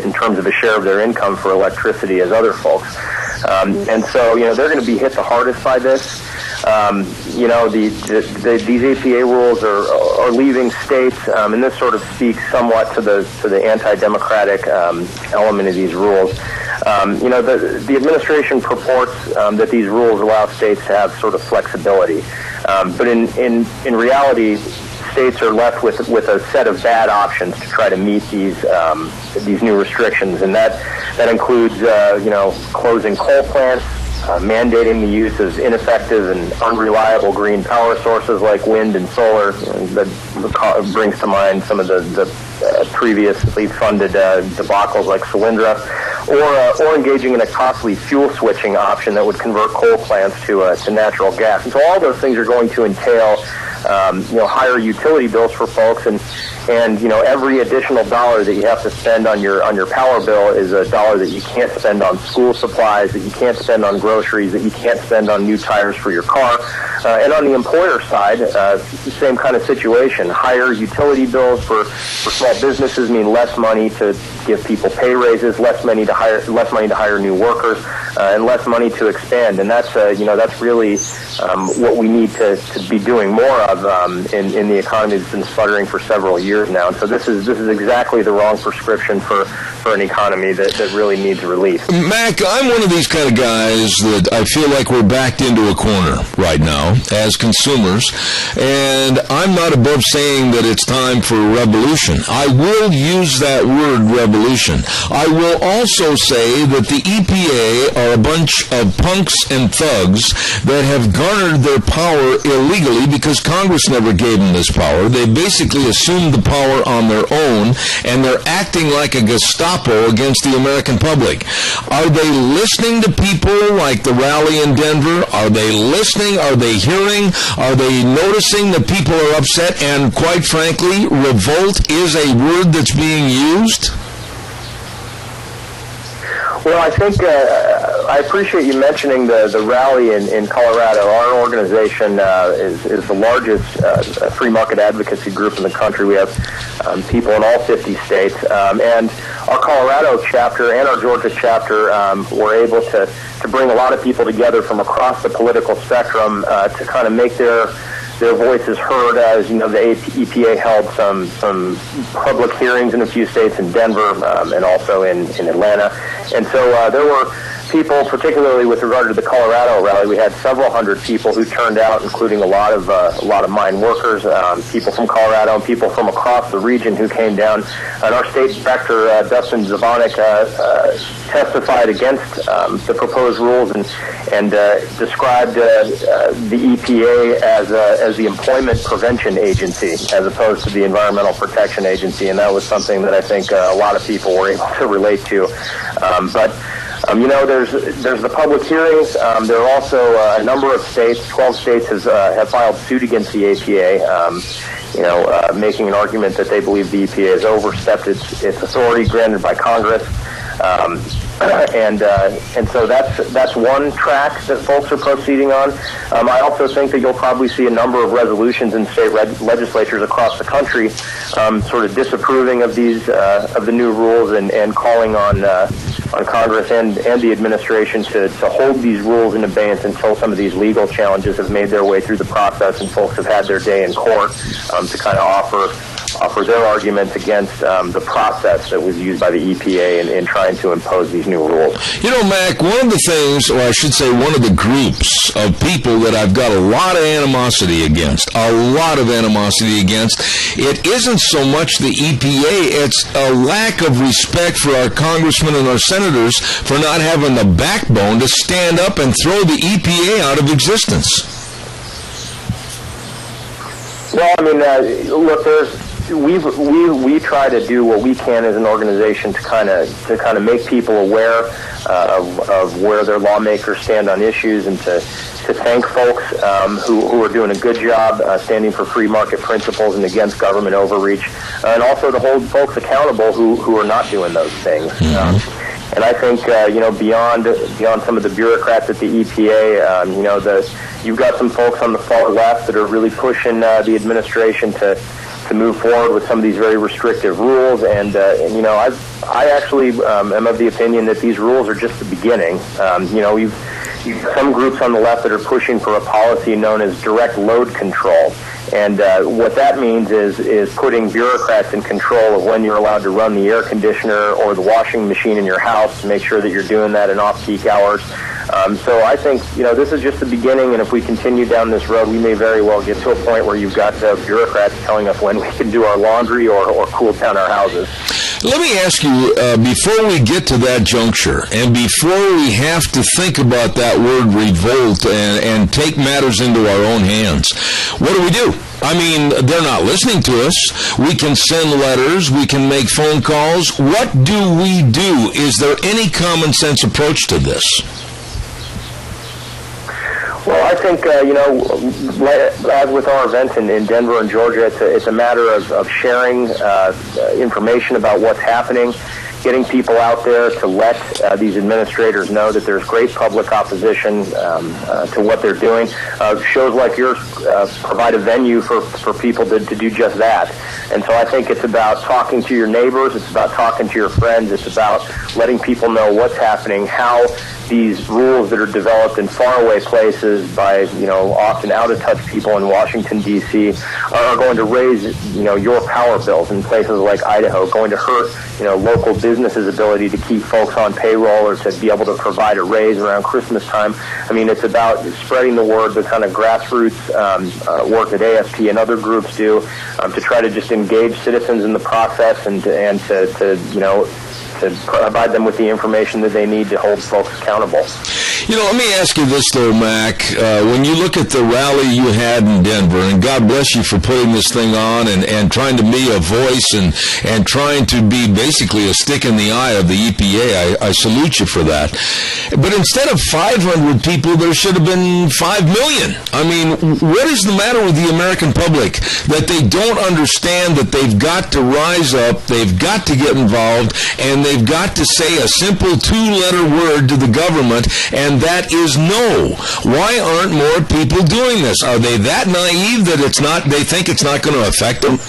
in terms of a share of their income for electricity as other folks. And so, they're going to be hit the hardest by this. These EPA rules are leaving states, and this sort of speaks somewhat to the anti-democratic element of these rules. The administration purports that these rules allow states to have sort of flexibility, but in reality, states are left with a set of bad options to try to meet these new restrictions, and that includes closing coal plants, mandating the use of ineffective and unreliable green power sources like wind and solar. That brings to mind some of the previously funded debacles like Solyndra, or engaging in a costly fuel switching option that would convert coal plants to natural gas. And so all those things are going to entail higher utility bills for folks, and every additional dollar that you have to spend on your power bill is a dollar that you can't spend on school supplies, that you can't spend on groceries, that you can't spend on new tires for your car. And on the employer side, same kind of situation. Higher utility bills for small businesses mean less money to give people pay raises, less money to hire new workers, and less money to expand. And that's really what we need to be doing more of in the economy that's been sputtering for several years now. And so this is exactly the wrong prescription for an economy that really needs relief. Mac, I'm one of these kind of guys that I feel like we're backed into a corner right now as consumers, and I'm not above saying that it's time for a revolution. I will use that word revolution. I will also say that the EPA are a bunch of punks and thugs that have garnered their power illegally because Congress never gave them this power. They basically assumed the power on their own, and they're acting like a Gestapo against the American public. Are they listening to people like the rally in Denver? Are they listening? Are they hearing? Are they noticing that people are upset? And quite frankly, revolt is a word that's being used? Well, I think I appreciate you mentioning the rally in Colorado. Our organization is the largest free market advocacy group in the country. We have people in all 50 states. And our Colorado chapter and our Georgia chapter were able to bring a lot of people together from across the political spectrum to kind of make their voices heard. As the EPA held some public hearings in a few states, in Denver and also in Atlanta. And so there were people, particularly with regard to the Colorado rally, we had several hundred people who turned out, including a lot of mine workers, people from Colorado, and people from across the region who came down. And our state director, Dustin Zvonek, testified against the proposed rules and described the EPA as the Employment Prevention Agency as opposed to the Environmental Protection Agency, and that was something that I think a lot of people were able to relate to. There's the public hearings. There are also a number of states, 12 states have filed suit against the EPA, making an argument that they believe the EPA has overstepped its authority granted by Congress. And so that's one track that folks are proceeding on. I also think that you'll probably see a number of resolutions in state legislatures across the country sort of disapproving of the new rules and calling on Congress and the administration to hold these rules in abeyance until some of these legal challenges have made their way through the process and folks have had their day in court to kind of offer their arguments against the process that was used by the EPA in trying to impose these new rules. Mac, one of the things, or I should say one of the groups of people that I've got a lot of animosity against, it isn't so much the EPA, it's a lack of respect for our congressmen and our senators for not having the backbone to stand up and throw the EPA out of existence. Well, look, we try to do what we can as an organization to kind of make people aware of where their lawmakers stand on issues, and to thank folks who are doing a good job standing for free market principles and against government overreach, and also to hold folks accountable who are not doing those things. And I think beyond some of the bureaucrats at the EPA, you've got some folks on the far left that are really pushing the administration to move forward with some of these very restrictive rules, and I actually am of the opinion that these rules are just the beginning. You've some groups on the left that are pushing for a policy known as direct load control, and what that means is putting bureaucrats in control of when you're allowed to run the air conditioner or the washing machine in your house to make sure that you're doing that in off-peak hours. So I think, this is just the beginning, and if we continue down this road, we may very well get to a point where you've got bureaucrats telling us when we can do our laundry or cool down our houses. Let me ask you, before we get to that juncture, and before we have to think about that word revolt and take matters into our own hands, what do? I mean, they're not listening to us. We can send letters. We can make phone calls. What do we do? Is there any common sense approach to this? Well, I think, as with our event in Denver and Georgia, it's a matter of sharing information about what's happening, getting people out there to let these administrators know that there's great public opposition to what they're doing. Shows like yours provide a venue for people to do just that. And so I think it's about talking to your neighbors, it's about talking to your friends, it's about letting people know what's happening, how these rules that are developed in faraway places by, often out-of-touch people in Washington, D.C. are going to raise, your power bills in places like Idaho, going to hurt, local businesses' ability to keep folks on payroll or to be able to provide a raise around Christmas time. I mean, it's about spreading the word, the kind of grassroots work that AFP and other groups do to try to just engage citizens in the process and to provide them with the information that they need to hold folks accountable. Let me ask you this, though, Mac. When you look at the rally you had in Denver, and God bless you for putting this thing on and trying to be a voice and trying to be basically a stick in the eye of the EPA, I salute you for that. But instead of 500 people, there should have been 5 million. I mean, what is the matter with the American public that they don't understand that they've got to rise up, they've got to get involved, and they've got to say a simple 2-letter word to the government, and that is no. Why aren't more people doing this? Are they that naive that they think it's not going to affect them?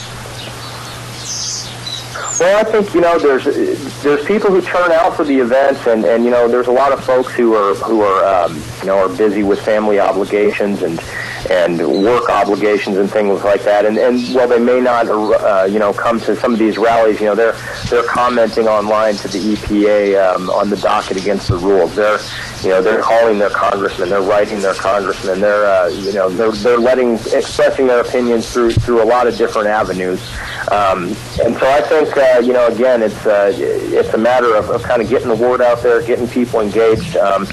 Well, I think, there's people who turn out for the events, and there's a lot of folks who are busy with family obligations and work obligations and things like that. And while they may not, come to some of these rallies, they're commenting online to the EPA on the docket against the rules. They're calling their congressman, they're writing their congressman, they're expressing their opinions through a lot of different avenues. And so I think, again, it's a matter of kind of getting the word out there, getting people engaged. A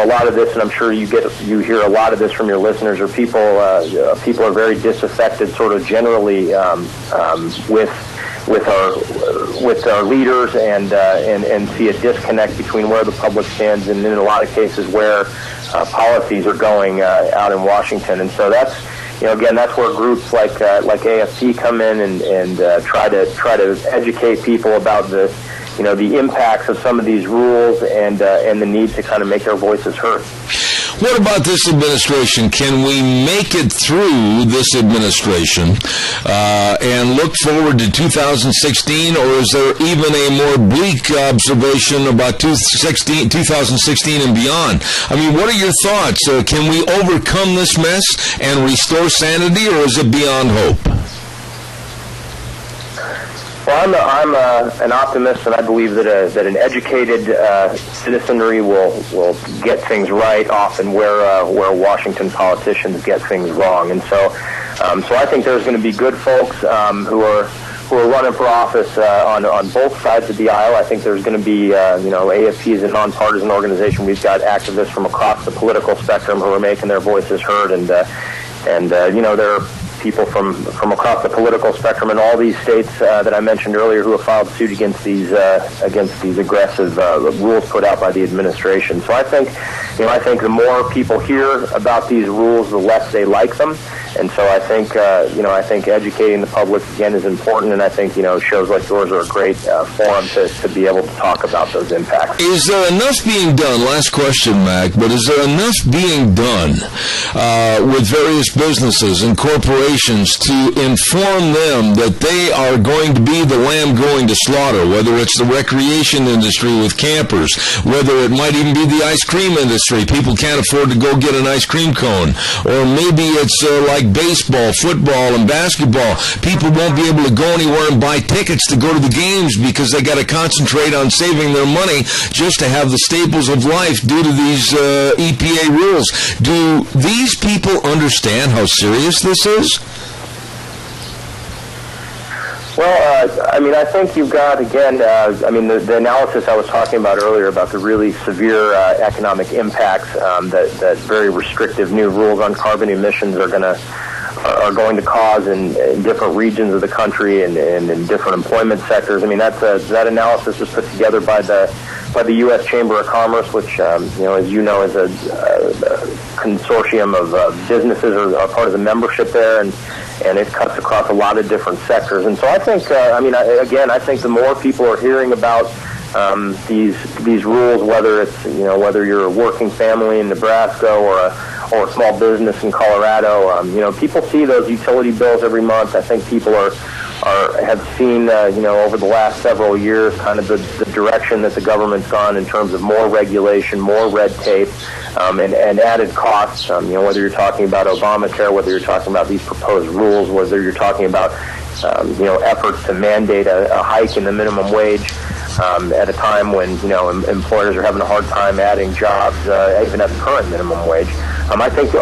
lot of this, and I'm sure you hear a lot of this from your listeners, are people are very disaffected, sort of generally with our leaders, and see a disconnect between where the public stands, and in a lot of cases where policies are going out in Washington. And so that's. Again, that's where groups like AFP come in and try to educate people about the impacts of some of these rules and the need to kind of make their voices heard. What about this administration? Can we make it through this administration and look forward to 2016, or is there even a more bleak observation about 2016 and beyond? I mean, what are your thoughts? Can we overcome this mess and restore sanity, or is it beyond hope? Well, I'm an optimist, and I believe that an educated citizenry will get things right, often where Washington politicians get things wrong. And so I think there's going to be good folks who are running for office on both sides of the aisle. I think there's going to be AFP is a nonpartisan organization. We've got activists from across the political spectrum who are making their voices heard, and people from across the political spectrum in all these states that I mentioned earlier who have filed suit against these aggressive rules put out by the administration. So I think the more people hear about these rules, the less they like them. And so I think educating the public again is important, and I think shows like yours are a great forum to be able to talk about those impacts. Is there enough being done? Last question, Mac. But is there enough being done with various businesses and corporations to inform them that they are going to be the lamb going to slaughter? Whether it's the recreation industry with campers, whether it might even be the ice cream industry. People can't afford to go get an ice cream cone, or maybe it's like baseball, football, and basketball. People won't be able to go anywhere and buy tickets to go to the games because they got to concentrate on saving their money just to have the staples of life due to these EPA rules. Do these people understand how serious this is? Well, I think you've got, again, the analysis I was talking about earlier about the really severe economic impacts that very restrictive new rules on carbon emissions are going to cause in different regions of the country and in different employment sectors. I mean, that analysis was put together by the U.S. Chamber of Commerce, which, as you know, is a consortium of businesses are part of the membership there, and it cuts across a lot of different sectors. And so I think, I think the more people are hearing about these rules, whether it's whether you're a working family in Nebraska or a small business in Colorado, people see those utility bills every month. I think people have seen over the last several years kind of the direction that the government's gone in terms of more regulation, more red tape, and added costs. Whether you're talking about Obamacare, whether you're talking about these proposed rules, whether you're talking about efforts to mandate a hike in the minimum wage at a time when employers are having a hard time adding jobs even at the current minimum wage. I think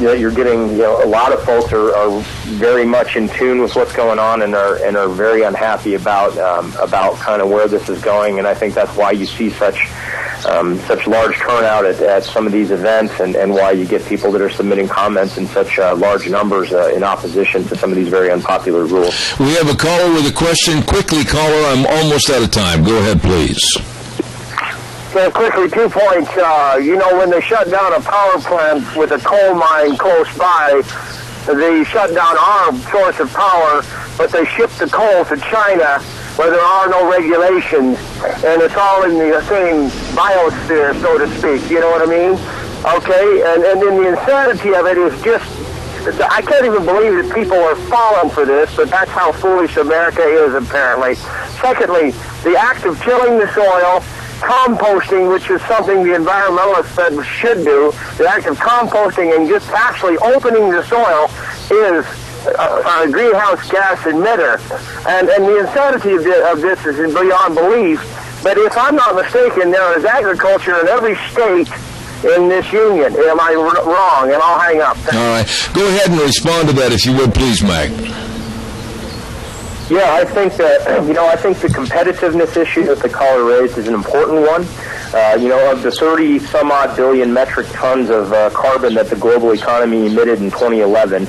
you're getting a lot of folks are very much in tune with what's going on and are very unhappy about kind of where this is going, and I think that's why you see such large turnout at some of these events, and why you get people that are submitting comments in such large numbers in opposition to some of these very unpopular rules. We have a caller with a question. Quickly, caller, I'm almost out of time. Go ahead, please. So quickly, 2 points. When they shut down a power plant with a coal mine close by, they shut down our source of power, but they ship the coal to China where there are no regulations, and it's all in the same biosphere, so to speak. You know what I mean? Okay? And then the insanity of it is just, I can't even believe that people are falling for this, but that's how foolish America is, apparently. Secondly, the act of tilling the soil, composting, which is something the environmentalists said should do, the act of composting and just actually opening the soil is a greenhouse gas emitter. And the insanity of this is beyond belief. But if I'm not mistaken, there is agriculture in every state in this union. Am I wrong? And I'll hang up. All right. Go ahead and respond to that, if you would, please, Mac. Yeah, I think that, I think the competitiveness issue that the caller raised is an important one. Of the 30-some-odd billion metric tons of carbon that the global economy emitted in 2011,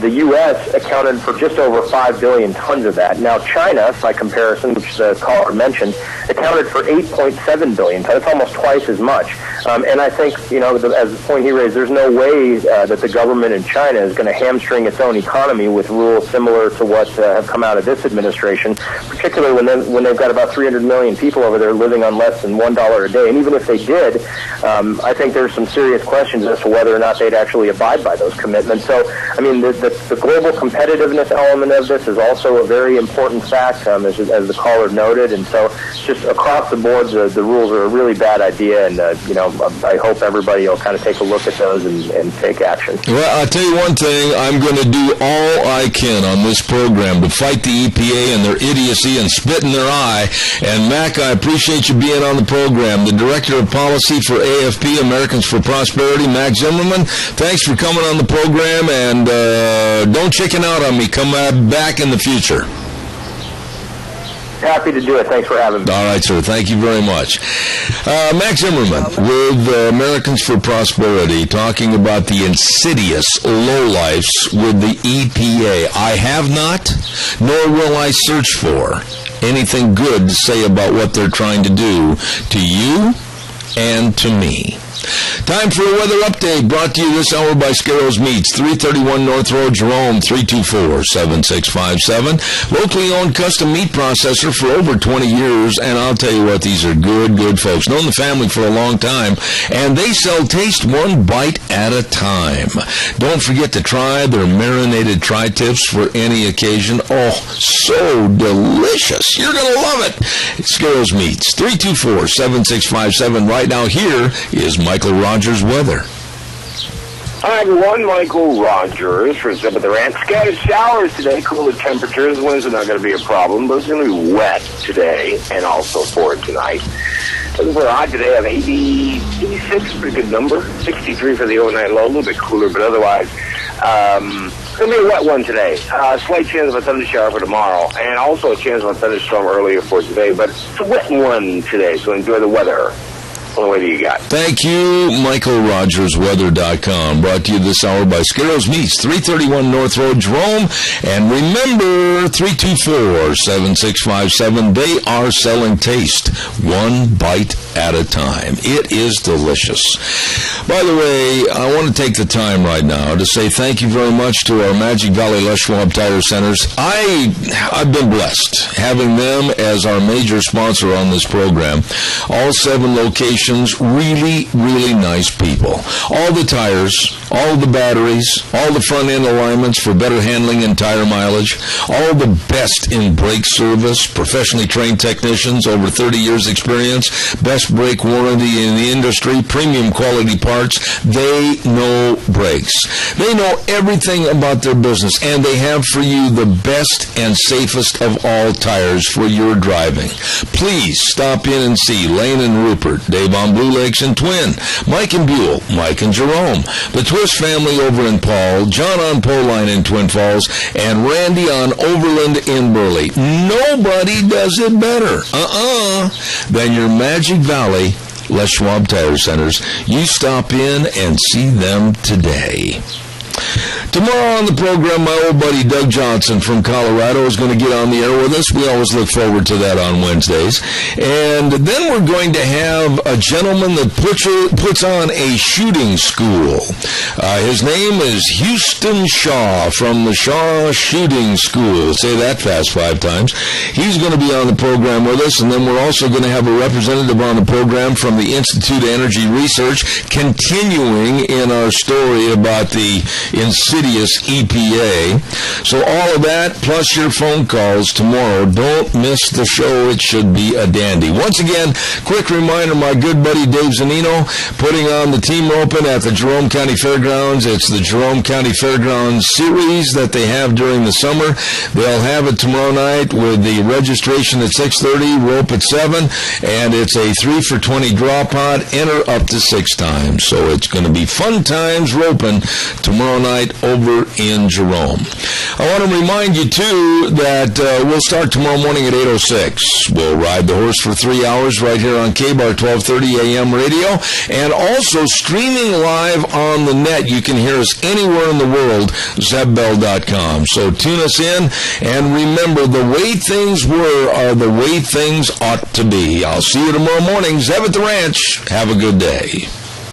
the U.S. accounted for just over 5 billion tons of that. Now, China, by comparison, which the caller mentioned, accounted for 8.7 billion tons. It's almost twice as much. And I think, as the point he raised, there's no way that the government in China is going to hamstring its own economy with rules similar to what have come out of this administration, particularly when they've got about 300 million people over there living on less than $1 a day. And even if they did, I think there's some serious questions as to whether or not they'd actually abide by those commitments. So, I mean, the global competitiveness element of this is also a very important fact, as the caller noted. And so, just across the board, the rules are a really bad idea. And, I hope everybody will kind of take a look at those and take action. Well, I'll tell you one thing. I'm going to do all I can on this program to fight the EPA and their idiocy and spit in their eye. And, Mac, I appreciate you being on the program. The Director of Policy for AFP, Americans for Prosperity, Mac Zimmerman, thanks for coming on the program, and don't chicken out on me. Come back in the future. Happy to do it. Thanks for having me. All right, sir. Thank you very much. Max Zimmerman with Americans for Prosperity talking about the insidious lowlifes with the EPA. I have not, nor will I search for anything good to say about what they're trying to do to you and to me. Time for a weather update brought to you this hour by Scarrows Meats, 331 North Road, Jerome, 324-7657. Locally owned custom meat processor for over 20 years, and I'll tell you what, these are good folks. Known the family for a long time, and they sell taste one bite at a time. Don't forget to try their marinated tri-tips for any occasion. Oh, so delicious. You're going to love it. Scarrows Meats, 324-7657. Right now, here is Michael Rogers weather. Hi, everyone. Michael Rogers for Zip of the Rant. Scattered showers today, cooler temperatures. Winds are not going to be a problem, but it's going to be wet today and also for tonight. Looking for a high today of 86, pretty good number. 63 for the overnight low, a little bit cooler, but otherwise, it's going to be a wet one today. Slight chance of a thunder shower for tomorrow, and also a chance of a thunderstorm earlier for today, but it's a wet one today, so enjoy the weather. What do you got? Thank you, MichaelRogersWeather.com. Brought to you this hour by Scarrows Meats, 331 North Road, Jerome. And remember, 324-7657. They are selling taste one bite at a time. It is delicious. By the way, I want to take the time right now to say thank you very much to our Magic Valley Les Schwab Tire Centers. I've been blessed having them as our major sponsor on this program. All 7 locations. Really, really nice people. All the tires, all the batteries, all the front end alignments for better handling and tire mileage, all the best in brake service, professionally trained technicians, over 30 years experience, best brake warranty in the industry, premium quality parts. They know brakes. They know everything about their business, and they have for you the best and safest of all tires for your driving. Please stop in and see Lane and Rupert, Dave on Blue Lakes and Twin, Mike and Buell, Mike and Jerome, the Twist family over in Paul, John on Poline in Twin Falls, and Randy on Overland in Burley. Nobody does it better than your Magic Valley Les Schwab Tire Centers. You stop in and see them today. Tomorrow on the program, my old buddy Doug Johnson from Colorado is going to get on the air with us. We always look forward to that on Wednesdays. And then we're going to have a gentleman that puts on a shooting school. His name is Houston Shaw from the Shaw Shooting School. Say that fast 5 times. He's going to be on the program with us, and then we're also going to have a representative on the program from the Institute of Energy Research, continuing in our story about the insidious EPA. So all of that, plus your phone calls tomorrow. Don't miss the show. It should be a dandy. Once again, quick reminder, my good buddy Dave Zanino putting on the team roping at the Jerome County Fairgrounds. It's the Jerome County Fairgrounds series that they have during the summer. They'll have it tomorrow night with the registration at 6:30, rope at 7, and it's a 3 for $20 draw pot. Enter up to 6 times. So it's going to be fun times roping tomorrow night over in Jerome. I want to remind you, too, that we'll start tomorrow morning at 8:06. We'll ride the horse for 3 hours right here on KBAR 1230 AM radio, and also streaming live on the net. You can hear us anywhere in the world, ZebBell.com. So tune us in, and remember, the way things were are the way things ought to be. I'll see you tomorrow morning. Zeb at the Ranch. Have a good day.